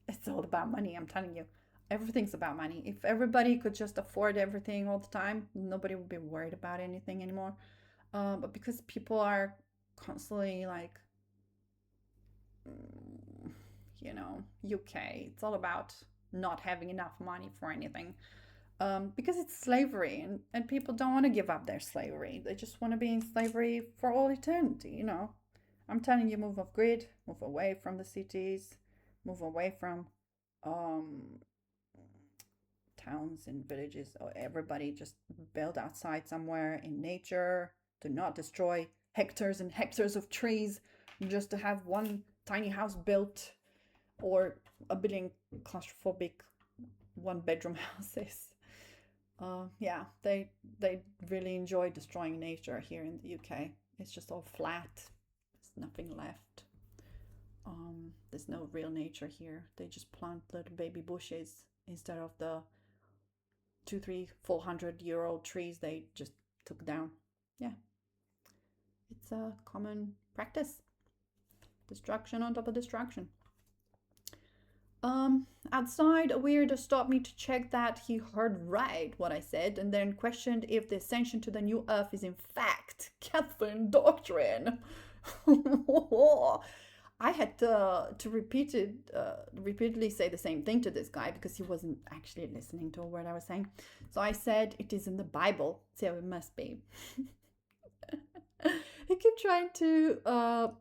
It's all about money, I'm telling you. Everything's about money. If everybody could just afford everything all the time, nobody would be worried about anything anymore. But because people are constantly like, UK, it's all about not having enough money for anything. Because it's slavery, and people don't want to give up their slavery. They just want to be in slavery for all eternity, I'm telling you, move off grid, move away from the cities, move away from towns and villages. Or everybody just build outside somewhere in nature. Do not destroy hectares and hectares of trees just to have one tiny house built, or a billion claustrophobic 1-bedroom houses. Yeah, they really enjoy destroying nature here in the UK. It's just all flat. There's nothing left. There's no real nature here. They just plant little baby bushes instead of the 200, 300, 400-year-old trees they just took down. Yeah, it's a common practice. Destruction on top of destruction. Outside, a weirdo stopped me to check that he heard right what I said, and then questioned if the ascension to the new earth is in fact Catholic doctrine. I had to repeatedly say the same thing to this guy because he wasn't actually listening to a word I was saying. So I said, it is in the Bible, so it must be. He kept trying to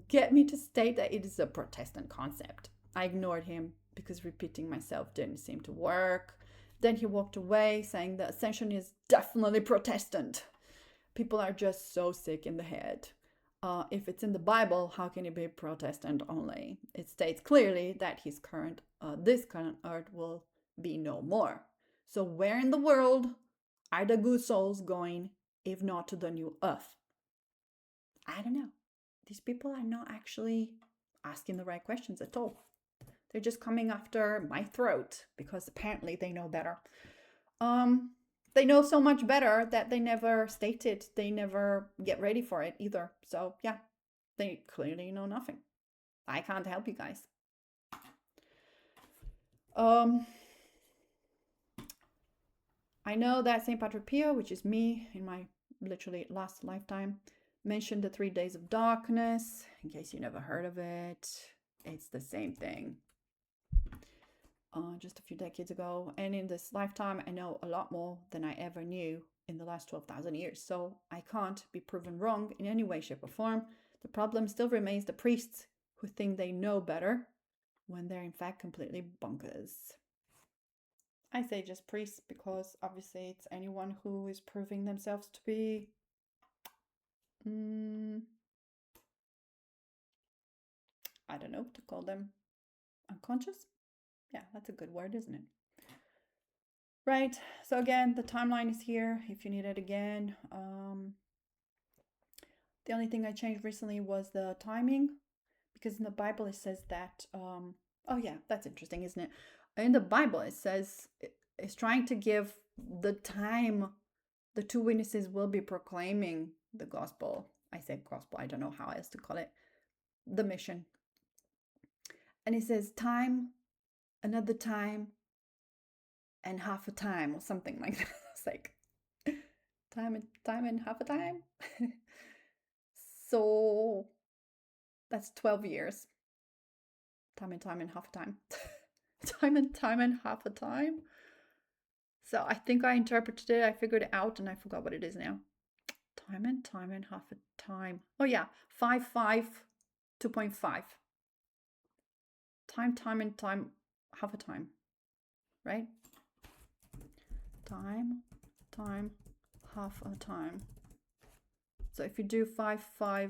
get me to state that it is a Protestant concept. I ignored him because repeating myself didn't seem to work. Then he walked away saying the ascension is definitely Protestant. People are just so sick in the head. If it's in the Bible, how can it be Protestant only? It states clearly that this current earth will be no more. So where in the world are the good souls going if not to the new earth? I don't know. These people are not actually asking the right questions at all. They're just coming after my throat because apparently they know better. They know so much better that they never state it. They never get ready for it either. So yeah, they clearly know nothing. I can't help you guys. I know that St. Patrick Pio, which is me in my literally last lifetime, mentioned the 3 days of darkness. In case you never heard of it, it's the same thing. Just a few decades ago. And in this lifetime, I know a lot more than I ever knew in the last 12,000 years. So I can't be proven wrong in any way, shape, or form. The problem still remains the priests who think they know better when they're in fact completely bonkers. I say just priests because obviously it's anyone who is proving themselves to be I don't know to call them unconscious. Yeah, that's a good word, isn't it? Right, so again, the timeline is here if you need it again. The only thing I changed recently was the timing, because in the Bible it says that, oh yeah, that's interesting, isn't it? In the Bible it says, it's trying to give the time the two witnesses will be proclaiming the gospel. I said gospel, I don't know how else to call it. The mission. And it says time, another time, and half a time, or something like that. It's like time and half a time. So that's 12 years. Time and half a time. time and half a time. So I think I interpreted it, I figured it out, and I forgot what it is now. Time and half a time. Oh yeah, 5, 2.5. Time and half a time. Right? Time, half a time. So if you do 5,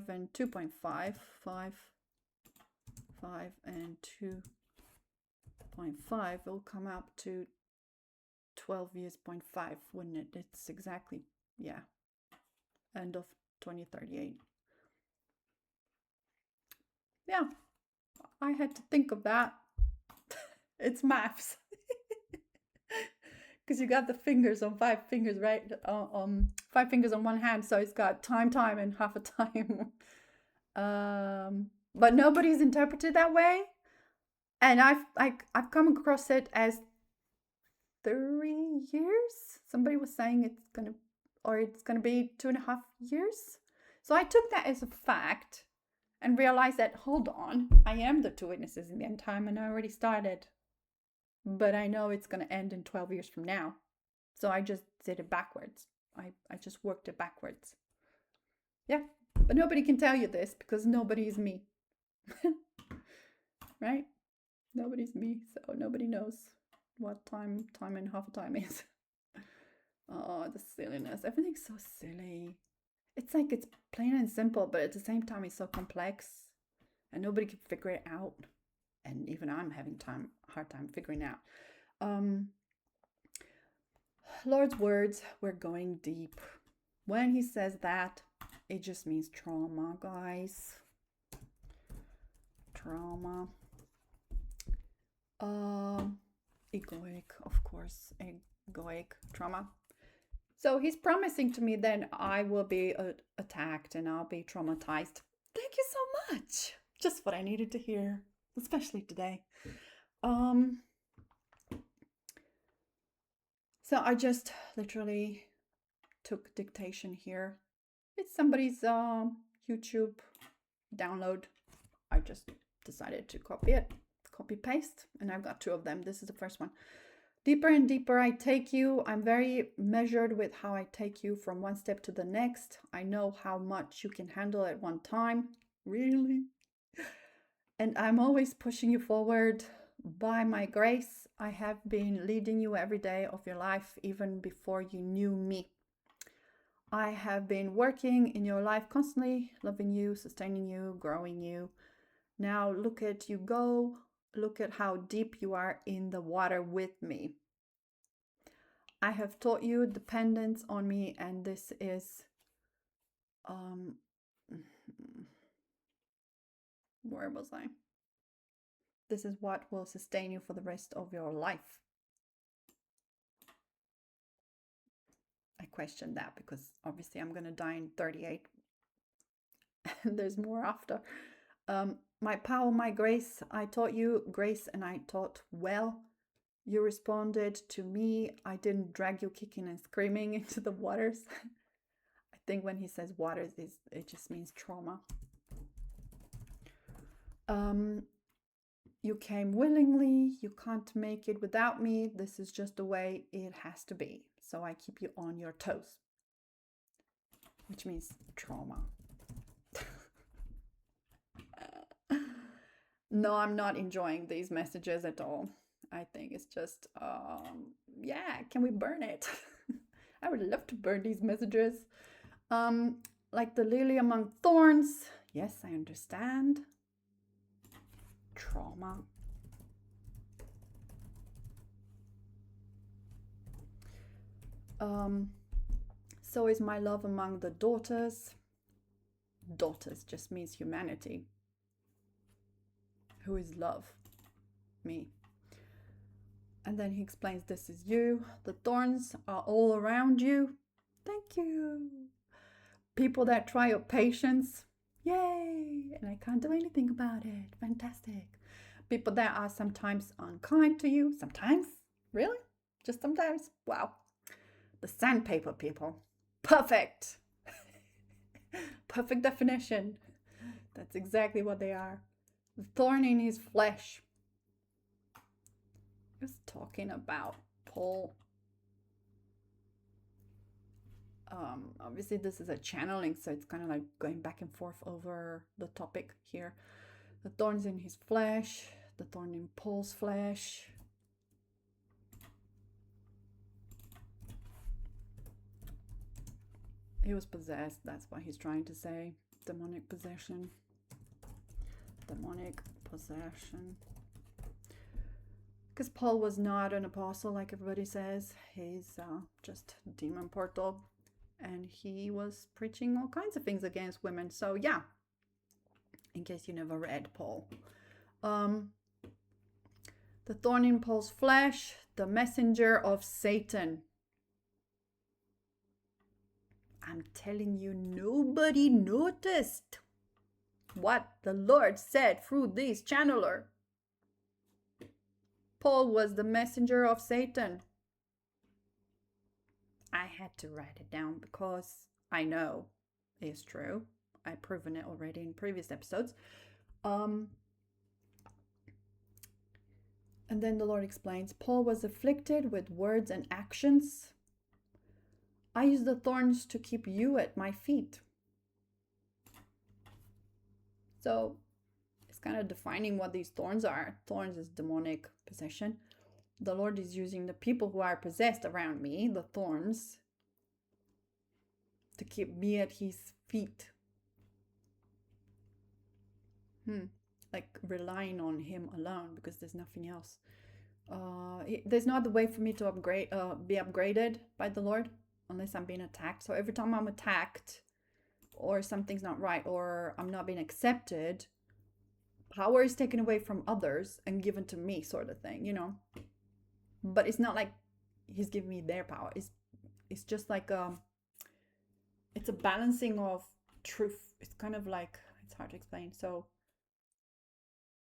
and 2.5, 5 and 2.5, it will come up to 12 years, 0.5, wouldn't it? It's exactly, yeah, end of 2038. Yeah, I had to think of that. It's maths. Because you got the fingers on 5 fingers, right? 5 fingers on one hand, so it's got time and half a time. But nobody's interpreted that way, and I've come across it as 3 years. Somebody was saying it's gonna be 2.5 years. So I took that as a fact and realized that, hold on, I am the two witnesses in the end time, and I already started. But I know it's going to end in 12 years from now. So I just did it backwards. I just worked it backwards. Yeah, but nobody can tell you this because nobody is me. Right? Nobody's me, so nobody knows what time and half a time is. Oh, the silliness. Everything's so silly. It's like it's plain and simple, but at the same time it's so complex and nobody can figure it out. And even I'm having hard time figuring out. Lord's words, we're going deep. When he says that, it just means trauma, guys. Trauma. Egoic, of course, egoic trauma. So he's promising to me then I will be attacked and I'll be traumatized. Thank you so much. Just what I needed to hear, especially today. So I just literally took dictation here. It's somebody's YouTube download. I just decided to copy paste, and I've got 2 of them. This is the first one. Deeper and deeper I take you. I'm very measured with how I take you from one step to the next. I know how much you can handle at one time. Really? And I'm always pushing you forward. By my grace, I have been leading you every day of your life, even before you knew me. I have been working in your life constantly, loving you, sustaining you, growing you. Now look at you go. Look at how deep you are in the water with me. I have taught you dependence on me, and this is where was I? This is what will sustain you for the rest of your life. I question that because obviously I'm gonna die in 38 and there's more after. My power, my grace, I taught you grace and I taught well. You responded to me. I didn't drag you kicking and screaming into the waters. I think when he says waters, it just means trauma. You came willingly. You can't make it without me. This is just the way it has to be. So I keep you on your toes, which means trauma. No, I'm not enjoying these messages at all. I think it's just, yeah, can we burn it? I would love to burn these messages. Like the lily among thorns. Yes, I understand. Trauma. So is my love among the daughters. Daughters just means humanity. Who is love? Me. And then he explains this is you. The thorns are all around you. Thank you. People that try your patience. Yay! And I can't do anything about it. Fantastic. People that are sometimes unkind to you. Sometimes? Really? Just sometimes? Wow. The sandpaper people. Perfect. Perfect definition. That's exactly what they are. The thorn in his flesh. Just talking about Paul. Obviously this is a channeling, so it's kind of like going back and forth over the topic here. The thorns in his flesh, the thorn in Paul's flesh. He was possessed, that's what he's trying to say. Demonic possession. Demonic possession. Because Paul was not an apostle like everybody says. He's just demon portal. And he was preaching all kinds of things against women. So yeah, in case you never read Paul. The thorn in Paul's flesh, the messenger of Satan. I'm telling you, nobody noticed what the Lord said through this channeler. Paul was the messenger of Satan. I had to write it down because I know it's true. I've proven it already in previous episodes. And then the Lord explains, Paul was afflicted with words and actions. I use the thorns to keep you at my feet. So it's kind of defining what these thorns are. Thorns is demonic possession. The Lord is using the people who are possessed around me, the thorns, to keep me at his feet. Like relying on him alone because there's nothing else. There's no other way for me to be upgraded by the Lord unless I'm being attacked. So every time I'm attacked or something's not right or I'm not being accepted, power is taken away from others and given to me, sort of thing, you know. But it's not like he's giving me their power. It's just like it's a balancing of truth. It's kind of like, it's hard to explain. So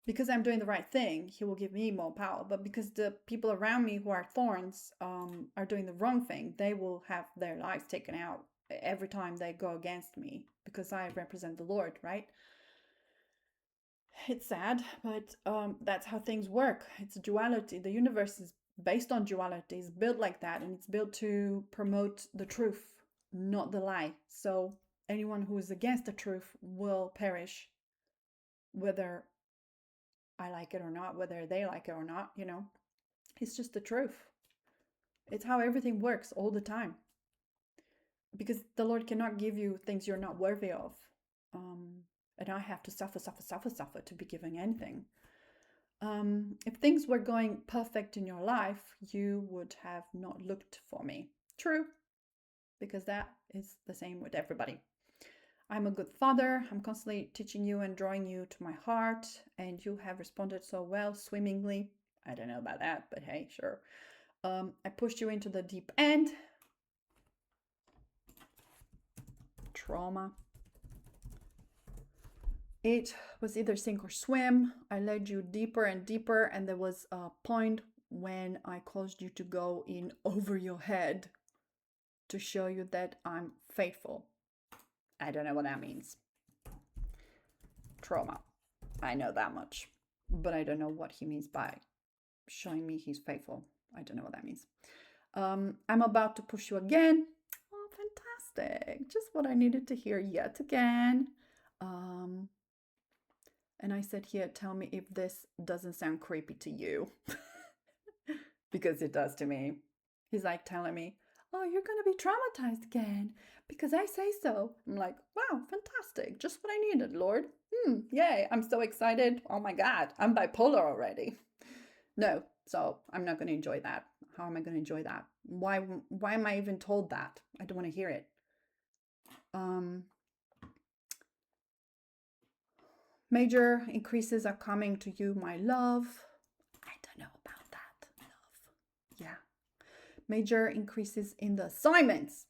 because I'm doing the right thing, he will give me more power. But because the people around me who are thorns are doing the wrong thing, they will have their lives taken out every time they go against me because I represent the Lord, right? It's sad, but that's how things work. It's a duality. The universe is based on duality. It's built like that, and it's built to promote the truth, not the lie. So anyone who is against the truth will perish, whether I like it or not, whether they like it or not, it's just the truth. It's how everything works all the time. Because the Lord cannot give you things you're not worthy of. And I have to suffer to be given anything. If things were going perfect in your life, you would have not looked for me. True, because that is the same with everybody. I'm a good father. I'm constantly teaching you and drawing you to my heart, and you have responded so well, swimmingly. I don't know about that, but hey, sure. I pushed you into the deep end. Trauma. It was either sink or swim. I led you deeper and deeper, and there was a point when I caused you to go in over your head to show you that I'm faithful. I don't know what that means. Trauma. I know that much, but I don't know what he means by showing me he's faithful. I don't know what that means. I'm about to push you again. Oh, fantastic. Just what I needed to hear yet again. And I said, here, tell me if this doesn't sound creepy to you. Because it does to me. He's like telling me, oh, you're going to be traumatized again because I say so. I'm like, wow, fantastic. Just what I needed, Lord. Yay. I'm so excited. Oh my God, I'm bipolar already. No, so I'm not going to enjoy that. How am I going to enjoy that? Why am I even told that? I don't want to hear it. Major increases are coming to you, my love. I don't know about that, love. Yeah. Major increases in the assignments.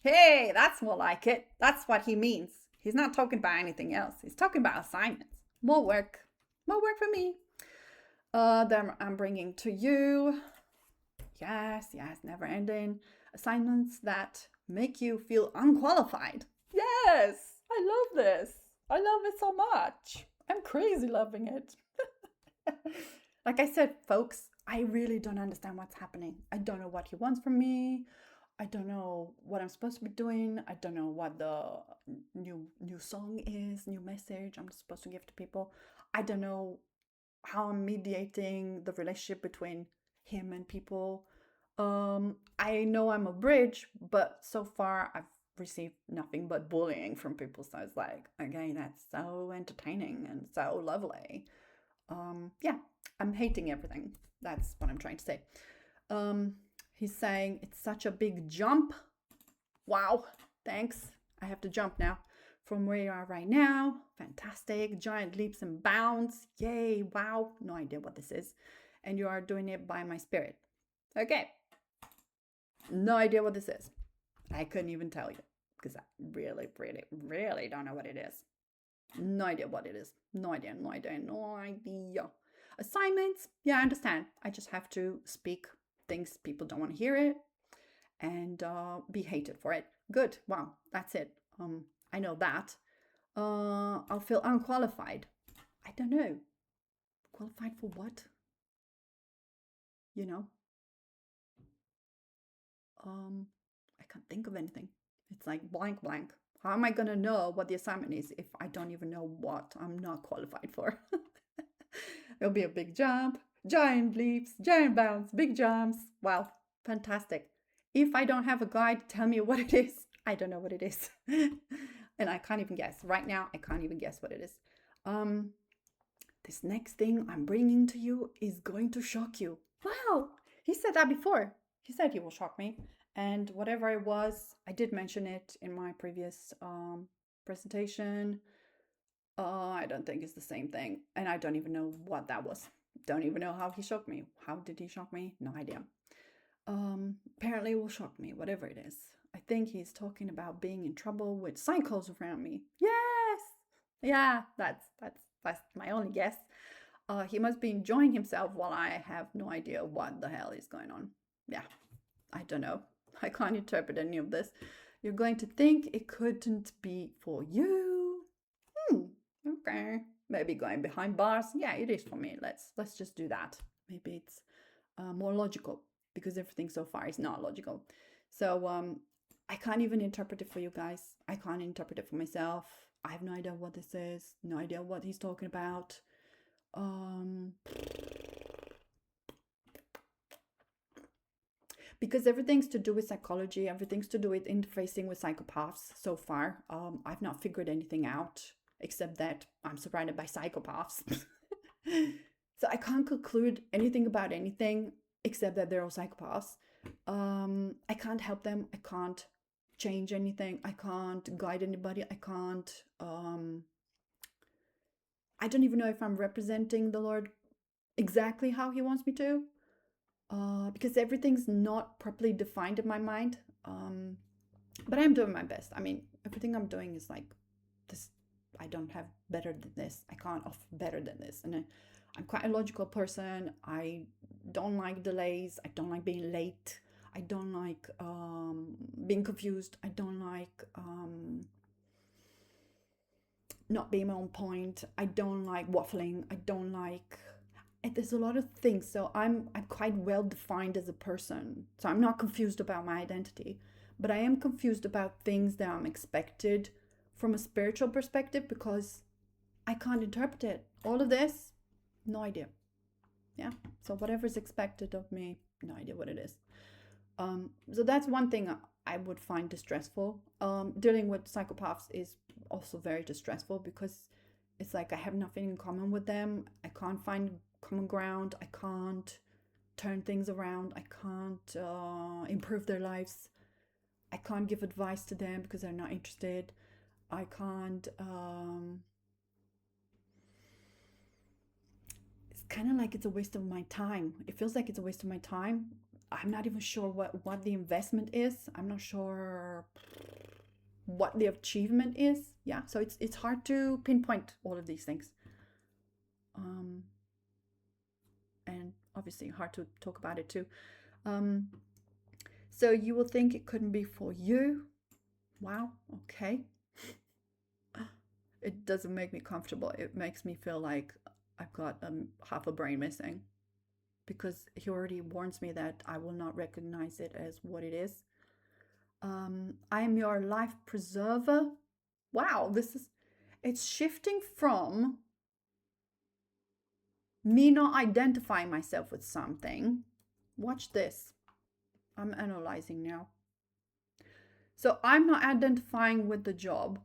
Hey, that's more like it. That's what he means. He's not talking about anything else. He's talking about assignments. More work. More work for me. Then I'm bringing to you. Yes, never ending. Assignments that make you feel unqualified. Yes, I love this. I love it so much. I'm crazy loving it. Like I said, folks, I really don't understand what's happening. I don't know what he wants from me. I don't know what I'm supposed to be doing. I don't know what the new song is, new message I'm supposed to give to people. I don't know how I'm mediating the relationship between him and people. I know I'm a bridge, but so far I've received nothing but bullying from people. So it's like, okay, that's so entertaining and so lovely. Yeah, I'm hating everything. That's what I'm trying to say. He's saying it's such a big jump. Wow, thanks. I have to jump now from where you are right now. Fantastic. Giant leaps and bounds. Yay. Wow. No idea what this is. And you are doing it by my spirit. Okay. No idea what this is. I couldn't even tell you because I really, really, really don't know what it is. No idea what it is. No idea. Assignments. Yeah, I understand. I just have to speak things people don't want to hear it and be hated for it. Good. Wow. That's it. I know that. I'll feel unqualified. I don't know. Qualified for what? I can't think of anything. It's like blank. How am I going to know what the assignment is if I don't even know what I'm not qualified for? It'll be a big jump, giant leaps, giant bounds, big jumps. Wow, fantastic. If I don't have a guide, tell me what it is. I don't know what it is. And I can't even guess. Right now, I can't even guess what it is. This next thing I'm bringing to you is going to shock you. Wow, he said that before. He said he will shock me. And whatever it was, I did mention it in my previous presentation. I don't think it's the same thing. And I don't even know what that was. Don't even know how he shocked me. How did he shock me? No idea. Apparently it will shock me, whatever it is. I think he's talking about being in trouble with psychos around me. Yes! Yeah, that's my only guess. He must be enjoying himself while I have no idea what the hell is going on. Yeah, I don't know. I can't interpret any of this. You're going to think it couldn't be for you. Okay. Maybe going behind bars. Yeah, it is for me. Let's just do that. Maybe it's more logical because everything so far is not logical. So I can't even interpret it for you guys. I can't interpret it for myself. I have no idea what this is. No idea what he's talking about. Um, because everything's to do with psychology, everything's to do with interfacing with psychopaths so far. I've not figured anything out except that I'm surrounded by psychopaths. So I can't conclude anything about anything except that they're all psychopaths. I can't help them. I can't change anything. I can't guide anybody. I don't even know if I'm representing the Lord exactly how He wants me to, because everything's not properly defined in my mind. But I'm doing my best. I mean, everything I'm doing is like this. I don't have better than this. I can't offer better than this. And I'm quite a logical person. I don't like delays. I don't like being late. I don't like being confused. I don't like not being on point. I don't like waffling. I don't like. There's a lot of things. So I'm quite well defined as a person. So I'm not confused about my identity, but I am confused about things that I'm expected from a spiritual perspective because I can't interpret it. All of this, no idea. Yeah. So whatever's expected of me, no idea what it is. So that's one thing I would find distressful. Dealing with psychopaths is also very distressful because it's like I have nothing in common with them. I can't find common ground. I can't turn things around. I can't improve their lives. I can't give advice to them because they're not interested. I can't. It's kind of like it's a waste of my time. It feels like it's a waste of my time. I'm not even sure what the investment is. I'm not sure what the achievement is. Yeah, so it's hard to pinpoint all of these things. And obviously hard to talk about it too. So you will think it couldn't be for you. Wow, okay. It doesn't make me comfortable. It makes me feel like I've got half a brain missing because he already warns me that I will not recognize it as what it is. I am your life preserver. Wow, it's shifting from me not identifying myself with something. Watch this. I'm analyzing now. So I'm not identifying with the job.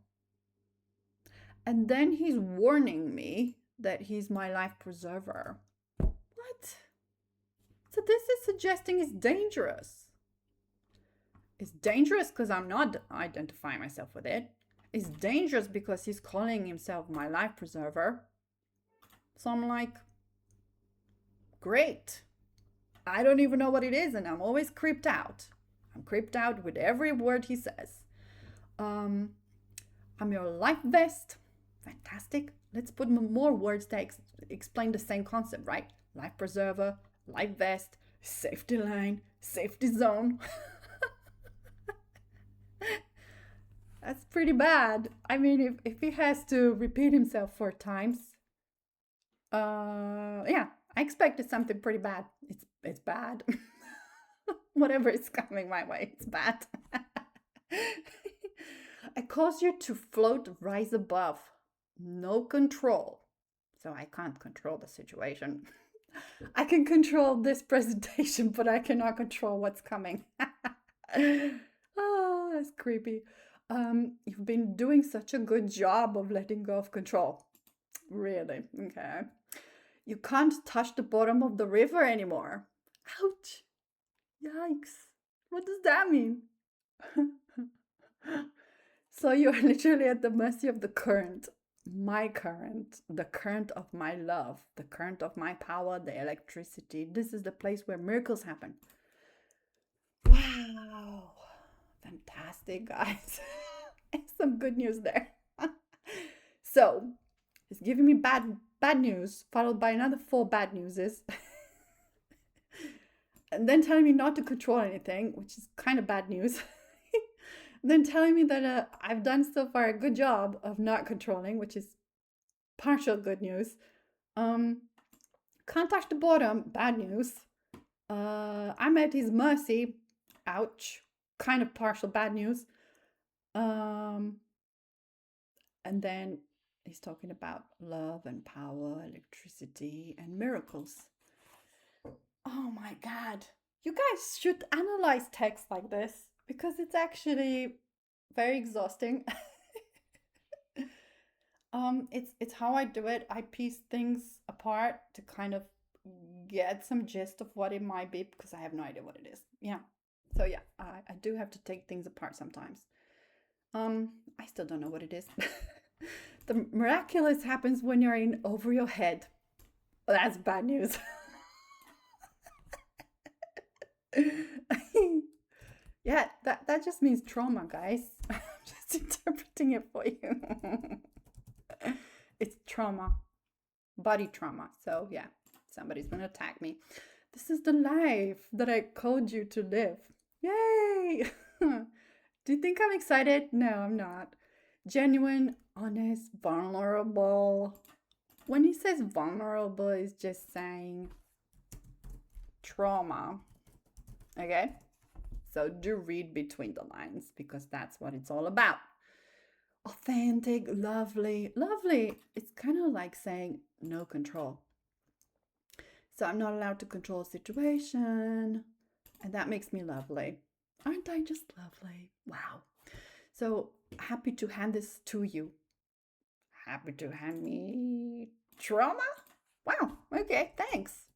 And then he's warning me that he's my life preserver. What? So this is suggesting it's dangerous. It's dangerous because I'm not identifying myself with it. It's dangerous because he's calling himself my life preserver. So I'm like, great. I don't even know what it is, and I'm always creeped out. I'm creeped out with every word he says. I'm your life vest. Fantastic. Let's put more words that explain the same concept, right? Life preserver, life vest, safety line, safety zone. That's pretty bad. I mean, if he has to repeat himself 4 times, yeah, I expected something pretty bad. It's bad. Whatever is coming my way, it's bad. I cause you to float, rise above. No control. So I can't control the situation. I can control this presentation, but I cannot control what's coming. Oh, that's creepy. You've been doing such a good job of letting go of control. Really? Okay. You can't touch the bottom of the river anymore. Ouch. Yikes. What does that mean? So you're literally at the mercy of the current. My current, the current of my love, the current of my power, the electricity. This is the place where miracles happen. Wow. Fantastic, guys. Some good news there. So, he's giving me bad news, followed by another 4 bad newses. And then telling me not to control anything, which is kind of bad news. Then telling me that I've done so far a good job of not controlling, which is partial good news. Can't touch the bottom, bad news. I'm at his mercy, ouch, kind of partial bad news. And then He's talking about love and power, electricity, and miracles. Oh my God. You guys should analyze text like this because it's actually very exhausting. It's how I do it. I piece things apart to kind of get some gist of what it might be because I have no idea what it is. Yeah. So yeah, I do have to take things apart sometimes. I still don't know what it is. The miraculous happens when you're in over your head. Well, that's bad news. Yeah, that just means trauma, guys. I'm just interpreting it for you. It's trauma, body trauma. So yeah, somebody's gonna attack me. This is the life that I called you to live. Yay! Do you think I'm excited? No, I'm not. Genuine, honest, vulnerable. When he says vulnerable, he's just saying trauma. Okay? So do read between the lines because that's what it's all about. Authentic, lovely, lovely. It's kind of like saying no control. So I'm not allowed to control a situation, and that makes me lovely. Aren't I just lovely? Wow. So happy to hand this to you. Happy to hand me trauma? Wow. Okay, thanks.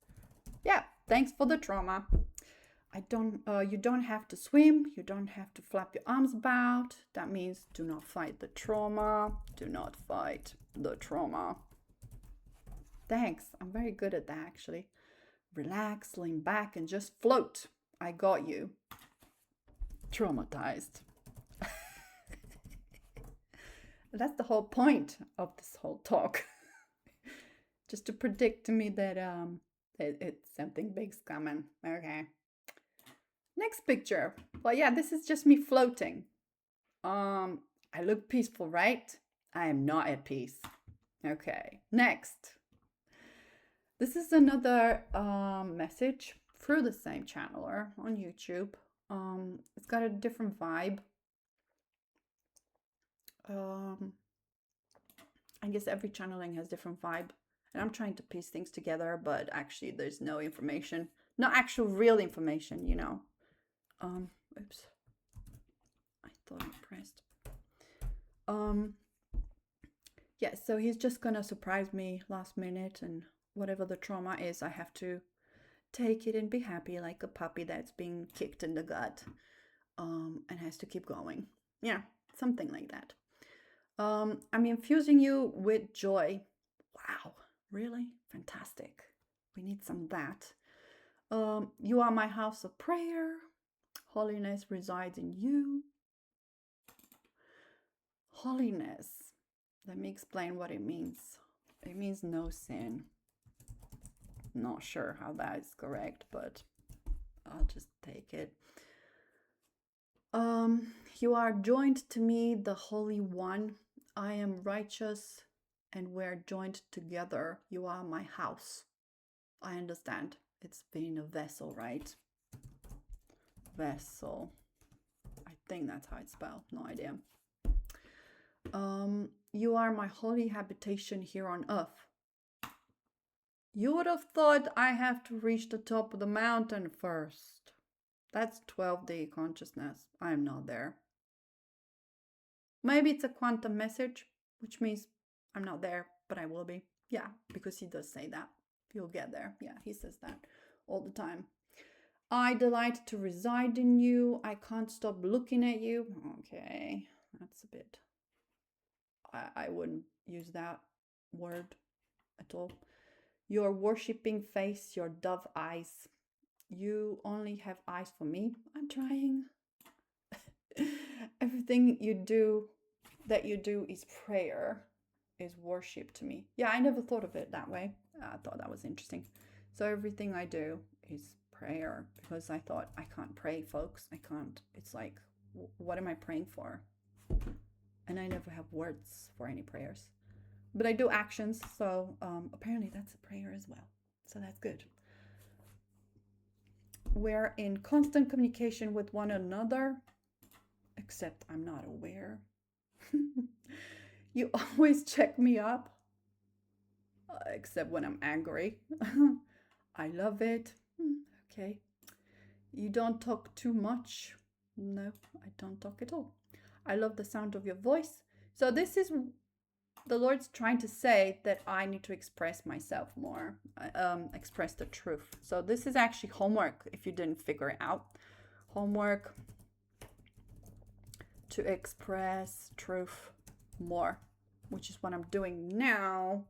Yeah, thanks for the trauma. You don't have to swim. You don't have to flap your arms about. That means do not fight the trauma. Do not fight the trauma. Thanks. I'm very good at that, actually. Relax, lean back, and just float. I got you. Traumatized. That's the whole point of this whole talk. Just to predict to me that it's something big's coming. Okay. Next picture. Well, yeah, this is just me floating. I look peaceful, right? I am not at peace. Okay. Next. This is another message through the same channeler on YouTube. It's got a different vibe. I guess every channeling has different vibe. And I'm trying to piece things together, but actually there's no information. Not actual real information, you know. Oops. I thought I pressed. Yeah, so he's just gonna surprise me last minute, and whatever the trauma is, I have to take it and be happy like a puppy that's being kicked in the gut, and has to keep going. Yeah, something like that. I'm infusing you with joy. Wow, really? Fantastic. We need some of that. You are my house of prayer. Holiness resides in you. Holiness. Let me explain what it means. It means no sin. Not sure how that is correct, but I'll just take it. You are joined to me, the Holy One. I am righteous, and we're joined together. You are my house. I understand. It's being a vessel, right? Vessel. I think that's how it's spelled. No idea. You are my holy habitation here on earth. You would have thought I have to reach the top of the mountain first. That's 12D consciousness. I am not there. Maybe it's a quantum message, which means I'm not there, but I will be. Yeah, because he does say that. You'll get there. Yeah, he says that all the time. I delight to reside in you. I can't stop looking at you. Okay, that's a bit... I wouldn't use that word at all. Your worshipping face, your dove eyes. You only have eyes for me. I'm trying. Everything you do is prayer, is worship to me. Yeah, I never thought of it that way. I thought that was interesting. So everything I do is prayer, because I thought I can't pray, folks. I can't. It's like, what am I praying for? And I never have words for any prayers. But I do actions, so apparently that's a prayer as well. So that's good. We're in constant communication with one another, except I'm not aware. You always check me up, except when I'm angry. I love it. Okay. You don't talk too much. No, I don't talk at all. I love the sound of your voice. So, this is the Lord's trying to say that I need to express myself more, express the truth. So, this is actually homework if you didn't figure it out. Homework to express truth more, which is what I'm doing now,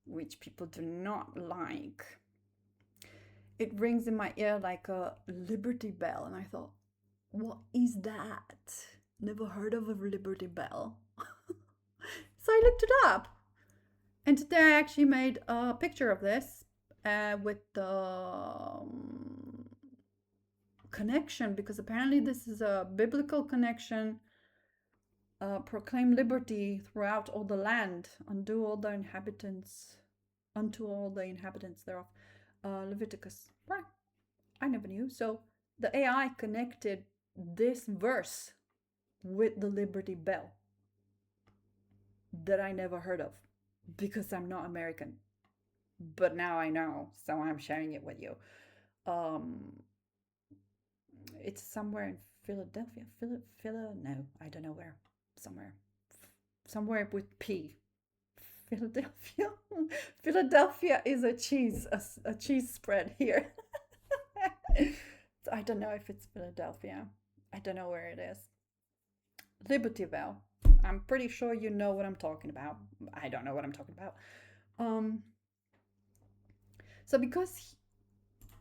which people do not like. It rings in my ear like a Liberty Bell, and I thought, what is that? Never heard of a Liberty Bell. So I looked it up. And today I actually made a picture of this with the connection, because apparently this is a biblical connection. Proclaim liberty throughout all the land, unto all the inhabitants thereof. Leviticus. Right. I never knew. So the AI connected this verse with the Liberty Bell that I never heard of because I'm not American. But now I know, so I'm sharing it with you. It's somewhere in Philadelphia. No, I don't know where. Somewhere with P. Philadelphia. Philadelphia is a cheese spread here. I don't know if it's Philadelphia. I don't know where it is. Liberty Bell. I'm pretty sure you know what I'm talking about. I don't know what I'm talking about. So because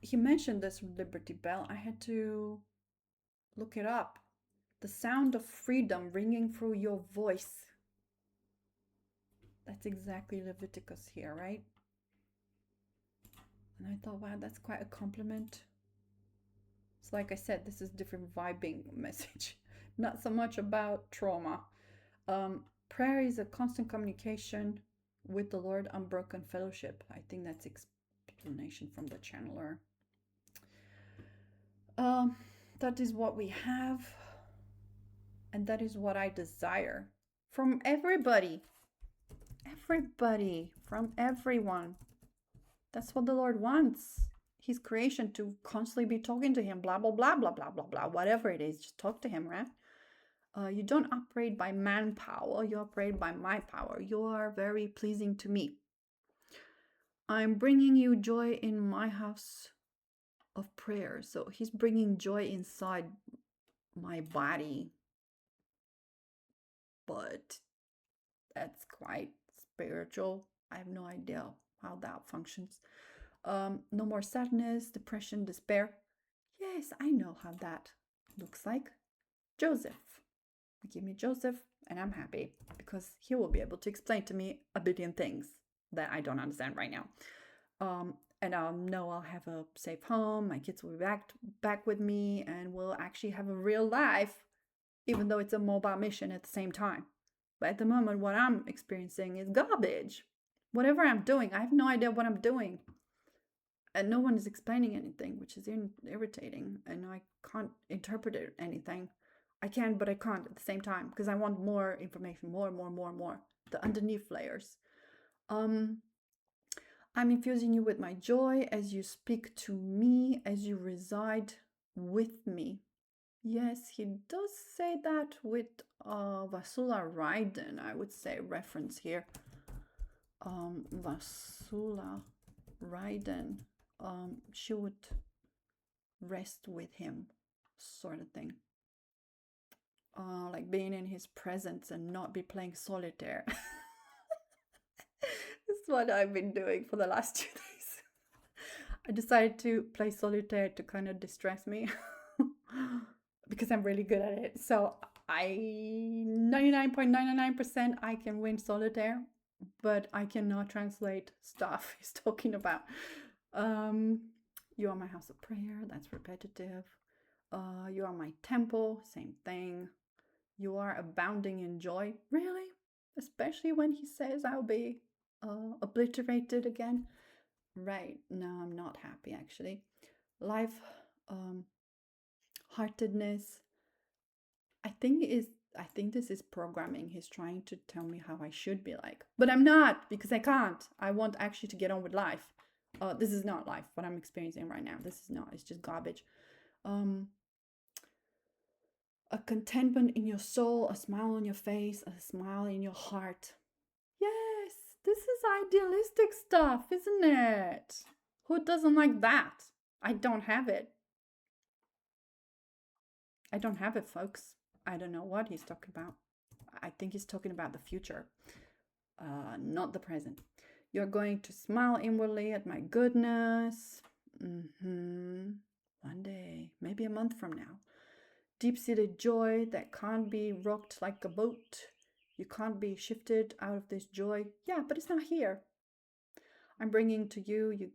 he mentioned this Liberty Bell, I had to look it up. The sound of freedom ringing through your voice. That's exactly Leviticus here, right? And I thought, wow, that's quite a compliment. So like I said, this is different vibing message. Not so much about trauma. Prayer is a constant communication with the Lord, unbroken fellowship. I think that's explanation from the channeler. That is what we have, and that is what I desire from everybody, from everyone. That's what the Lord wants. His creation to constantly be talking to him, blah blah blah blah blah blah blah, whatever it is, just talk to him, right? You don't operate by manpower, you operate by my power. You are very pleasing to me. I'm bringing you joy in my house of prayer. So he's bringing joy inside my body. But that's quite spiritual. I have no idea how that functions. No more sadness, depression, despair. Yes, I know how that looks like. Joseph. Give me Joseph, and I'm happy because he will be able to explain to me a billion things that I don't understand right now. And I'll know I'll have a safe home. My kids will be back with me, and we'll actually have a real life, even though it's a mobile mission at the same time. But at the moment, what I'm experiencing is garbage. Whatever I'm doing, I have no idea what I'm doing. And no one is explaining anything, which is irritating. And I can't interpret anything. I can, but I can't at the same time because I want more information, more. The underneath layers. I'm infusing you with my joy as you speak to me, as you reside with me. Yes, he does say that with Vasula Raiden, I would say, reference here. Vasula Raiden, she would rest with him, sort of thing. Like being in his presence and not be playing solitaire. That's what I've been doing for the last 2 days. I decided to play solitaire to kind of distress me because I'm really good at it. So I 99.99% I can win solitaire, but I cannot translate stuff he's talking about. You are my house of prayer, that's repetitive. You are my temple, same thing. You are abounding in joy, really? Especially when he says I'll be obliterated again. Right, no, I'm not happy actually. Life, heartedness, I think is I think this is programming. He's trying to tell me how I should be like. But I'm not, because I can't. I want actually to get on with life. This is not life, what I'm experiencing right now. This is not, it's just garbage. A contentment in your soul, a smile on your face, a smile in your heart. Yes, this is idealistic stuff, isn't it? Who doesn't like that? I don't have it. I don't have it, folks. I don't know what he's talking about. I think he's talking about the future, not the present. You're going to smile inwardly at my goodness. One day, maybe a month from now. Deep-seated joy that can't be rocked like a boat. You can't be shifted out of this joy. Yeah, but it's not here. I'm bringing to you. You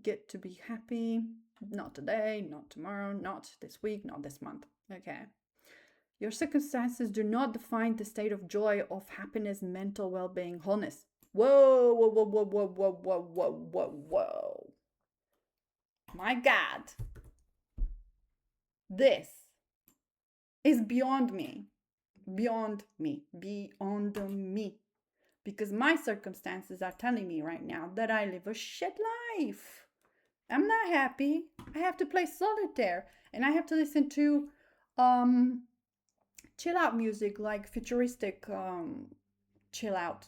get to be happy. Not today, not tomorrow, not this week, not this month. Okay. Your circumstances do not define the state of joy, of happiness, mental well-being, wholeness. Whoa, whoa, whoa, whoa, whoa, whoa, whoa, whoa, whoa, whoa. My God. This is beyond me. Beyond me. Beyond me. Because my circumstances are telling me right now that I live a shit life. I'm not happy. I have to play solitaire. And I have to listen to chill out music, like futuristic chill out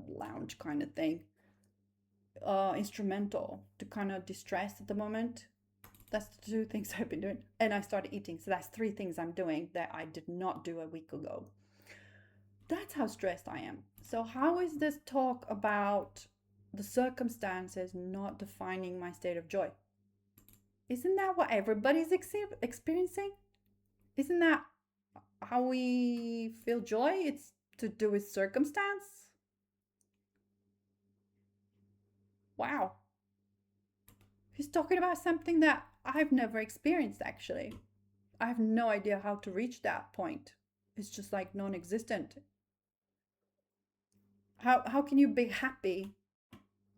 lounge kind of thing. Instrumental to kind of distress at the moment. That's the two things I've been doing. And I started eating. So that's 3 things I'm doing that I did not do a week ago. That's how stressed I am. So how is this talk about the circumstances not defining my state of joy? Isn't that what everybody's experiencing? Isn't that how we feel joy? It's to do with circumstance? Wow. He's talking about something that I've never experienced, actually. I have no idea how to reach that point. It's just like non-existent. How can you be happy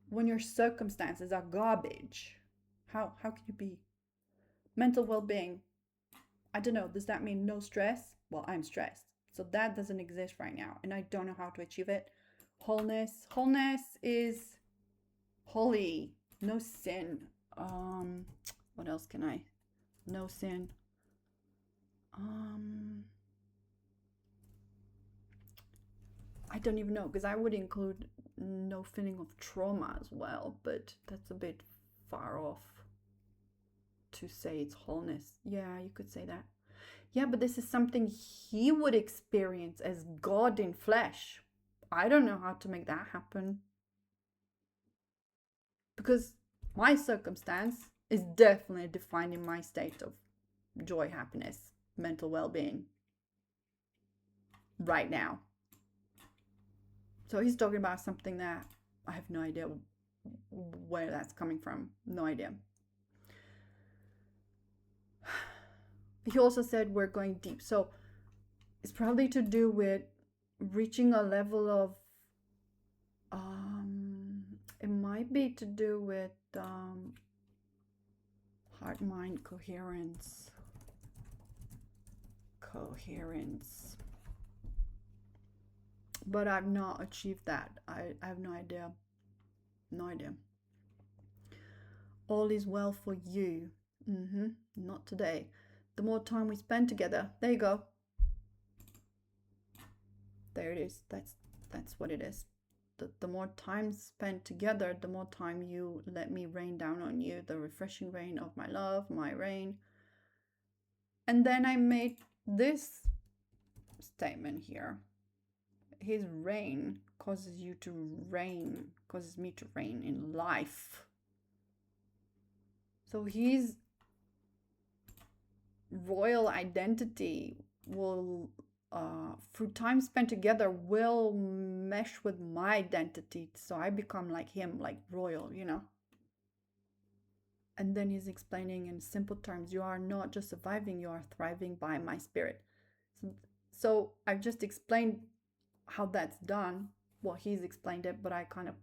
when your circumstances are garbage? How can you be? Mental well-being. I don't know. Does that mean no stress? Well, I'm stressed. So that doesn't exist right now. And I don't know how to achieve it. Wholeness. Wholeness is holy. No sin. What else can I? No sin. I don't even know, because I would include no feeling of trauma as well, but that's a bit far off to say it's wholeness. Yeah, you could say that. Yeah, but this is something he would experience as God in flesh. I don't know how to make that happen. Because my circumstance is definitely defining my state of joy, happiness, mental well-being right now. So he's talking about something that I have no idea where that's coming from. No idea. He also said we're going deep. So it's probably to do with reaching a level of, it might be to do with heart-mind coherence. But I've not achieved that. I have no idea. No idea. All is well for you. Not today. The more time we spend together. There you go. There it is. That's what it is. The more time spent together, the more time you let me rain down on you, the refreshing rain of my love, my rain. And then I made this statement here. His rain causes you to reign, causes me to reign in life. So his royal identity will, through time spent together, will mesh with my identity. So I become like him, like royal, you know. And then he's explaining in simple terms, you are not just surviving, you are thriving by my spirit. So I've just explained how that's done. Well, he's explained it, but I kind of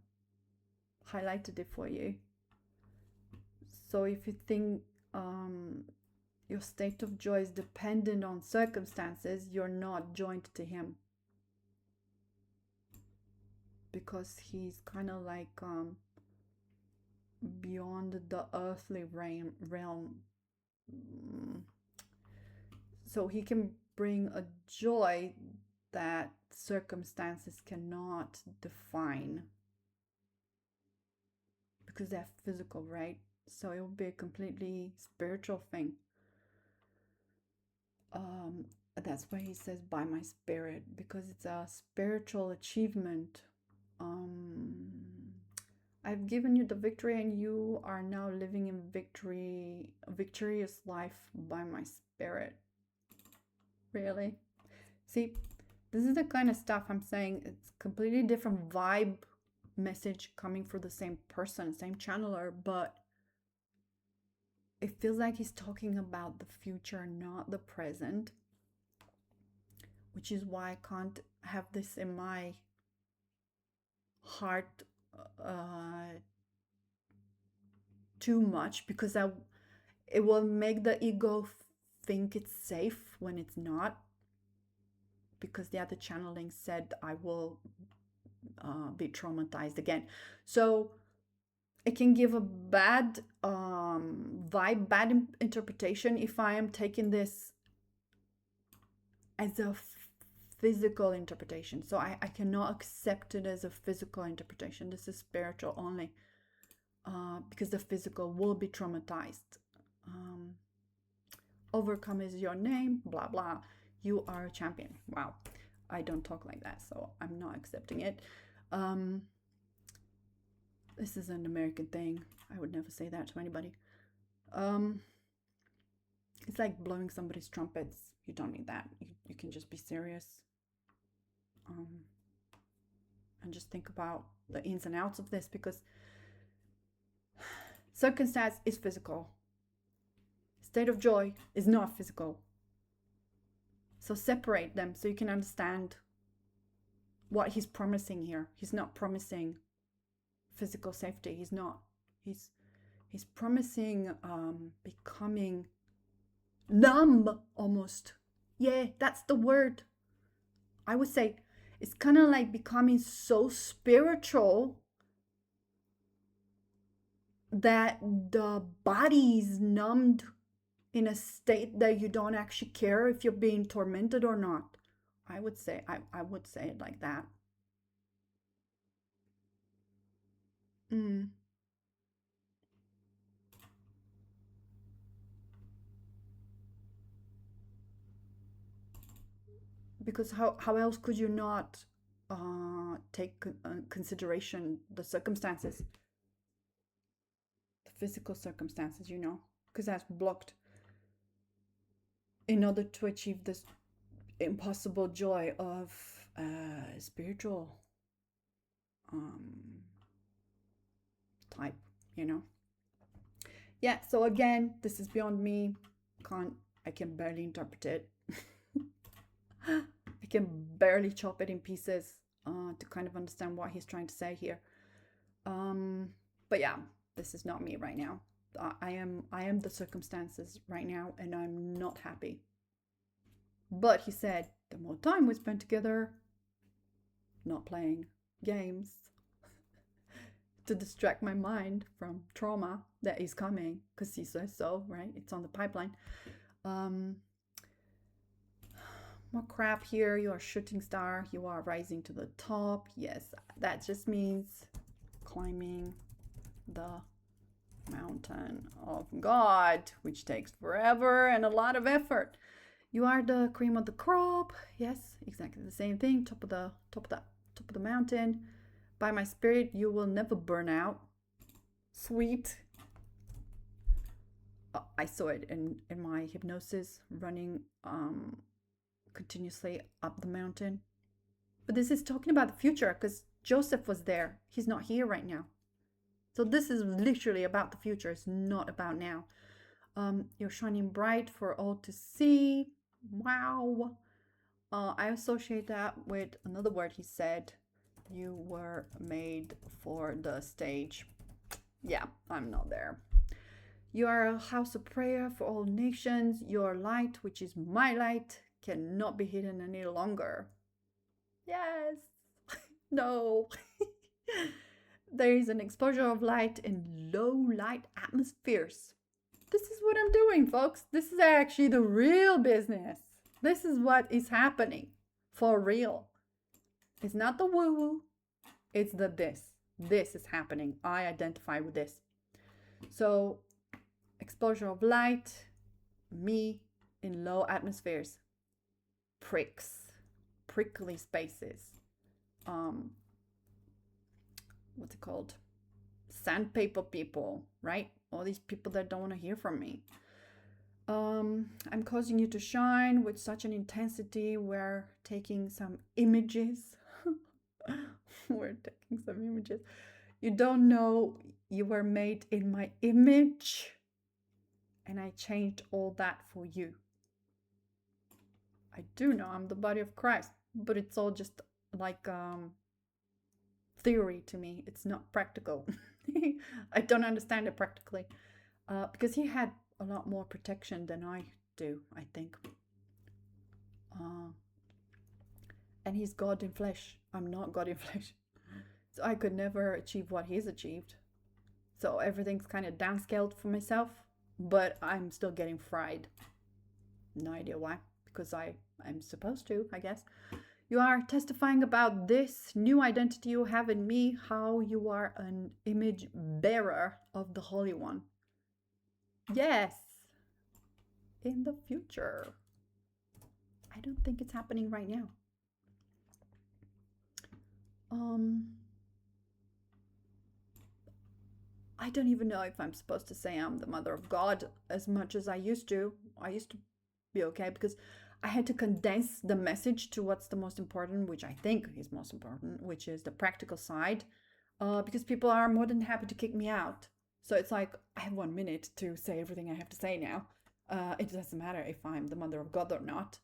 highlighted it for you. So if you think your state of joy is dependent on circumstances, you're not joined to him. Because he's kind of like beyond the earthly realm. So he can bring a joy that circumstances cannot define. Because they're physical, right? So it will be a completely spiritual thing. That's why he says by my spirit, because it's a spiritual achievement. I've given you the victory and you are now living in victory, a victorious life by my spirit. Really? See, this is the kind of stuff I'm saying. It's completely different vibe message coming from the same person, same channeler, but it feels like he's talking about the future, not the present, which is why I can't have this in my heart too much, because it will make the ego think it's safe when it's not, because the other channeling said I will be traumatized again. So it can give a bad vibe, bad interpretation if I am taking this as a physical interpretation. So I cannot accept it as a physical interpretation. This is spiritual only, because the physical will be traumatized. Overcome is your name, blah blah. You are a champion. Wow, I don't talk like that, so I'm not accepting it. This is an American thing. I would never say that to anybody. It's like blowing somebody's trumpets. You don't need that. You can just be serious. And just think about the ins and outs of this, because circumstance is physical. State of joy is not physical. So separate them so you can understand what he's promising here. He's not promising physical safety. He's not. He's promising becoming numb almost. Yeah, that's the word. I would say it's kind of like becoming so spiritual that the body is numbed in a state that you don't actually care if you're being tormented or not. I would say it like that. Because how else could you not take consideration the circumstances, the physical circumstances, because that's blocked in order to achieve this impossible joy of spiritual type, Yeah, so again, this is beyond me. I can barely interpret it. I can barely chop it in pieces to kind of understand what he's trying to say here. But yeah, this is not me right now. I am the circumstances right now, and I'm not happy. But he said, the more time we spend together, not playing games to distract my mind from trauma that is coming, because he says so, right? It's on the pipeline. More crap here. You are a shooting star. You are rising to the top. Yes, that just means climbing the mountain of God, which takes forever and a lot of effort. You are the cream of the crop. Yes, exactly the same thing. Top of the mountain. By my spirit, you will never burn out. Sweet. I saw it in my hypnosis, running continuously up the mountain. But this is talking about the future, because Joseph was there. He's not here right now. So this is literally about the future. It's not about now. You're shining bright for all to see. Wow. I associate that with another word he said. You were made for the stage. Yeah, I'm not there. You are a house of prayer for all nations. Your light, which is my light, cannot be hidden any longer. Yes. No. There is an exposure of light in low light atmospheres. This is what I'm doing, folks. This is actually the real business. This is what is happening for real. It's not the woo woo, it's the this. This is happening. I identify with this. So, exposure of light, me in low atmospheres, pricks, prickly spaces, what's it called? Sandpaper people, right? All these people that don't want to hear from me. I'm causing you to shine with such an intensity. We're taking some images. We're taking some images. You don't know you were made in my image. And I changed all that for you. I do know I'm the body of Christ, but it's all just like theory to me. It's not practical. I don't understand it practically because he had a lot more protection than I do, I think. And he's God in flesh. I'm not God in flesh. So I could never achieve what he's achieved. So everything's kind of downscaled for myself, but I'm still getting fried. No idea why, because I'm supposed to, I guess. You are testifying about this new identity you have in me, how you are an image bearer of the Holy One. Yes, in the future. I don't think it's happening right now. I don't even know if I'm supposed to say I'm the mother of God as much as I used to. I used to be okay because I had to condense the message to what's the most important, which I think is most important, which is the practical side, because people are more than happy to kick me out. So it's like, I have 1 minute to say everything I have to say now. It doesn't matter if I'm the mother of God or not,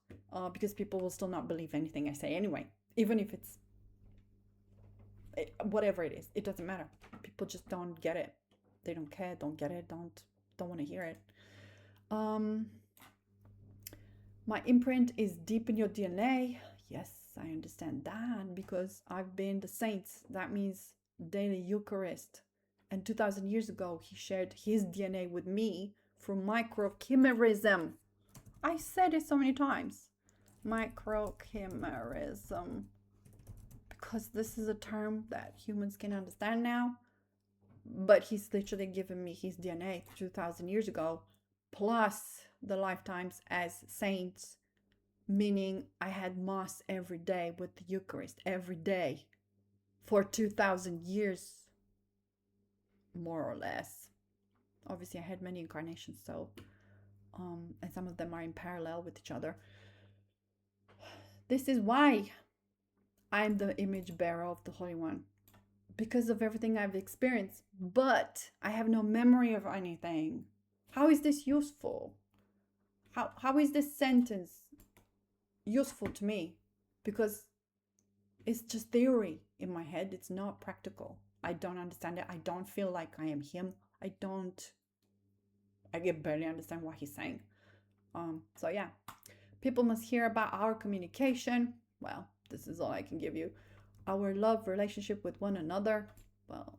because people will still not believe anything I say anyway, even if it's whatever it is. It doesn't matter. People just don't get it. They don't care, don't get it, don't want to hear it. My imprint is deep in your DNA. Yes, I understand that because I've been the saints. That means daily Eucharist. And 2000 years ago, he shared his DNA with me through microchimerism. I said it so many times. Microchimerism. Because this is a term that humans can understand now. But he's literally given me his DNA 2000 years ago, plus the lifetimes as saints, meaning I had Mass every day with the Eucharist, every day, for 2000 years, more or less. Obviously, I had many incarnations, so, and some of them are in parallel with each other. This is why I'm the image bearer of the Holy One. Because of everything I've experienced, but I have no memory of anything. How is this useful? How is this sentence useful to me? Because it's just theory in my head. It's not practical. I don't understand it. I don't feel like I am him. I barely understand what he's saying. So yeah, people must hear about our communication. Well, this is all I can give you. Our love relationship with one another, well,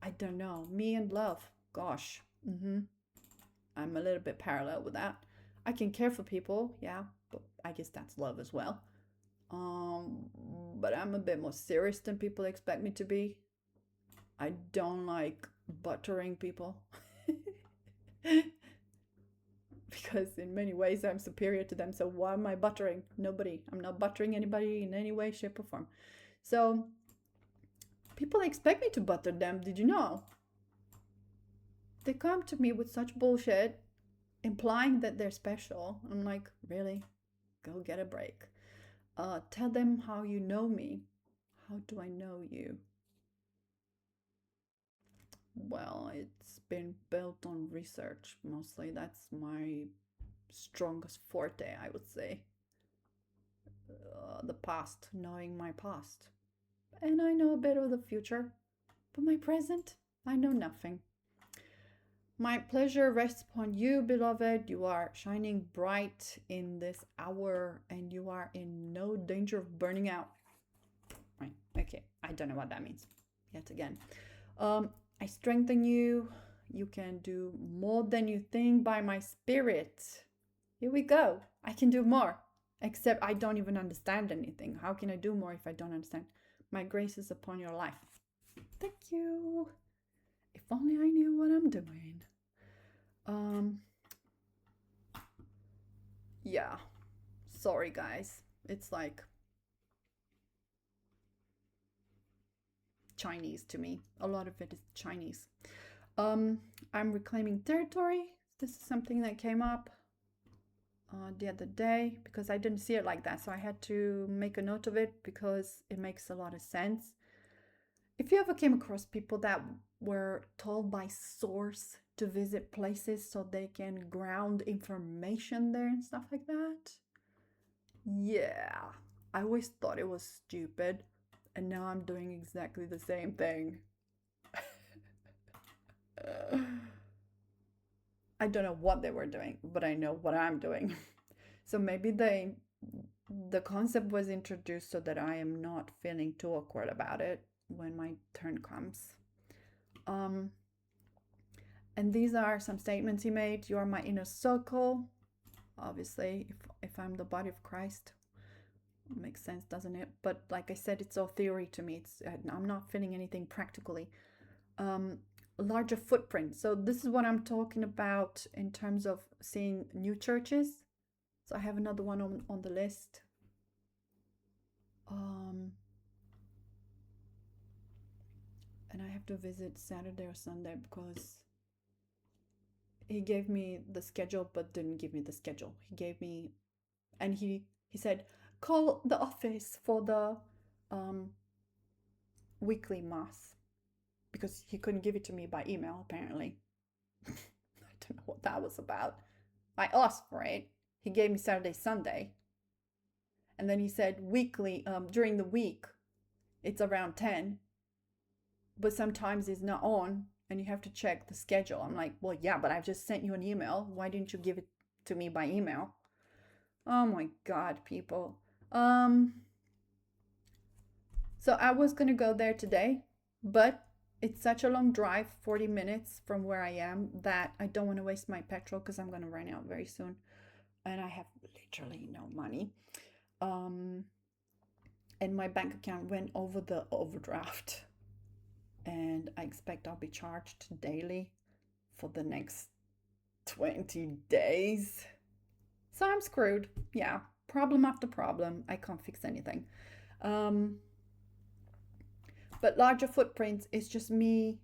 I don't know. Me and love, gosh, I'm a little bit parallel with that. I can care for people, yeah, but I guess that's love as well. But I'm a bit more serious than people expect me to be. I don't like buttering people. Because in many ways I'm superior to them, so why am I buttering? Nobody. I'm not buttering anybody in any way, shape, or form. So, people expect me to butter them, did you know? They come to me with such bullshit, implying that they're special. I'm like, really? Go get a break. Tell them how you know me. How do I know you? Well, it's been built on research, mostly. That's my strongest forte, I would say. The past, knowing my past. And I know a bit of the future, but my present, I know nothing. My pleasure rests upon you, beloved. You are shining bright in this hour and you are in no danger of burning out. Right. Okay. I don't know what that means. Yet again. I strengthen you. You can do more than you think by my spirit. Here we go. I can do more. Except I don't even understand anything. How can I do more if I don't understand? My grace is upon your life. Thank you. If only I knew what I'm doing. Yeah. Sorry, guys. It's like Chinese to me. A lot of it is Chinese. I'm reclaiming territory. This is something that came up the other day because I didn't see it like that. So I had to make a note of it because it makes a lot of sense. If you ever came across people that were told by source to visit places so they can ground information there and stuff like that. Yeah, I always thought it was stupid, and now I'm doing exactly the same thing. I don't know what they were doing, but I know what I'm doing. So maybe the concept was introduced so that I am not feeling too awkward about it when my turn comes. And these are some statements he made. You are my inner circle. Obviously, if I'm the body of Christ, it makes sense, doesn't it? But like I said, it's all theory to me. I'm not feeling anything practically. Larger footprint. So this is what I'm talking about in terms of seeing new churches. So I have another one on the list. And I have to visit Saturday or Sunday because he gave me the schedule but didn't give me the schedule. He gave me, and he said, call the office for the weekly mass because he couldn't give it to me by email apparently. I don't know what that was about. I asked for it. He gave me Saturday, Sunday. And then he said weekly, during the week, it's around 10. But sometimes it's not on and you have to check the schedule. I'm like, well, yeah, but I've just sent you an email. Why didn't you give it to me by email? Oh my God, people. So I was going to go there today, but it's such a long drive, 40 minutes from where I am, that I don't want to waste my petrol because I'm going to run out very soon. And I have literally no money. And my bank account went over the overdraft. And I expect I'll be charged daily for the next 20 days. So I'm screwed. Yeah, problem after problem. I can't fix anything. But larger footprints is just me.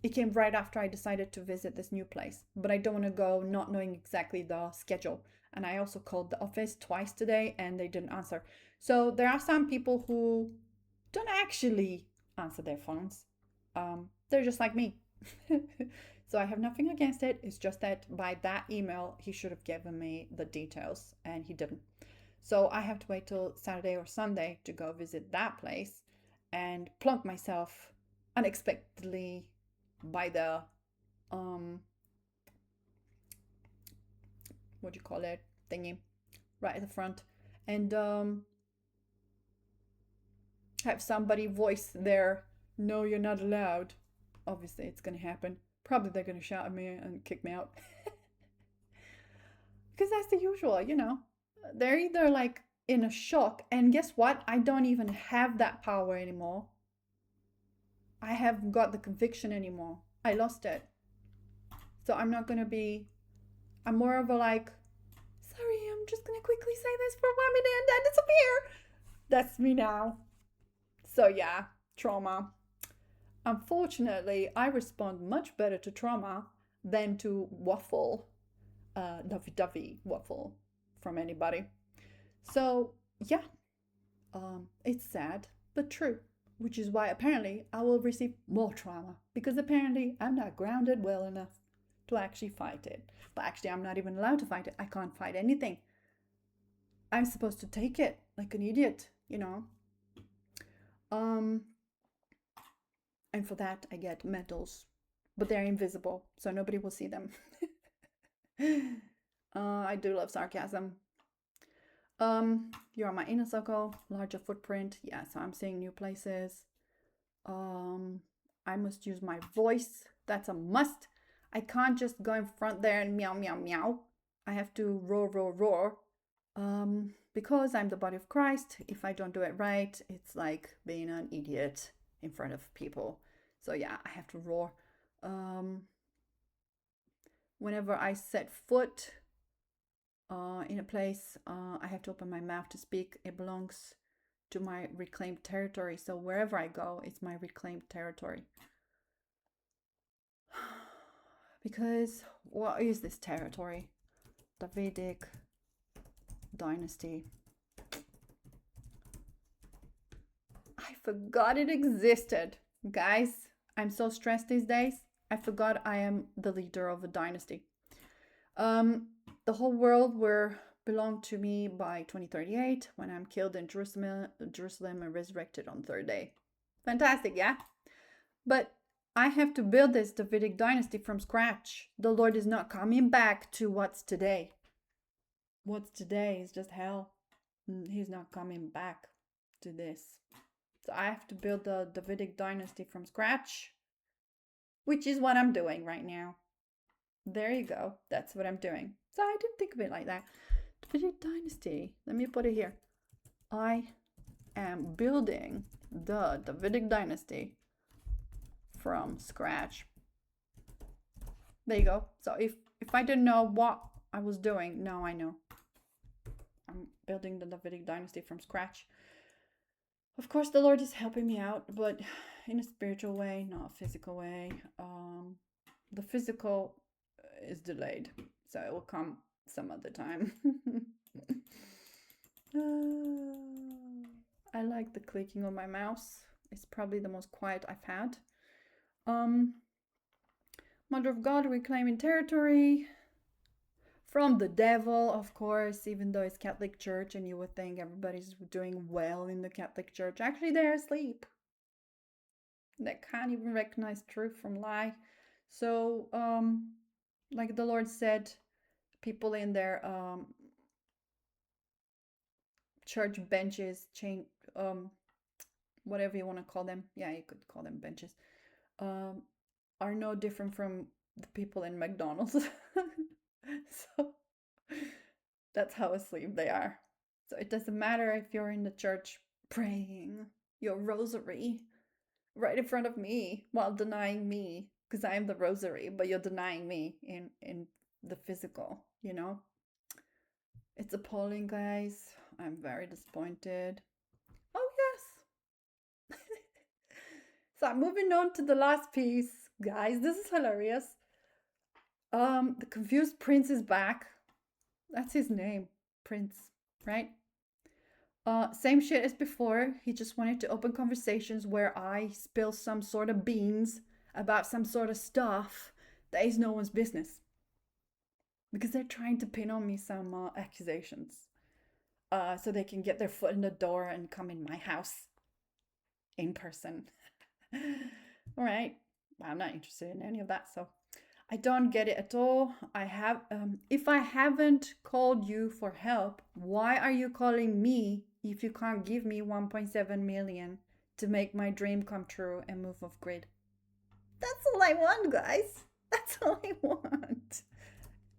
It came right after I decided to visit this new place. But I don't want to go not knowing exactly the schedule. And I also called the office twice today and they didn't answer. So there are some people who don't actually answer their phones. They're just like me. So I have nothing against it. It's just that by that email, he should have given me the details and he didn't. So I have to wait till Saturday or Sunday to go visit that place and plunk myself unexpectedly by the, what do you call it, thingy, right at the front. And have somebody voice there, no, you're not allowed. Obviously, it's going to happen. Probably they're going to shout at me and kick me out. Because that's the usual, you know. They're either like in a shock, and guess what? I don't even have that power anymore. I haven't got the conviction anymore. I lost it. So I'm not going to be, I'm more of a like, sorry, I'm just going to quickly say this for 1 minute and then disappear. That's me now. So yeah, trauma. Unfortunately, I respond much better to trauma than to waffle, dovey waffle from anybody. So yeah, it's sad, but true, which is why apparently I will receive more trauma because apparently I'm not grounded well enough to actually fight it. But actually, I'm not even allowed to fight it. I can't fight anything. I'm supposed to take it like an idiot, you know. And for that, I get medals but they're invisible, so nobody will see them. I do love sarcasm. You're on my inner circle, larger footprint. Yeah, so I'm seeing new places. I must use my voice. That's a must. I can't just go in front there and meow, meow, meow. I have to roar, roar, roar. Because I'm the body of Christ, if I don't do it right, it's like being an idiot in front of people. So yeah, I have to roar. Whenever I set foot in a place, I have to open my mouth to speak. It belongs to my reclaimed territory. So wherever I go, it's my reclaimed territory. Because what is this territory? Davidic dynasty. I forgot it existed. Guys, I'm so stressed these days. I forgot I am the leader of a dynasty. The whole world will belong to me by 2038 when I'm killed in Jerusalem and resurrected on third day. Fantastic, yeah? But I have to build this Davidic dynasty from scratch. The Lord is not coming back to what's today. What's today is just hell. He's not coming back to this. So I have to build the Davidic dynasty from scratch, which is what I'm doing right now. There you go. That's what I'm doing. So I didn't think of it like that. Davidic dynasty. Let me put it here. I am building the Davidic dynasty from scratch. There you go. So if I didn't know what I was doing, now I know. I'm building the Davidic dynasty from scratch. Of course, the Lord is helping me out, but in a spiritual way, not a physical way. The physical is delayed, so it will come some other time. I like the clicking of my mouse. It's probably the most quiet I've had. Mother of God, reclaiming territory from the devil, of course, even though it's Catholic Church and you would think everybody's doing well in the Catholic Church. Actually, they're asleep. They can't even recognize truth from lie. So, like the Lord said, people in their church benches, whatever you want to call them. Yeah, you could call them benches. Are no different from the people in McDonald's. So that's how asleep they are. So it doesn't matter if you're in the church praying your rosary right in front of me while denying me, because I am the rosary, but you're denying me in the physical, you know? It's appalling, guys. I'm very disappointed. Oh, yes. So I'm moving on to the last piece. Guys, this is hilarious. The confused prince is back. That's his name, Prince, right? Same shit as before. He just wanted to open conversations where I spill some sort of beans about some sort of stuff that is no one's business. Because they're trying to pin on me some accusations. So they can get their foot in the door and come in my house in person. All right. Well, I'm not interested in any of that, so I don't get it at all. If I haven't called you for help, why are you calling me if you can't give me 1.7 million to make my dream come true and move off grid? That's all I want, guys. That's all I want.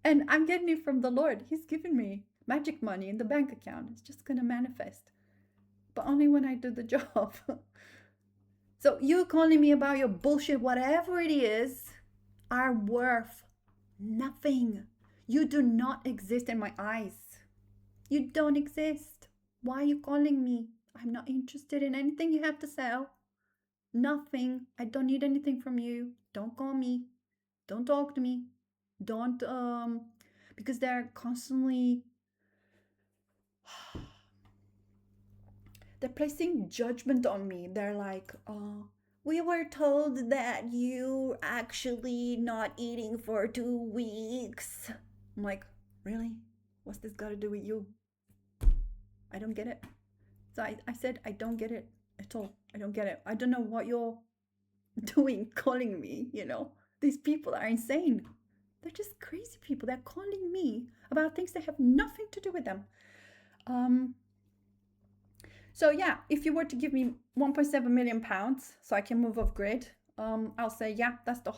And I'm getting it from the Lord. He's given me magic money in the bank account. It's just gonna manifest. But only when I do the job. So you calling me about your bullshit, whatever it is, are worth nothing. You do not exist in my eyes. You don't exist. Why are you calling me? I'm not interested in anything you have to sell. Nothing. I don't need anything from you. Don't call me. Don't talk to me. Don't, because they're constantly, they're placing judgment on me. They're like, we were told that you actually not eating for 2 weeks. I'm like, really? What's this got to do with you? I don't get it. So I said, I don't get it at all. I don't get it. I don't know what you're doing calling me, you know? These people are insane. They're just crazy people. They're calling me about things that have nothing to do with them. So yeah, if you were to give me 1.7 million pounds so I can move off grid, I'll say, yeah, that's the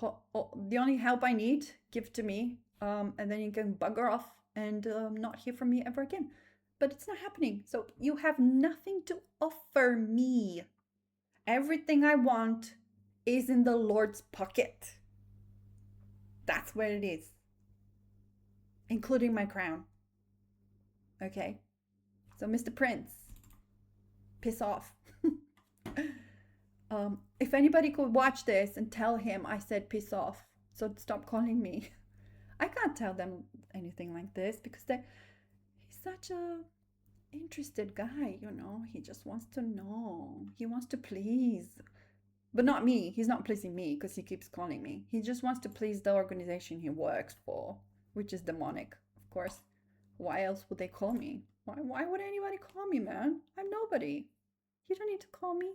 only help I need. Give to me, and then you can bugger off and not hear from me ever again. But it's not happening. So you have nothing to offer me. Everything I want is in the Lord's pocket. That's where it is, including my crown. Okay? So, Mr. Prince, piss off. If anybody could watch this and tell him I said piss off, so stop calling me. I can't tell them anything like this because he's such a interested guy, you know. He just wants to know. He wants to please. But not me. He's not pleasing me because he keeps calling me. He just wants to please the organization he works for, which is demonic, of course. Why else would they call me? Why would anybody call me, man? I'm nobody. You don't need to call me.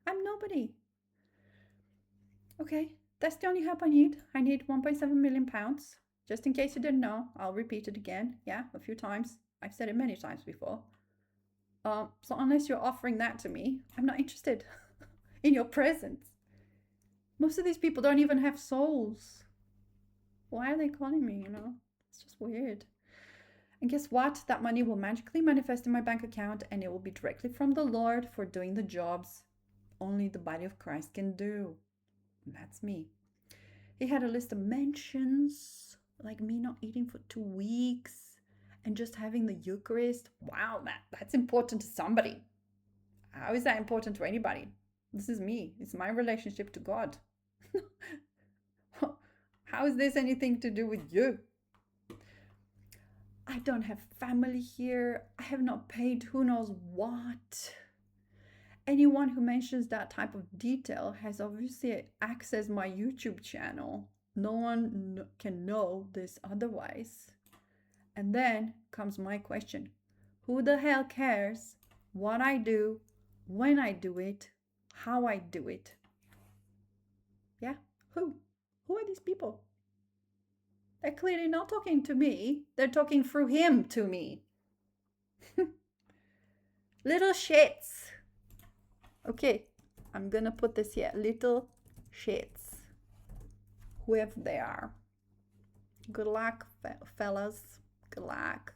I'm nobody. Okay, that's the only help I need. I need 1.7 million pounds. Just in case you didn't know, I'll repeat it again. Yeah, a few times. I've said it many times before. So unless you're offering that to me, I'm not interested in your presence. Most of these people don't even have souls. Why are they calling me, you know? It's just weird. And guess what? That money will magically manifest in my bank account and it will be directly from the Lord for doing the jobs only the body of Christ can do. And that's me. He had a list of mentions, like me not eating for 2 weeks and just having the Eucharist. Wow, that's important to somebody. How is that important to anybody? This is me. It's my relationship to God. How is this anything to do with you? I don't have family here. I have not paid who knows what. Anyone who mentions that type of detail has obviously accessed my YouTube channel. No one can know this otherwise. And then comes my question. Who the hell cares what I do, when I do it, how I do it? Yeah, who? Who are these people? They're clearly not talking to me. They're talking through him to me. Little shits. Okay, I'm gonna put this here. Little shits. Whoever they are. Good luck, fellas. Good luck.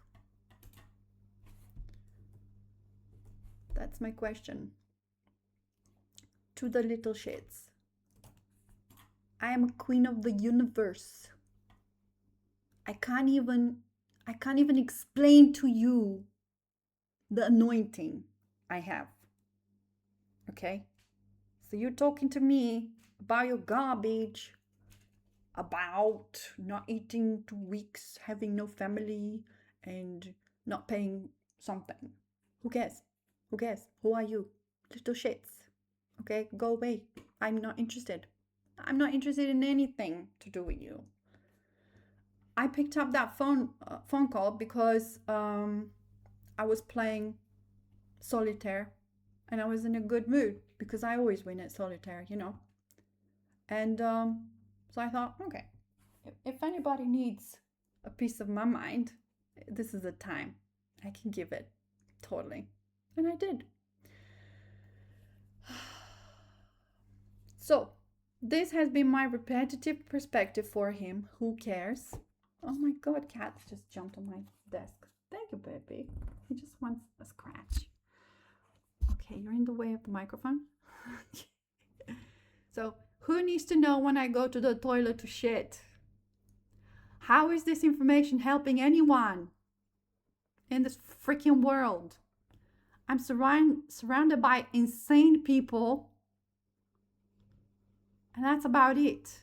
That's my question. To the little shits. I am a queen of the universe. I can't even explain to you the anointing I have. Okay? So you're talking to me about your garbage, about not eating 2 weeks, having no family, and not paying something. Who cares? Who cares? Who are you? Little shits. Okay? Go away. I'm not interested. I'm not interested in anything to do with you. I picked up that phone call because I was playing solitaire and I was in a good mood because I always win at solitaire, you know. And so I thought, okay, if anybody needs a piece of my mind, this is the time. I can give it totally. And I did. So this has been my repetitive perspective for him. Who cares? Oh my God, cat just jumped on my desk. Thank you, baby. He just wants a scratch. Okay, you're in the way of the microphone. So, who needs to know when I go to the toilet to shit? How is this information helping anyone in this freaking world? I'm surrounded by insane people, and that's about it.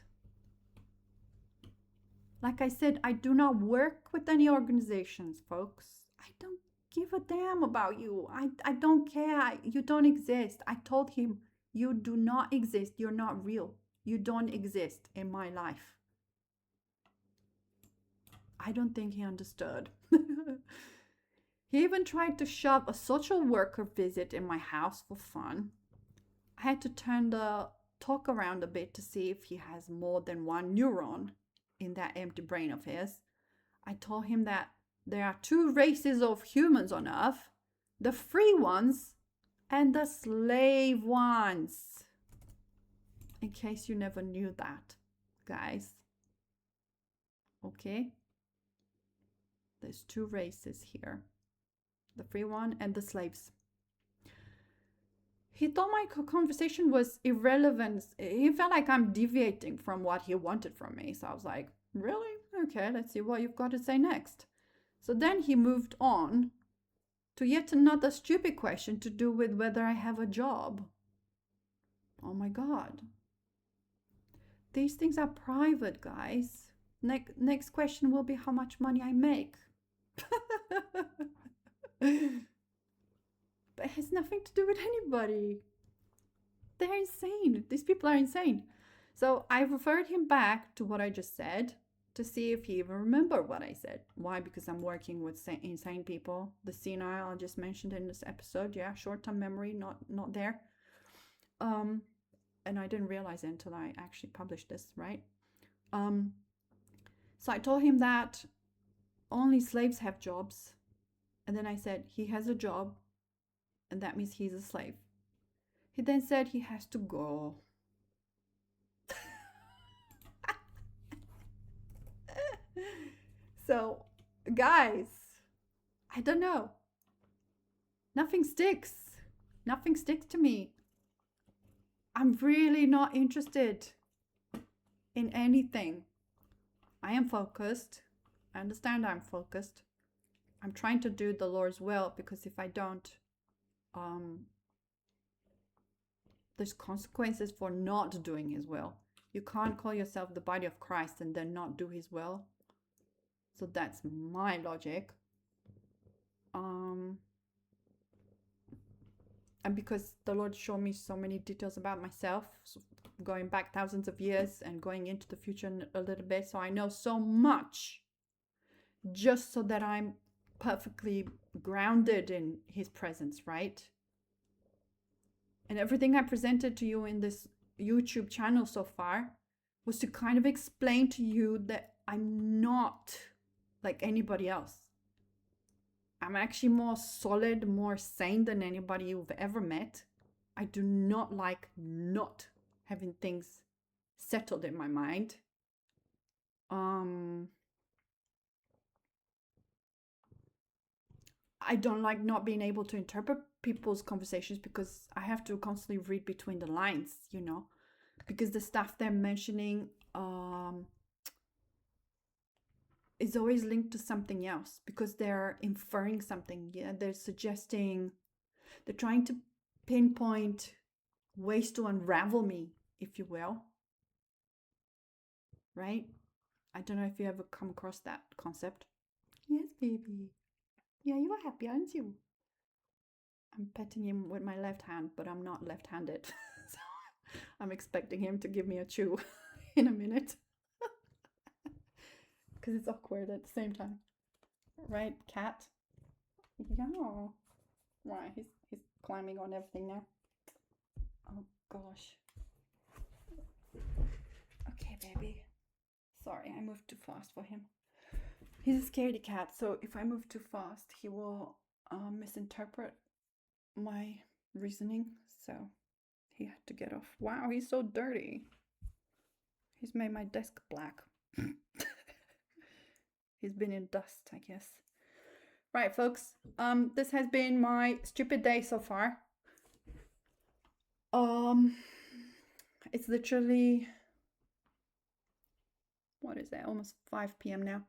Like I said, I do not work with any organizations, folks. I don't give a damn about you. I don't care. You don't exist. I told him, you do not exist. You're not real. You don't exist in my life. I don't think he understood. He even tried to shove a social worker visit in my house for fun. I had to turn the talk around a bit to see if he has more than one neuron in that empty brain of his. I told him that there are two races of humans on Earth, the free ones and the slave ones. In case you never knew that, guys. Okay? There's two races here, the free one and the slaves. He thought my conversation was irrelevant. He felt like I'm deviating from what he wanted from me. So I was like, really? Okay, let's see what you've got to say next. So then he moved on to yet another stupid question to do with whether I have a job. Oh my God. These things are private, guys. Next question will be how much money I make. But it has nothing to do with anybody. They're insane. These people are insane. So I referred him back to what I just said to see if he even remembered what I said. Why? Because I'm working with insane people. The senile I just mentioned in this episode. Yeah, short-term memory, not there. And I didn't realize it until I actually published this, right? So I told him that only slaves have jobs. And then I said, he has a job, and that means he's a slave. He then said he has to go. So, guys, I don't know. Nothing sticks. Nothing sticks to me. I'm really not interested in anything. I am focused. I understand I'm focused. I'm trying to do the Lord's will, because if I don't, there's consequences for not doing his will. You can't call yourself the body of Christ and then not do his will. So that's my logic. And because the Lord showed me so many details about myself, so going back thousands of years and going into the future a little bit, so I know so much, just so that I'm perfectly grounded in his presence, right? And everything I presented to you in this YouTube channel so far was to kind of explain to you that I'm not like anybody else. I'm actually more solid, more sane than anybody you've ever met. I do not like not having things settled in my mind. I don't like not being able to interpret people's conversations, because I have to constantly read between the lines, you know, because the stuff they're mentioning is always linked to something else, because they're inferring something. Yeah, they're suggesting, they're trying to pinpoint ways to unravel me, if you will. Right? I don't know if you ever come across that concept. Yes, baby. Yeah, you are happy, aren't you? I'm petting him with my left hand, but I'm not left-handed. So I'm expecting him to give me a chew in a minute. Because it's awkward at the same time. Right, cat? Yeah. Right, he's climbing on everything now. Oh, gosh. Okay, baby. Sorry, I moved too fast for him. He's a scaredy cat, so if I move too fast, he will misinterpret my reasoning. So he had to get off. Wow, he's so dirty. He's made my desk black. He's been in dust, I guess. Right, folks. This has been my stupid day so far. It's literally, what is that? Almost 5 p.m. now.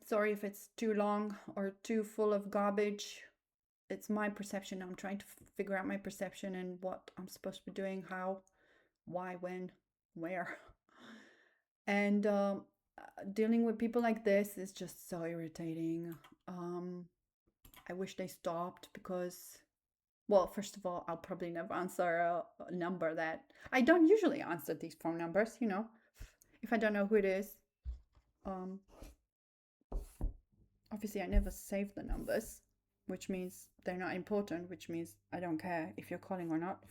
Sorry if it's too long or too full of garbage. It's my perception. I'm trying to figure out my perception and what I'm supposed to be doing, how, why, when, where. And dealing with people like this is just so irritating. I wish they stopped, because, well, first of all, I'll probably never answer a number that I don't usually answer these phone numbers, you know, if I don't know who it is. Obviously, I never save the numbers, which means they're not important, which means I don't care if you're calling or not.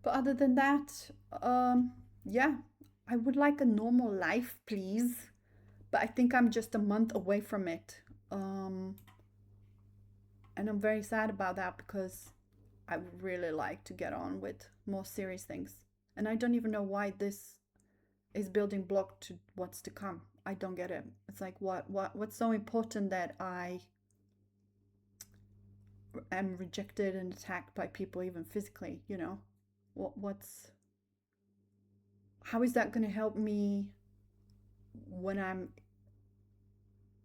But other than that, yeah, I would like a normal life, please. But I think I'm just a month away from it. Um, and I'm very sad about that because I would really like to get on with more serious things. And I don't even know why this is building block to what's to come. I don't get it. It's like what's so important that I am rejected and attacked by people even physically, you know? What's how is that going to help me when I'm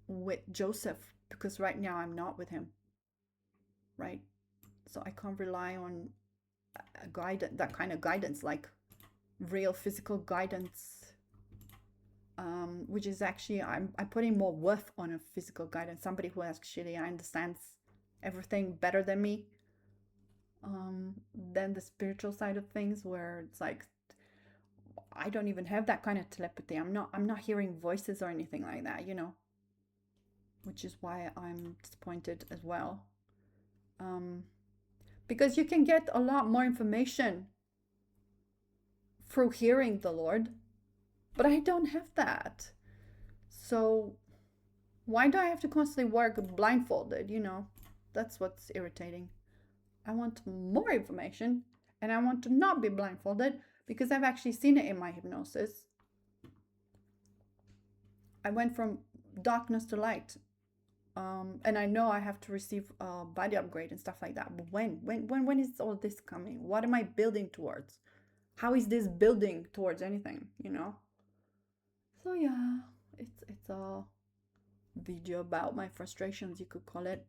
with Joseph? Because right now I'm not with him, right? So I can't rely on a guide, that kind of guidance, like real physical guidance, which is actually I'm putting more worth on a physical guidance, somebody who actually understands everything better than me, than the spiritual side of things, where it's like I don't even have that kind of telepathy. I'm not hearing voices or anything like that, you know, which is why I'm disappointed as well. Um, because you can get a lot more information through hearing the Lord, but I don't have that. So why do I have to constantly work blindfolded? You know, that's what's irritating. I want more information and I want to not be blindfolded because I've actually seen it in my hypnosis. I went from darkness to light. And I know I have to receive a body upgrade and stuff like that. But when is all this coming? What am I building towards? How is this building towards anything? You know. So yeah, it's a video about my frustrations, you could call it,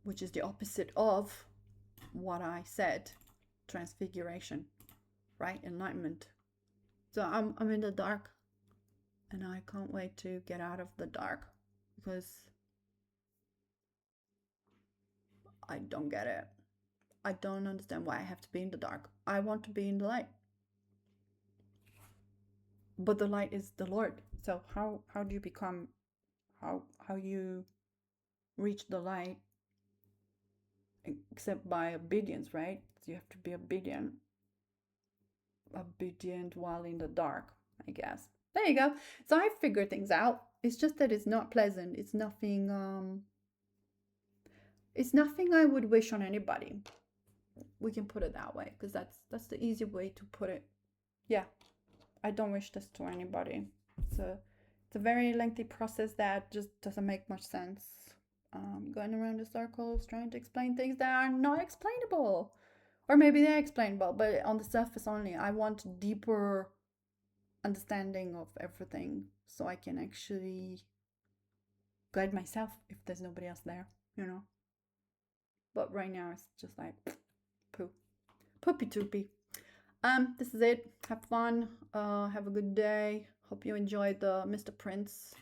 which is the opposite of what I said, transfiguration, right? Enlightenment. So I'm in the dark, and I can't wait to get out of the dark because I don't get it. I don't understand why I have to be in the dark. I want to be in the light. But the light is the Lord. So how do you become how you reach the light except by obedience, right? So you have to be obedient while in the dark, I guess. There you go. So I figured things out. It's just that it's not pleasant. It's nothing I would wish on anybody. We can put it that way because that's the easy way to put it. Yeah, I don't wish this to anybody. It's a very lengthy process that just doesn't make much sense. Going around the circles trying to explain things that are not explainable. Or maybe they're explainable, but on the surface only. I want deeper understanding of everything so I can actually guide myself if there's nobody else there, you know. But right now it's just like poo. Poopy toopy. This is it. Have fun. Have a good day. Hope you enjoyed the Mr. Prince.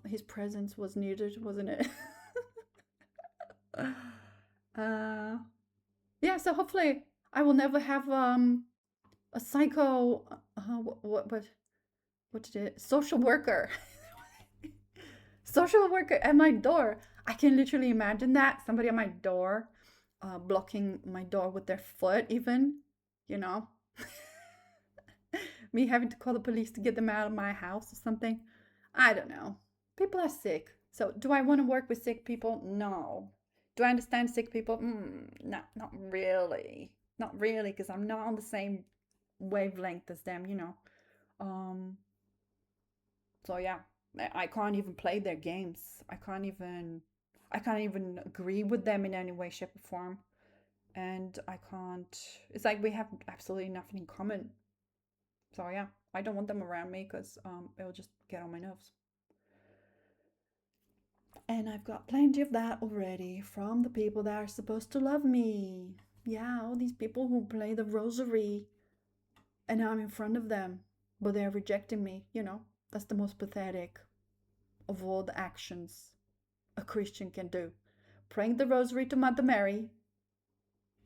His presence was needed, wasn't it? uh yeah, so hopefully I will never have a psycho what did it social worker social worker at my door. I can literally imagine that somebody at my door, blocking my door with their foot, even, you know, me having to call the police to get them out of my house or something. I don't know. People are sick. So, do I want to work with sick people? No. Do I understand sick people? Not really. Not really, because I'm not on the same wavelength as them, you know. Um, so yeah, I can't even play their games. I can't even agree with them in any way, shape, or form. And I can't. It's like we have absolutely nothing in common. So yeah, I don't want them around me because it'll just get on my nerves. And I've got plenty of that already from the people that are supposed to love me. Yeah, all these people who play the rosary and I'm in front of them, but they're rejecting me, you know. That's the most pathetic of all the actions a Christian can do. Praying the rosary to Mother Mary,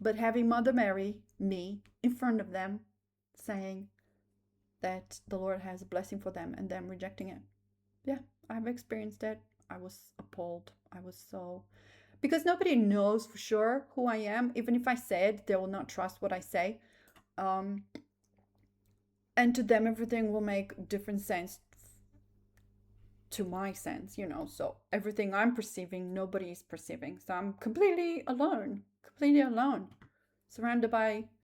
but having Mother Mary, me, in front of them, saying that the Lord has a blessing for them and them rejecting it. Yeah, I've experienced it. I was appalled. I was so. because nobody knows for sure who I am. Even if I said, they will not trust what I say. And to them, everything will make different sense to my sense, So everything I'm perceiving, nobody is perceiving. So I'm completely alone, surrounded by